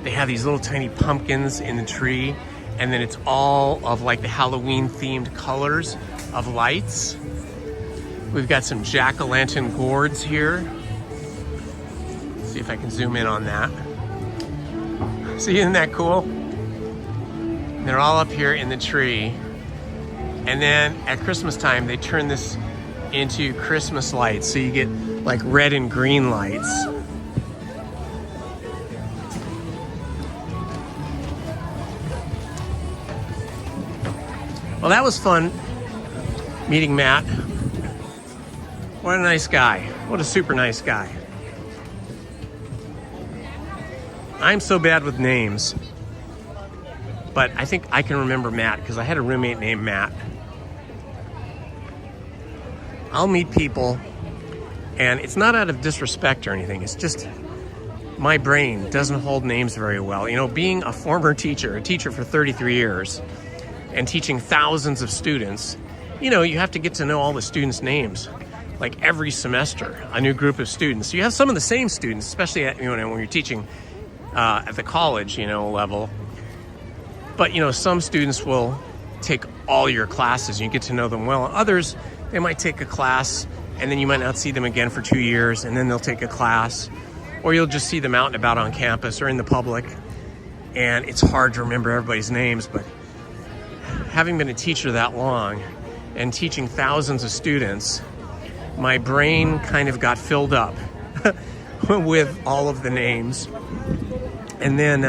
They have these little tiny pumpkins in the tree, and then it's all of like the Halloween themed colors of lights. We've got some jack-o'-lantern gourds here. Let's see if I can zoom in on that. See, isn't that cool? They're all up here in the tree. And then at Christmas time, they turn this into Christmas lights. So you get like red and green lights. Well, that was fun meeting Matt. What a nice guy. What a super nice guy. I'm so bad with names, but I think I can remember Matt because I had a roommate named Matt. I'll meet people, and it's not out of disrespect or anything. It's just my brain doesn't hold names very well. You know, being a former teacher, a teacher for 33 years, and teaching thousands of students, you know, you have to get to know all the students' names. Like every semester, a new group of students. You have some of the same students, especially at, you know, when you're teaching at the college, you know, level. But, you know, some students will take all your classes and you get to know them well. Others, they might take a class and then you might not see them again for 2 years, and then they'll take a class, or you'll just see them out and about on campus or in the public. And it's hard to remember everybody's names, but having been a teacher that long and teaching thousands of students, my brain kind of got filled up with all of the names. And then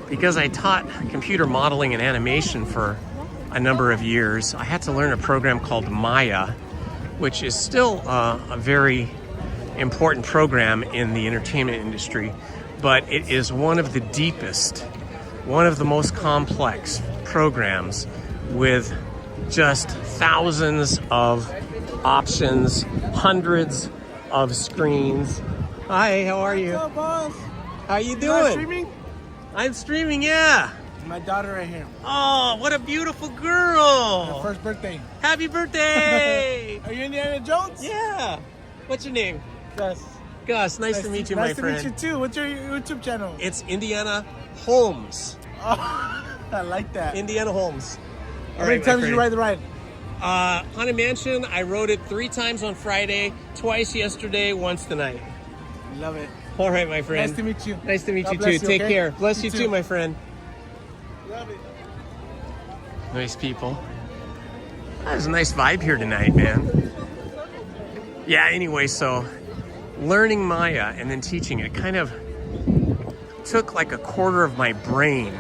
because I taught computer modeling and animation for a number of years, I had to learn a program called Maya, which is still a very important program in the entertainment industry, but it is one of the deepest, one of the most complex programs with just thousands of options, hundreds of screens. Hi, how are you? What's up, boss? How you You doing? are streaming? I'm streaming, yeah. My daughter right here. Oh, what a beautiful girl. Her first birthday. Happy birthday. Are you Indiana Jones? Yeah. What's your name? Gus. Gus, nice to meet you, my friend. Nice to meet you too. What's your YouTube channel? It's Indiana Holmes. Oh, I like that. Indiana Holmes. How many times did you ride the ride? Haunted Mansion, I rode it 3 times on Friday, twice yesterday, once tonight. Love it. All right, my friend. Nice to meet you. Nice to meet God you bless too. Take okay? care. Bless you too, my friend. Love it. Nice people. There's a nice vibe here tonight, man. Yeah, anyway, so learning Maya and then teaching it kind of took like a quarter of my brain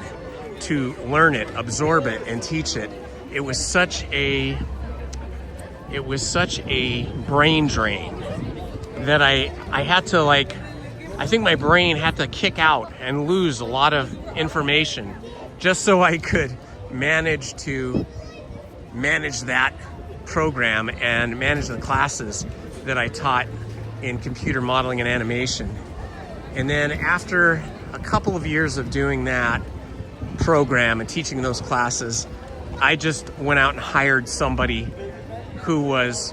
to learn it, absorb it, and teach it. It was such a brain drain that I had to, like, I think my brain had to kick out and lose a lot of information just so I could manage that program and manage the classes that I taught in computer modeling and animation. And then after a couple of years of doing that program and teaching those classes, I just went out and hired somebody who was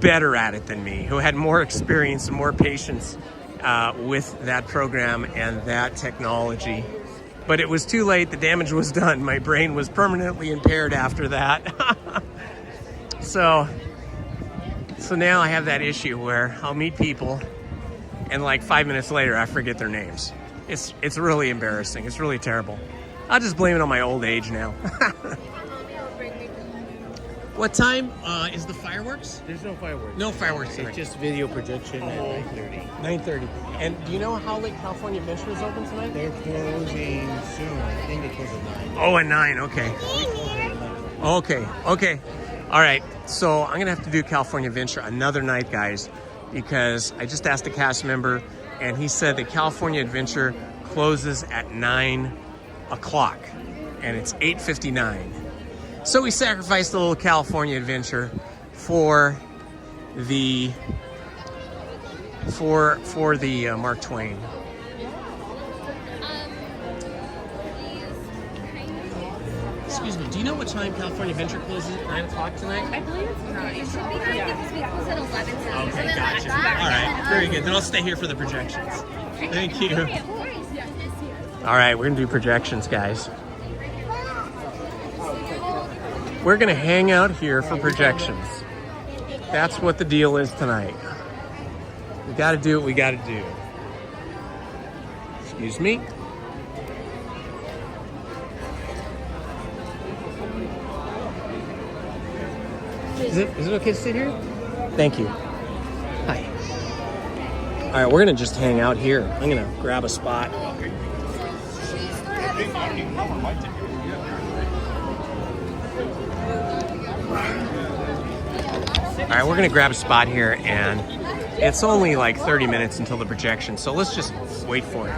better at it than me, who had more experience and more patience with that program and that technology. But it was too late. The damage was done. My brain was permanently impaired after that. So now I have that issue where I'll meet people and like 5 minutes later I forget their names. It's really embarrassing. It's really terrible. I'll just blame it on my old age now. What time is the fireworks? There's no fireworks. No fireworks tonight. It's just video projection at 9:30. 9:30. And do you know how late California Adventure is open tonight? They're closing soon. I think they close at 9. Oh, at 9. Okay. Okay. All right. So I'm gonna have to do California Adventure another night, guys, because I just asked a cast member, and he said that California Adventure closes at 9 o'clock, and it's 8:59. So we sacrificed a little California Adventure for the Mark Twain. Excuse me, do you know what time California Adventure closes at 9 o'clock tonight? I believe it's not. It should be 9 because we close at 11 tonight. Okay, gotcha. All right, very good. Then I'll stay here for the projections. Thank you. All right, we're gonna do projections, guys. We're gonna hang out here for projections. That's what the deal is tonight. We gotta do what we gotta do. Excuse me. Is it okay to sit here? Thank you. Hi. All right, we're gonna just hang out here. I'm gonna grab a spot. All right, we're gonna grab a spot here, and it's only like 30 minutes until the projection, so let's just wait for it.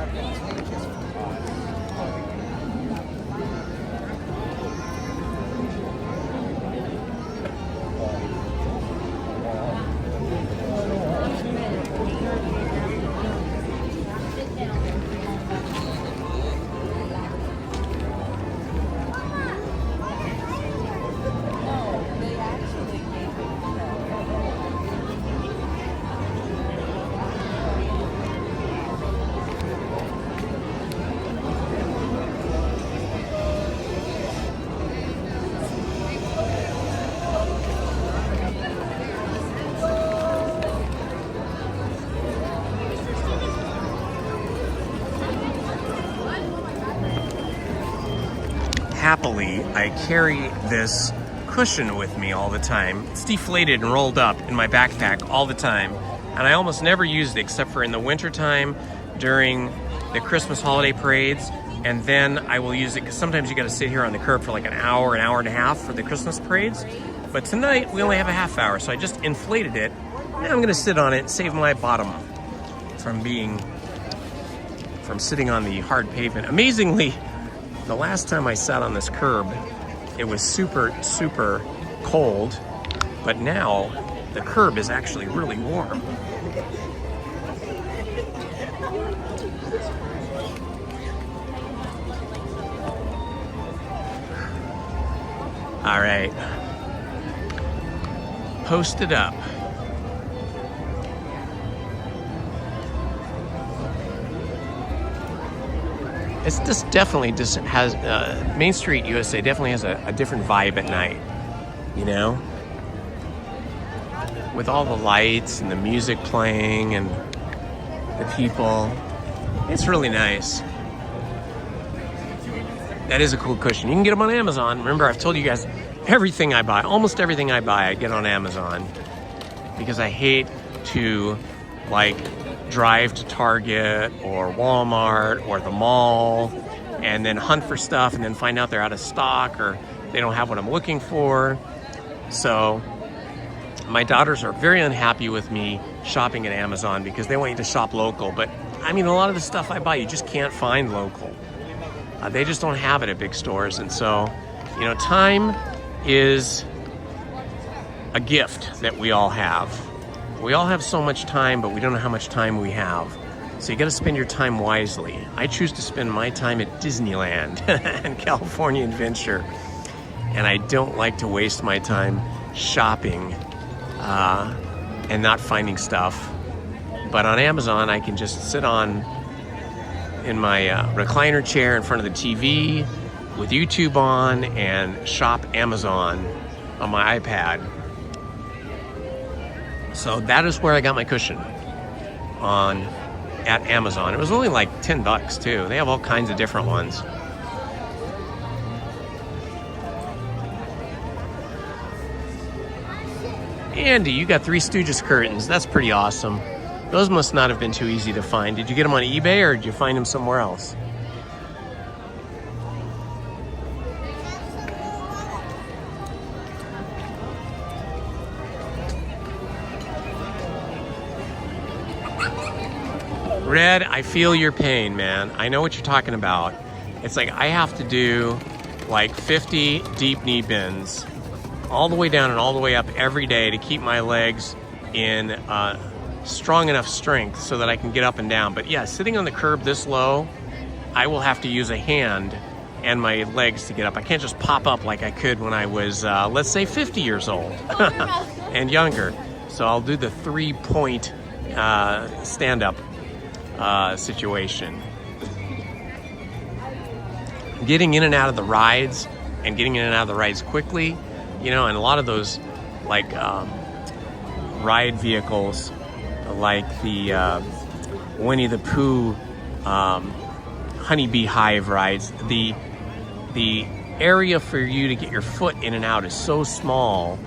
Happily, I carry this cushion with me all the time. It's deflated and rolled up in my backpack all the time. And I almost never used it except for in the wintertime during the Christmas holiday parades. And then I will use it because sometimes you got to sit here on the curb for like an hour and a half for the Christmas parades. But tonight we only have a half hour, so I just inflated it. And I'm going to sit on it and save my bottom from sitting on the hard pavement. Amazingly, the last time I sat on this curb, it was super, super cold. But now the curb is actually really warm. All right, posted up. It's just definitely just has, Main Street USA definitely has a different vibe at night, you know? With all the lights and the music playing and the people, it's really nice. That is a cool cushion. You can get them on Amazon. Remember, I've told you guys, everything I buy, almost everything I buy, I get on Amazon. Because I hate to, like, drive to Target or Walmart or the mall and then hunt for stuff and then find out they're out of stock or they don't have what I'm looking for. So, my daughters are very unhappy with me shopping at Amazon because they want you to shop local. But, I mean, a lot of the stuff I buy, you just can't find local. They just don't have it at big stores. And so, you know, time is a gift that we all have. We all have so much time, but we don't know how much time we have. So you got to spend your time wisely. I choose to spend my time at Disneyland and California Adventure. And I don't like to waste my time shopping and not finding stuff. But on Amazon, I can just sit in my recliner chair in front of the TV with YouTube on and shop Amazon on my iPad. So that is where I got my cushion at Amazon. It was only like $10 too. They have all kinds of different ones. Andy, you got Three Stooges curtains. That's pretty awesome. Those must not have been too easy to find. Did you get them on eBay or did you find them somewhere else? Red, I feel your pain, man. I know what you're talking about. It's like I have to do like 50 deep knee bends all the way down and all the way up every day to keep my legs in strong enough strength so that I can get up and down. But yeah, sitting on the curb this low, I will have to use a hand and my legs to get up. I can't just pop up like I could when I was, let's say 50 years old and younger. So I'll do the 3-point stand-up situation. Getting in and out of the rides and getting in and out of the rides quickly, you know, and a lot of those like ride vehicles like the Winnie the Pooh honeybee hive rides, the area for you to get your foot in and out is so small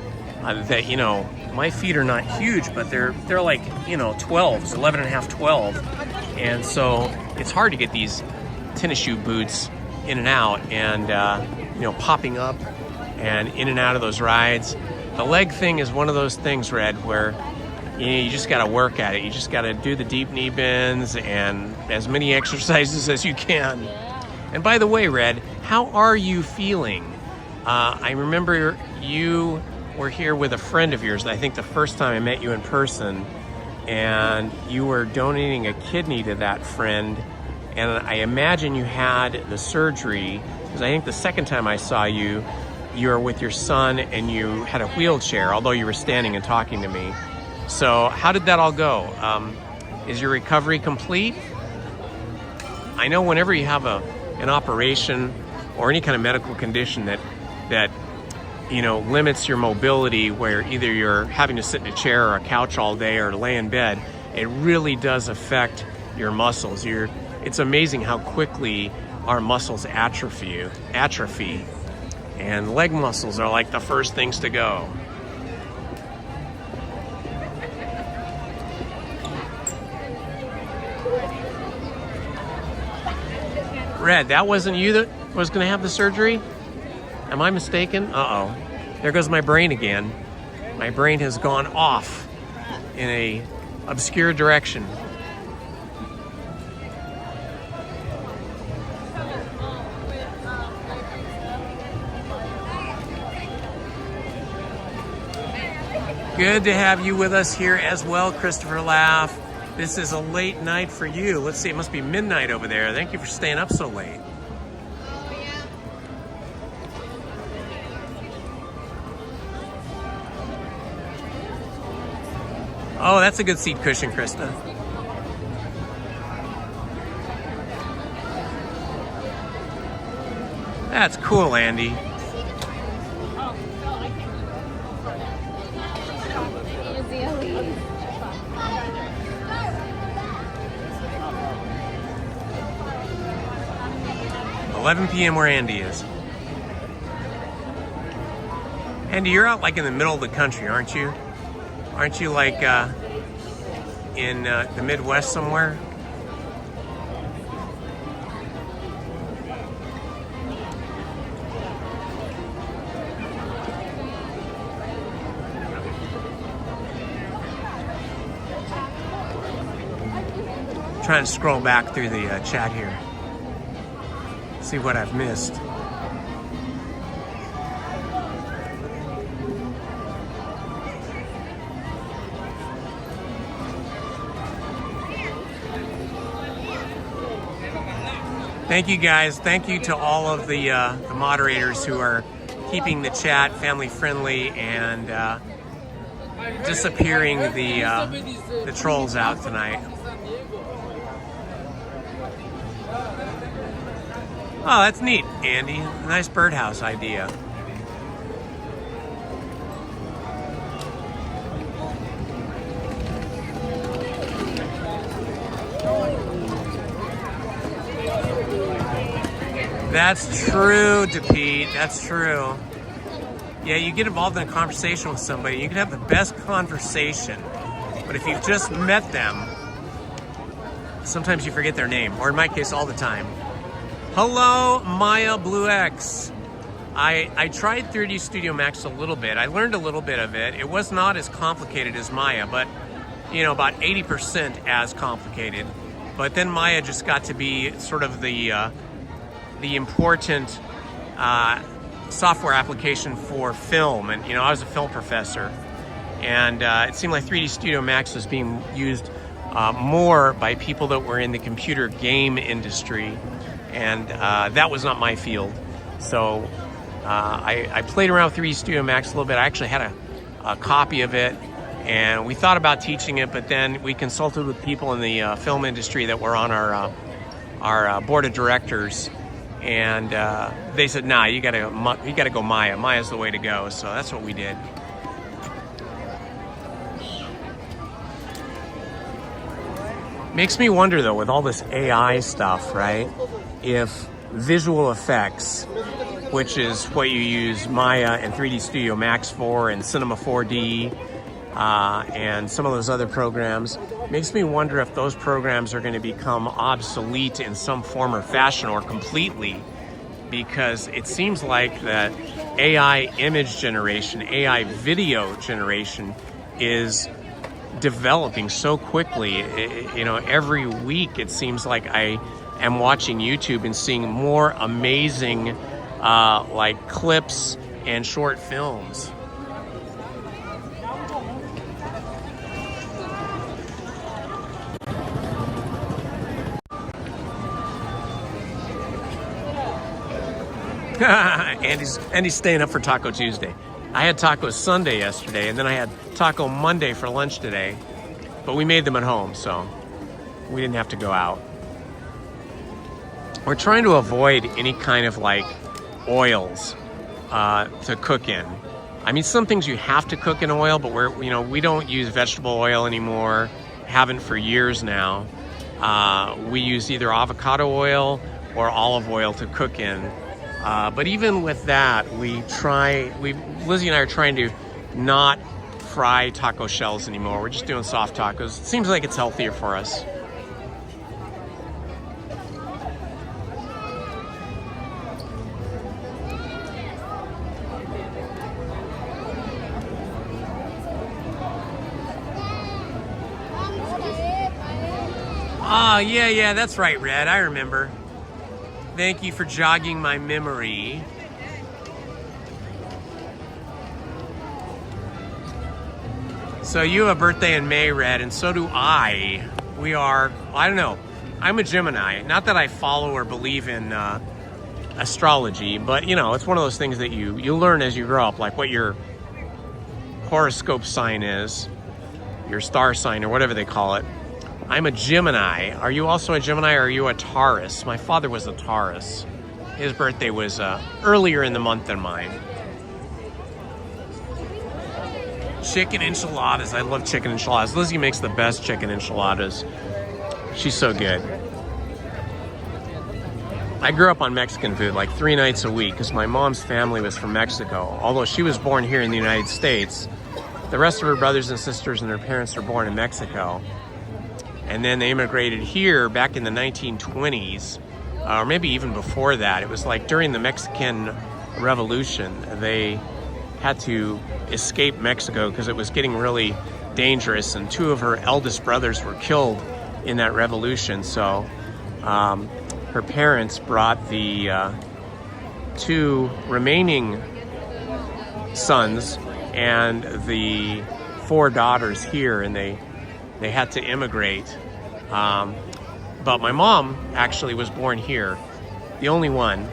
that, you know, my feet are not huge, but they're like, you know, 12s, 11 and a half, 12. And so it's hard to get these tennis shoe boots in and out and, you know, popping up and in and out of those rides. The leg thing is one of those things, Red, where you just got to work at it. You just got to do the deep knee bends and as many exercises as you can. And by the way, Red, how are you feeling? I remember you were here with a friend of yours, I think the first time I met you in person, and you were donating a kidney to that friend. And I imagine you had the surgery, because I think the second time I saw you, you were with your son and you had a wheelchair, although you were standing and talking to me. So how did that all go? Is your recovery complete? I know whenever you have an operation or any kind of medical condition that you know, limits your mobility, where either you're having to sit in a chair or a couch all day or lay in bed, it really does affect your muscles. It's amazing how quickly our muscles atrophy. And leg muscles are like the first things to go. Red, that wasn't you that was going to have the surgery? Am I mistaken? Uh-oh. There goes my brain again. My brain has gone off in a obscure direction. Good to have you with us here as well, Christopher Laugh. This is a late night for you. Let's see, it must be midnight over there. Thank you for staying up so late. Oh, that's a good seat cushion, Krista. That's cool, Andy. $11 p.m. where Andy is. Andy, you're out like in the middle of the country, aren't you? Aren't you like in the Midwest somewhere? Trying to scroll back through the chat here. See what I've missed. Thank you guys. Thank you to all of the moderators who are keeping the chat family friendly and disappearing the trolls out tonight. Oh, that's neat, Andy. Nice birdhouse idea. That's true, DePete. That's true. Yeah, you get involved in a conversation with somebody, you can have the best conversation. But if you've just met them, sometimes you forget their name, or in my case, all the time. Hello, Maya Blue X. I tried 3D Studio Max a little bit. I learned a little bit of it. It was not as complicated as Maya, but you know, about 80% as complicated. But then Maya just got to be sort of the important software application for film. And you know, I was a film professor, and it seemed like 3D Studio Max was being used more by people that were in the computer game industry. And that was not my field. So I played around with 3D Studio Max a little bit. I actually had a copy of it, and we thought about teaching it, but then we consulted with people in the film industry that were on our board of directors, and they said, nah, you gotta go Maya. Maya's the way to go. So that's what we did. Makes me wonder though, with all this AI stuff, right? If visual effects, which is what you use Maya and 3D Studio Max for, and Cinema 4D, and some of those other programs, makes me wonder if those programs are going to become obsolete in some form or fashion, or completely, because it seems like that AI image generation, AI video generation is developing so quickly. You know, every week it seems like I am watching YouTube and seeing more amazing like clips and short films. Andy's staying up for Taco Tuesday. I had Taco Sunday yesterday, and then I had Taco Monday for lunch today, but we made them at home, so we didn't have to go out. We're trying to avoid any kind of like oils to cook in. I mean, some things you have to cook in oil, but we don't use vegetable oil anymore. Haven't for years now. We use either avocado oil or olive oil to cook in. But even with that, Lizzie and I are trying to not fry taco shells anymore. We're just doing soft tacos. It seems like it's healthier for us. Ah, yeah, that's right, Red. I remember. Thank you for jogging my memory. So you have a birthday in May, Red, and so do I. We are, I don't know, I'm a Gemini. Not that I follow or believe in astrology, but you know, it's one of those things that you learn as you grow up, like what your horoscope sign is, your star sign, or whatever they call it. I'm a Gemini. Are you also a Gemini, or are you a Taurus? My father was a Taurus. His birthday was earlier in the month than mine. Chicken enchiladas. I love chicken enchiladas. Lizzie makes the best chicken enchiladas. She's so good. I grew up on Mexican food like 3 nights a week because my mom's family was from Mexico. Although she was born here in the United States, the rest of her brothers and sisters and her parents were born in Mexico. And then they immigrated here back in the 1920s, or maybe even before that. It was like during the Mexican Revolution, they had to escape Mexico because it was getting really dangerous, and 2 of her eldest brothers were killed in that revolution. So her parents brought the 2 remaining sons and the 4 daughters here, and they had to immigrate. But my mom actually was born here, the only one,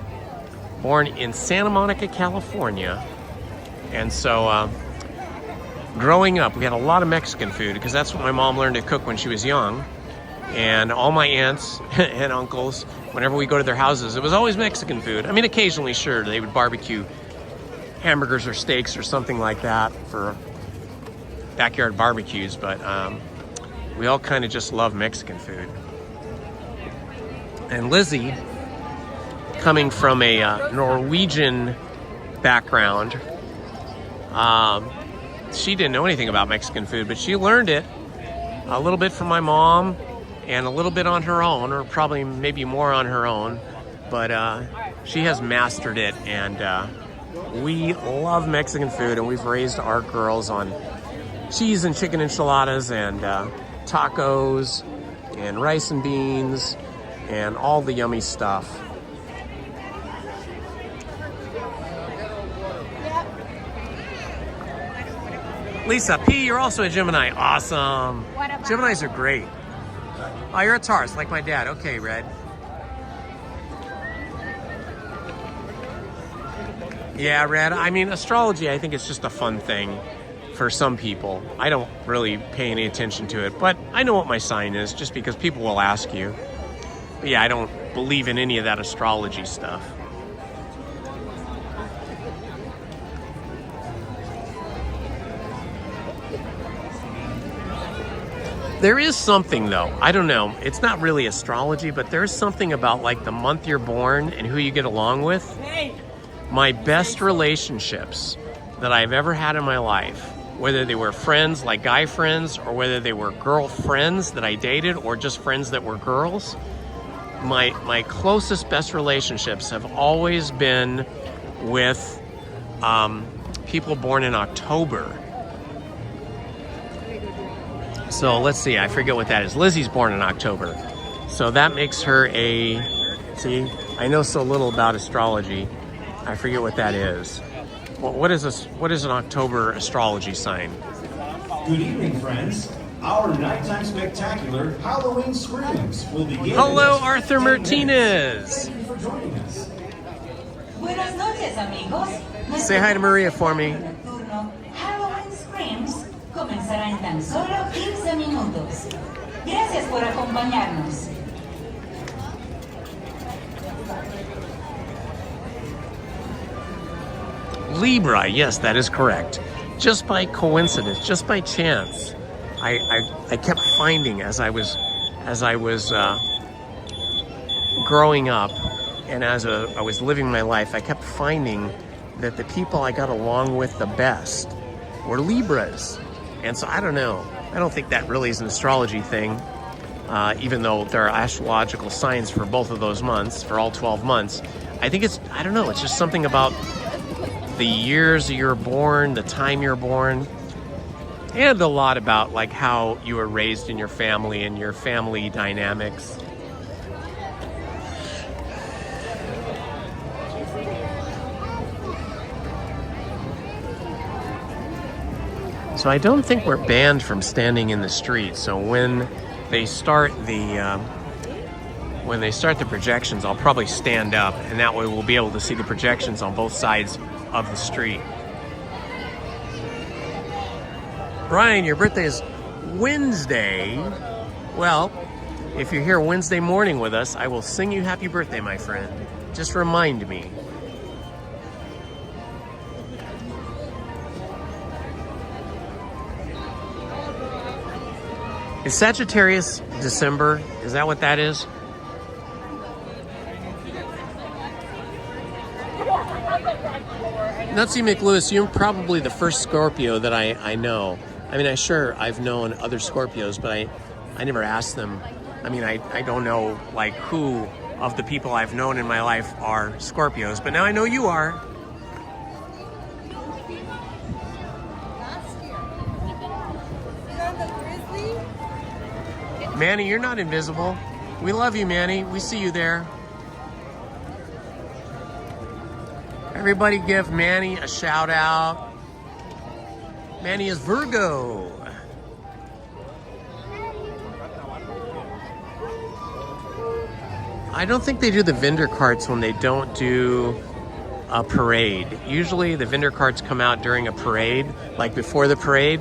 born in Santa Monica, California. And so growing up, we had a lot of Mexican food because that's what my mom learned to cook when she was young. And all my aunts and uncles, whenever we go to their houses, it was always Mexican food. I mean, occasionally, sure, they would barbecue hamburgers or steaks or something like that for backyard barbecues, but we all kind of just love Mexican food. And Lizzie, coming from a Norwegian background, she didn't know anything about Mexican food, but she learned it a little bit from my mom and a little bit on her own, or probably maybe more on her own, but she has mastered it, and we love Mexican food, and we've raised our girls on cheese and chicken enchiladas and tacos and rice and beans and all the yummy stuff. Lisa P, you're also a Gemini. Awesome. Geminis are great. Oh, you're a Taurus, like my dad. Okay, Red. Yeah, Red. I mean, astrology, I think it's just a fun thing for some people. I don't really pay any attention to it, but I know what my sign is just because people will ask you. But yeah, I don't believe in any of that astrology stuff. There is something though, I don't know, it's not really astrology, but there's something about like the month you're born and who you get along with. My best relationships that I've ever had in my life, whether they were friends, like guy friends, or whether they were girlfriends that I dated, or just friends that were girls, my closest, best relationships have always been with people born in October. So let's see, I forget what that is. Lizzie's born in October. So that makes her a, see, I know so little about astrology. I forget what that is. What is an October astrology sign? Good evening, friends. Our nighttime spectacular Halloween Screams will begin. Hello, Arthur Martinez. Thank you for joining us. Buenas noches, amigos. Say hi to Maria for me. Halloween Screams comenzará en tan solo 15 minutos. Gracias por acompañarnos. Libra, yes, that is correct. Just by coincidence, just by chance, I kept finding as I was growing up And as I was living my life, I kept finding that the people I got along with the best were Libras. And so I don't know. I don't think that really is an astrology thing, even though there are astrological signs for both of those months, for all 12 months. I think it's, I don't know, it's just something about the years you're born, the time you're born, and a lot about like how you were raised in your family and your family dynamics. So I don't think we're banned from standing in the street. So when they start the projections, I'll probably stand up, and that way we'll be able to see the projections on both sides of the street. Brian, your birthday is Wednesday. Well, if you're here Wednesday morning with us, I will sing you happy birthday, my friend. Just remind me. Is Sagittarius December? Is that what that is? Nutsy McLewis, you're probably the first Scorpio that I know. I mean, I've known other Scorpios, but I never asked them. I mean, I don't know, like, who of the people I've known in my life are Scorpios, but now I know you are. Manny, you're not invisible. We love you, Manny. We see you there. Everybody give Manny a shout out. Manny is Virgo. I don't think they do the vendor carts when they don't do a parade. Usually the vendor carts come out during a parade, like before the parade,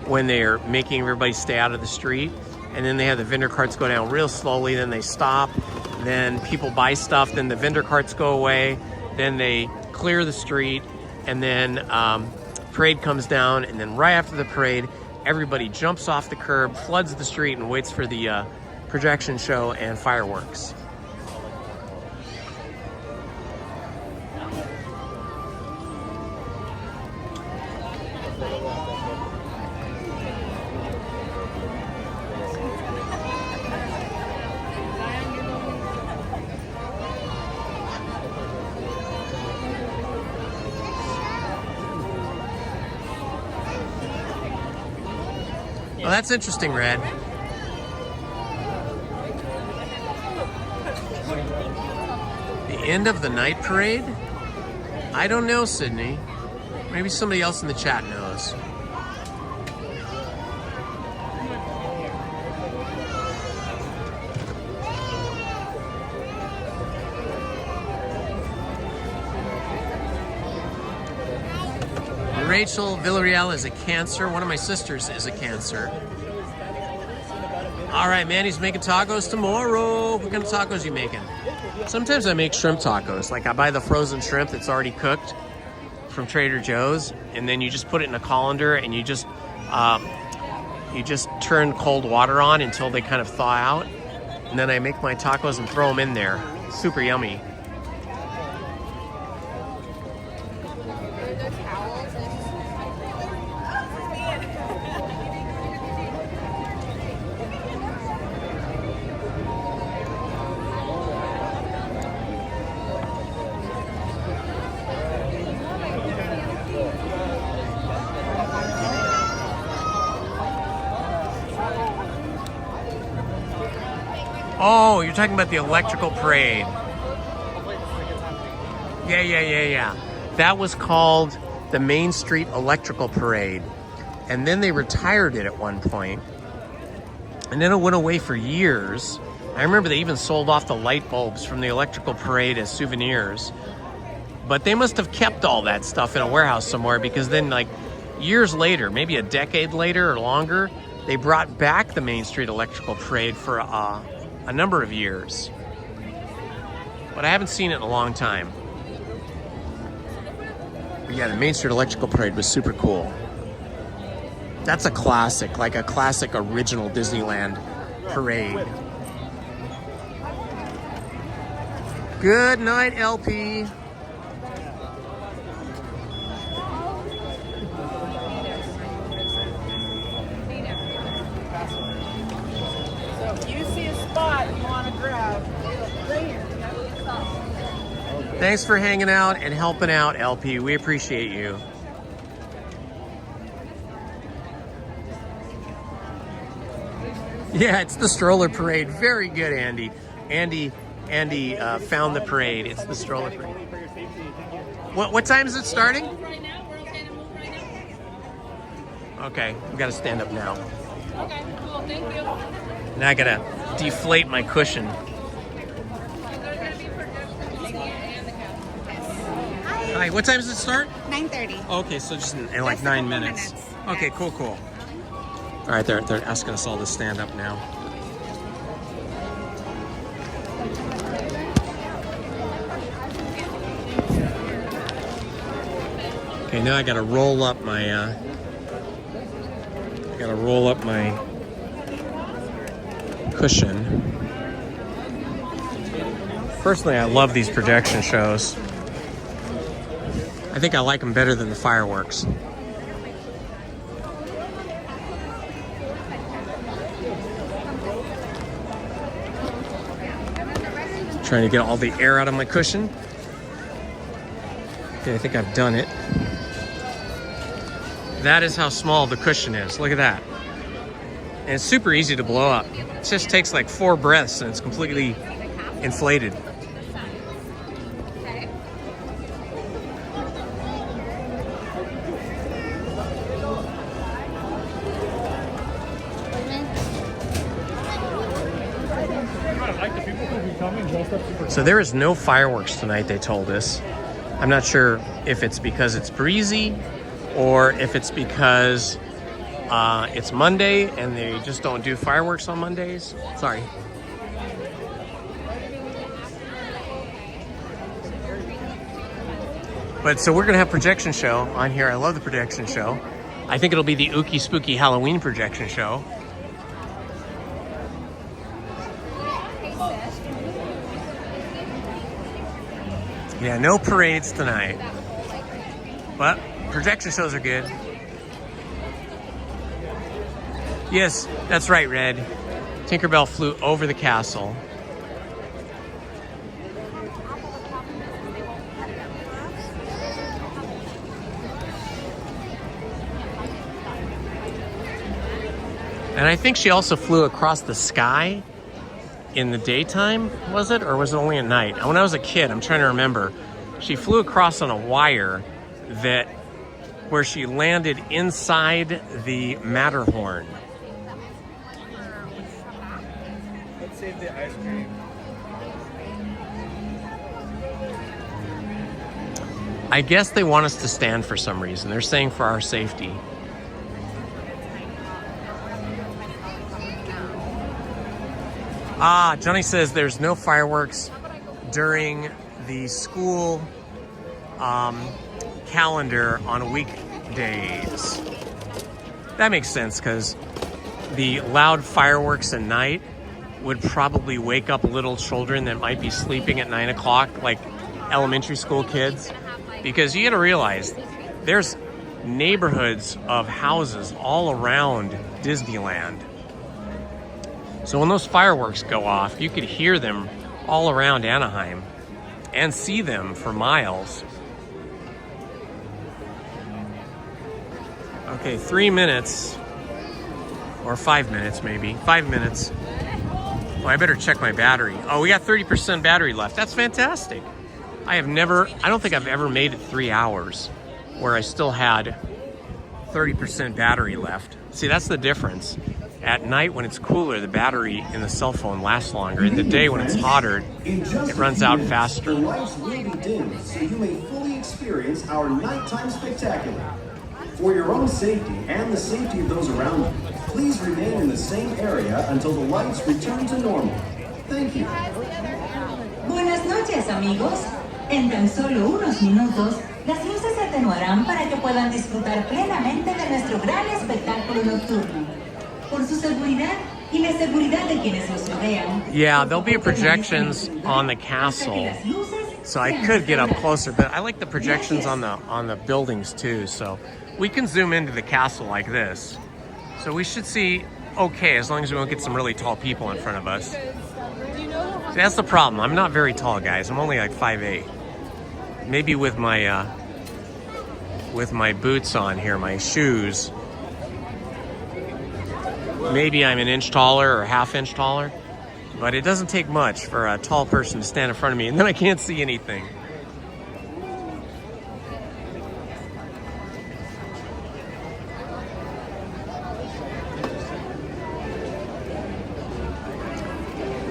when they're making everybody stay out of the street. And then they have the vendor carts go down real slowly, then they stop, then people buy stuff, then the vendor carts go away, then they clear the street, and then parade comes down, and then right after the parade, everybody jumps off the curb, floods the street, and waits for the projection show and fireworks. Well, that's interesting, Red. The end of the night parade? I don't know, Sydney. Maybe somebody else in the chat knows. Rachel Villarreal is a Cancer. One of my sisters is a Cancer. All right, Manny's making tacos tomorrow. What kind of tacos are you making? Sometimes I make shrimp tacos. Like I buy the frozen shrimp that's already cooked from Trader Joe's, and then you just put it in a colander, and you just turn cold water on until they kind of thaw out, and then I make my tacos and throw them in there. Super yummy. Oh, you're talking about the electrical parade. Yeah. That was called the Main Street Electrical Parade. And then they retired it at one point. And then it went away for years. I remember they even sold off the light bulbs from the electrical parade as souvenirs. But they must have kept all that stuff in a warehouse somewhere, because then, like, years later, maybe a decade later or longer, they brought back the Main Street Electrical Parade for a number of years, but I haven't seen it in a long time. But yeah, the Main Street Electrical Parade was super cool. That's a classic, like a classic original Disneyland parade. Good night, LP. So if you see a spot you want to grab, right here. Thanks for hanging out and helping out, LP. We appreciate you. Yeah, it's the stroller parade. Very good, Andy. Andy found the parade. It's the stroller parade. What time is it starting? Okay, we gotta stand up now. Okay, cool. Thank you. Now I gotta deflate my cushion. Hi, what time does it start? 9:30. Okay, so just in like 9 minutes. Okay, cool. All right, they're asking us all to stand up now. Okay, now I gotta roll up my cushion. Personally, I love these projection shows. I think I like them better than the fireworks. Trying to get all the air out of my cushion. Okay, I think I've done it. That is how small the cushion is. Look at that. And it's super easy to blow up. It just takes like 4 breaths and it's completely inflated. So there is no fireworks tonight, they told us. I'm not sure if it's because it's breezy or if it's because it's Monday and they just don't do fireworks on Mondays. Sorry. But so we're gonna have projection show on here. I love the projection show. I think it'll be the Ookie Spooky Halloween projection show. Yeah, no parades tonight, but projection shows are good. Yes, that's right, Red. Tinkerbell flew over the castle. And I think she also flew across the sky in the daytime, was it? Or was it only at night? When I was a kid, I'm trying to remember. She flew across on a wire where she landed inside the Matterhorn. Let's save the ice cream. I guess they want us to stand for some reason. They're saying for our safety. Johnny says there's no fireworks during the school calendar on weekdays. That makes sense because the loud fireworks at night would probably wake up little children that might be sleeping at 9 o'clock, like elementary school kids. Because you got to realize there's neighborhoods of houses all around Disneyland. So when those fireworks go off, you could hear them all around Anaheim and see them for miles. Okay, 3 minutes, or 5 minutes maybe, 5 minutes. Oh, I better check my battery. Oh, we got 30% battery left. That's fantastic. I don't think I've ever made it 3 hours where I still had 30% battery left. See, that's the difference. At night when it's cooler, the battery in the cell phone lasts longer. In the day when it's hotter, it runs out faster. The lights will be dimmed so you may fully experience our nighttime spectacular. For your own safety and the safety of those around you, please remain in the same area until the lights return to normal. Thank you. Buenas noches, amigos. En tan solo unos minutos, las luces se atenuarán para que puedan disfrutar plenamente de nuestro gran espectáculo nocturno. Por su seguridad, y la seguridad de quienes los rodean. Yeah, there'll be projections on the castle, so I could get up closer, but I like the projections on the buildings too, so we can zoom into the castle like this. So we should see okay, as long as we don't get some really tall people in front of us. See, that's the problem. I'm not very tall, guys. I'm only like 5'8". Maybe with my boots on here, my shoes, maybe I'm an inch taller or half inch taller, but it doesn't take much for a tall person to stand in front of me and then I can't see anything.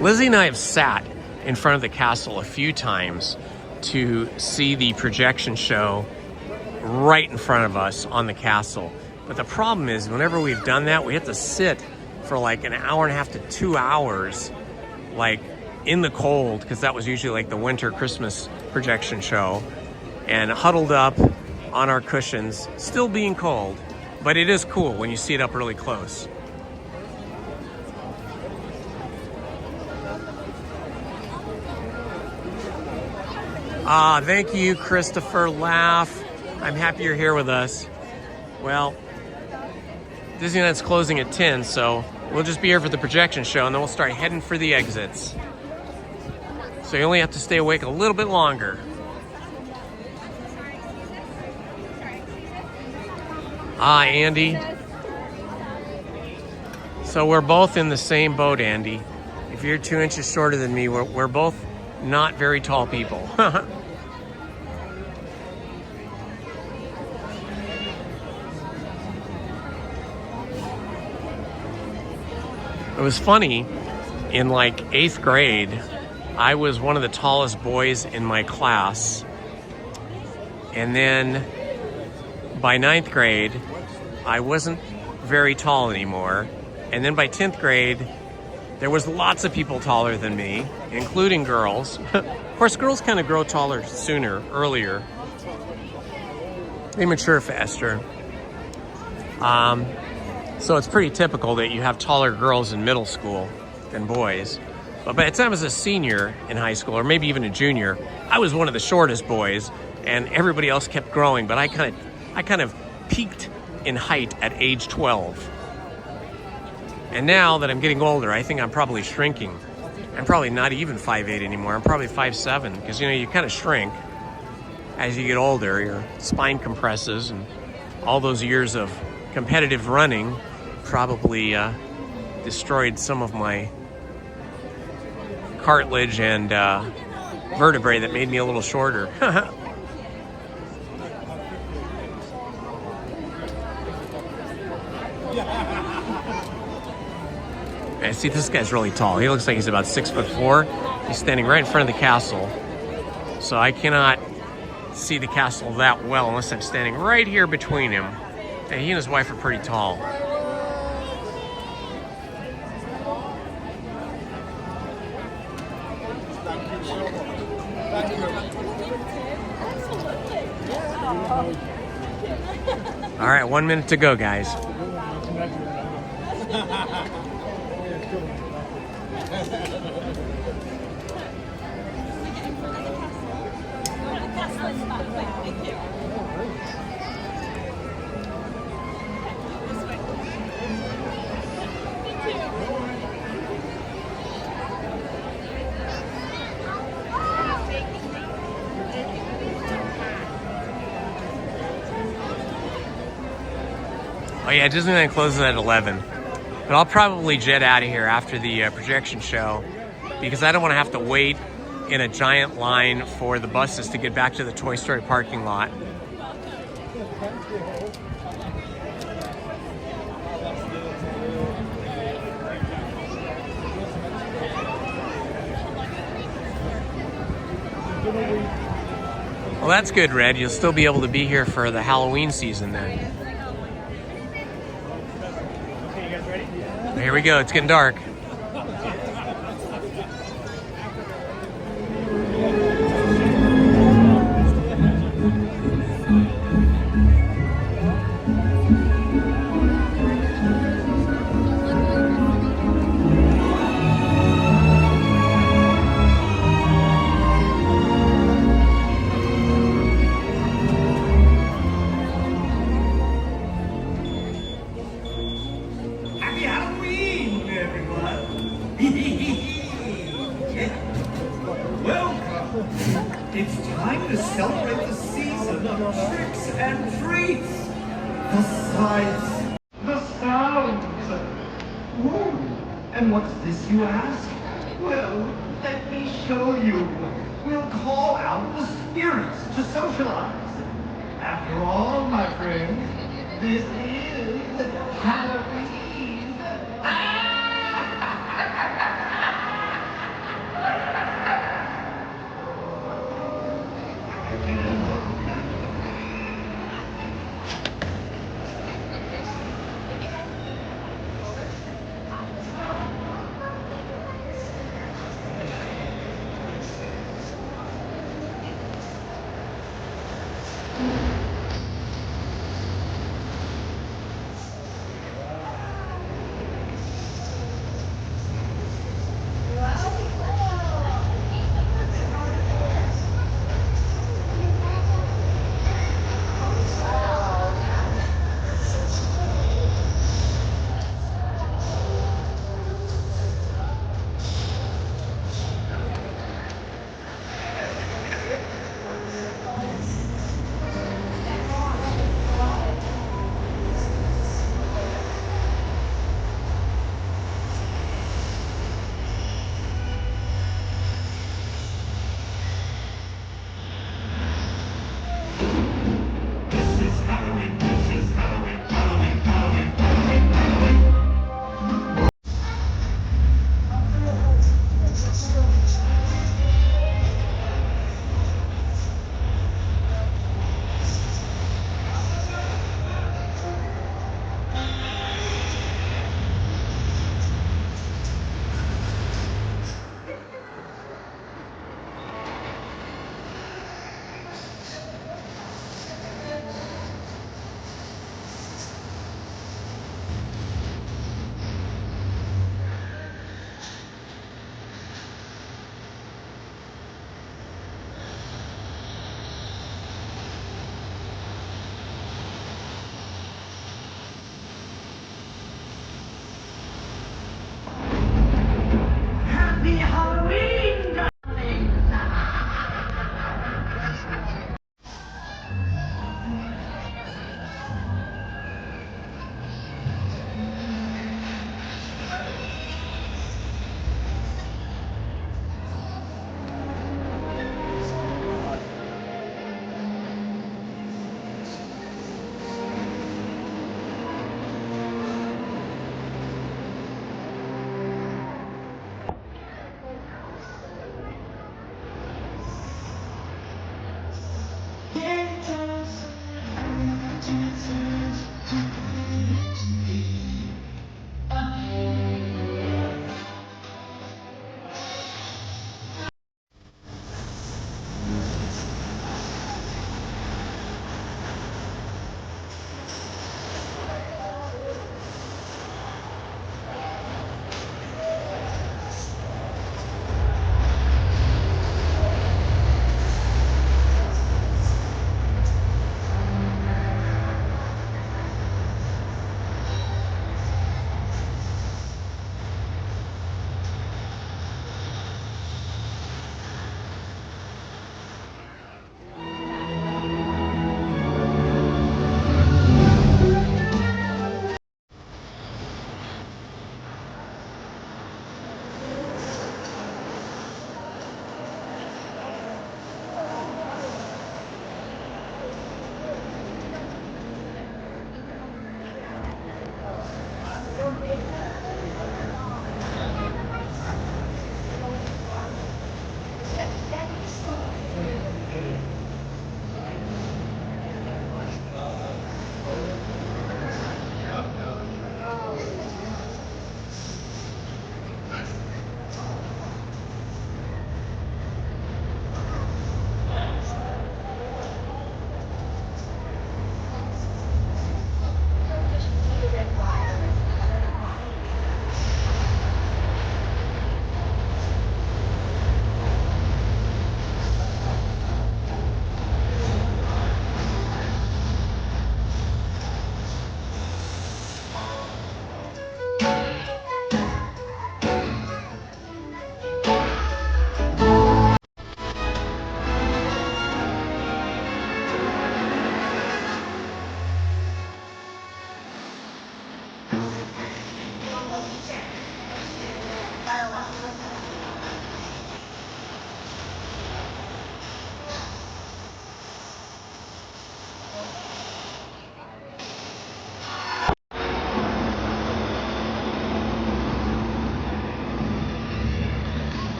Lizzie and I have sat in front of the castle a few times to see the projection show right in front of us on the castle. But the problem is, whenever we've done that, we have to sit for like an hour and a half to 2 hours, like in the cold, because that was usually like the winter Christmas projection show, and huddled up on our cushions, still being cold. But it is cool when you see it up really close. Thank you, Christopher Laugh. I'm happy you're here with us. Well, Disneyland's closing at 10, so we'll just be here for the projection show, and then we'll start heading for the exits. So you only have to stay awake a little bit longer. Andy. So we're both in the same boat, Andy. If you're 2 inches shorter than me, we're both not very tall people. It was funny, in like 8th grade, I was one of the tallest boys in my class. And then by 9th grade, I wasn't very tall anymore. And then by 10th grade, there was lots of people taller than me, including girls. Of course, girls kind of grow taller earlier. They mature faster. So it's pretty typical that you have taller girls in middle school than boys. But by the time I was a senior in high school, or maybe even a junior, I was one of the shortest boys, and everybody else kept growing. But I kind of peaked in height at age 12. And now that I'm getting older, I think I'm probably shrinking. I'm probably not even 5'8" anymore. I'm probably 5'7", because you kind of shrink as you get older. Your spine compresses, and all those years of competitive running probably destroyed some of my cartilage and vertebrae that made me a little shorter. I see this guy's really tall. He looks like he's about 6'4". He's standing right in front of the castle. So I cannot see the castle that well unless I'm standing right here between him. And he and his wife are pretty tall. All right, 1 minute to go, guys. Oh yeah, Disneyland closes at 11. But I'll probably jet out of here after the projection show, because I don't want to have to wait in a giant line for the buses to get back to the Toy Story parking lot. Well, that's good, Red. You'll still be able to be here for the Halloween season then. Here we go, it's getting dark. to celebrate the season of tricks and treats. The sights, the sounds. Ooh, and what's this, you ask? Well, let me show you. We'll call out the spirits to socialize. After all, my friends, this is Halloween.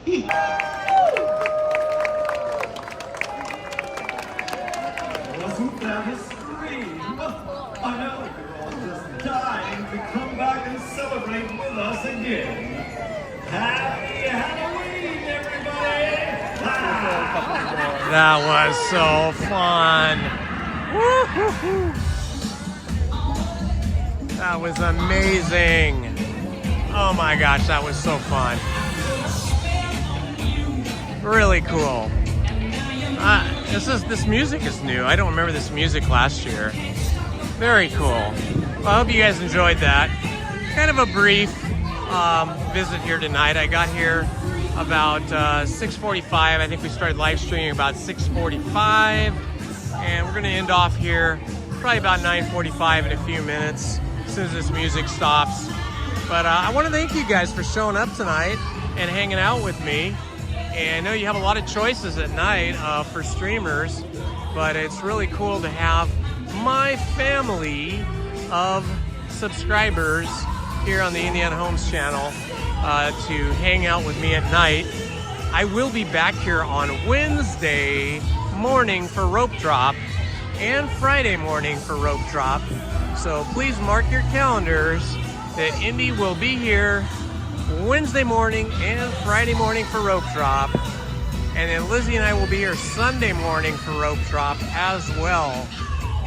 Wasn't that a scream? I know you're all just dying to come back and celebrate with us again. Happy Halloween, everybody! That was so fun. Woo-hoo-hoo. That was amazing. Oh my gosh, that was so fun. Really cool. This music is new. I don't remember this music last year. Very cool. Well, I hope you guys enjoyed that. Kind of a brief visit here tonight. I got here about 6:45. I think we started live streaming about 6:45, and we're gonna end off here probably about 9:45 in a few minutes as soon as this music stops. But I want to thank you guys for showing up tonight and hanging out with me. And I know you have a lot of choices at night for streamers, but it's really cool to have my family of subscribers here on the Indiana Holmes channel to hang out with me at night. I will be back here on Wednesday morning for rope drop and Friday morning for rope drop. So please mark your calendars that Indy will be here Wednesday morning and Friday morning for rope drop. And then Lizzie and I will be here Sunday morning for rope drop as well.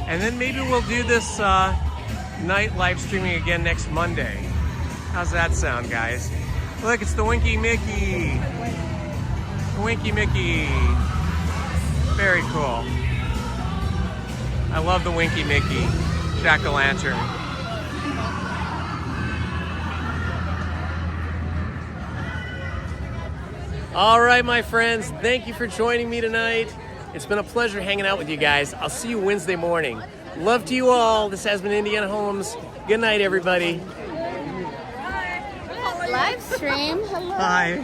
And then maybe we'll do this night live streaming again next Monday. How's that sound, guys? Look, it's the Winky Mickey. The Winky Mickey. Very cool. I love the Winky Mickey jack-o'-lantern. All right, my friends, thank you for joining me tonight. It's been a pleasure hanging out with you guys. I'll see you Wednesday morning. Love to you all. This has been Indiana Holmes. Good night, everybody. Livestream. Hello. Hi.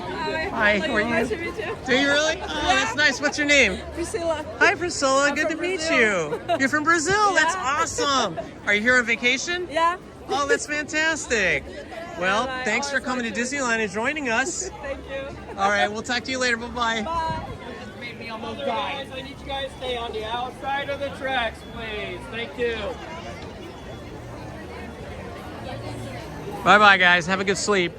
Hi, how are you? Nice to meet you. Do you really? Oh, that's nice. What's your name? Priscilla. Hi, Priscilla. Good to meet Brazil. you. You're from Brazil. Yeah. That's awesome. Are you here on vacation? Yeah. Oh, that's fantastic. Well, thanks for coming to Disneyland and joining us. Thank you. All right, we'll talk to you later. Bye-bye. Bye. Made me almost die. Guys, I need you guys to stay on the outside of the tracks, please. Thank you. Bye-bye, guys. Have a good sleep.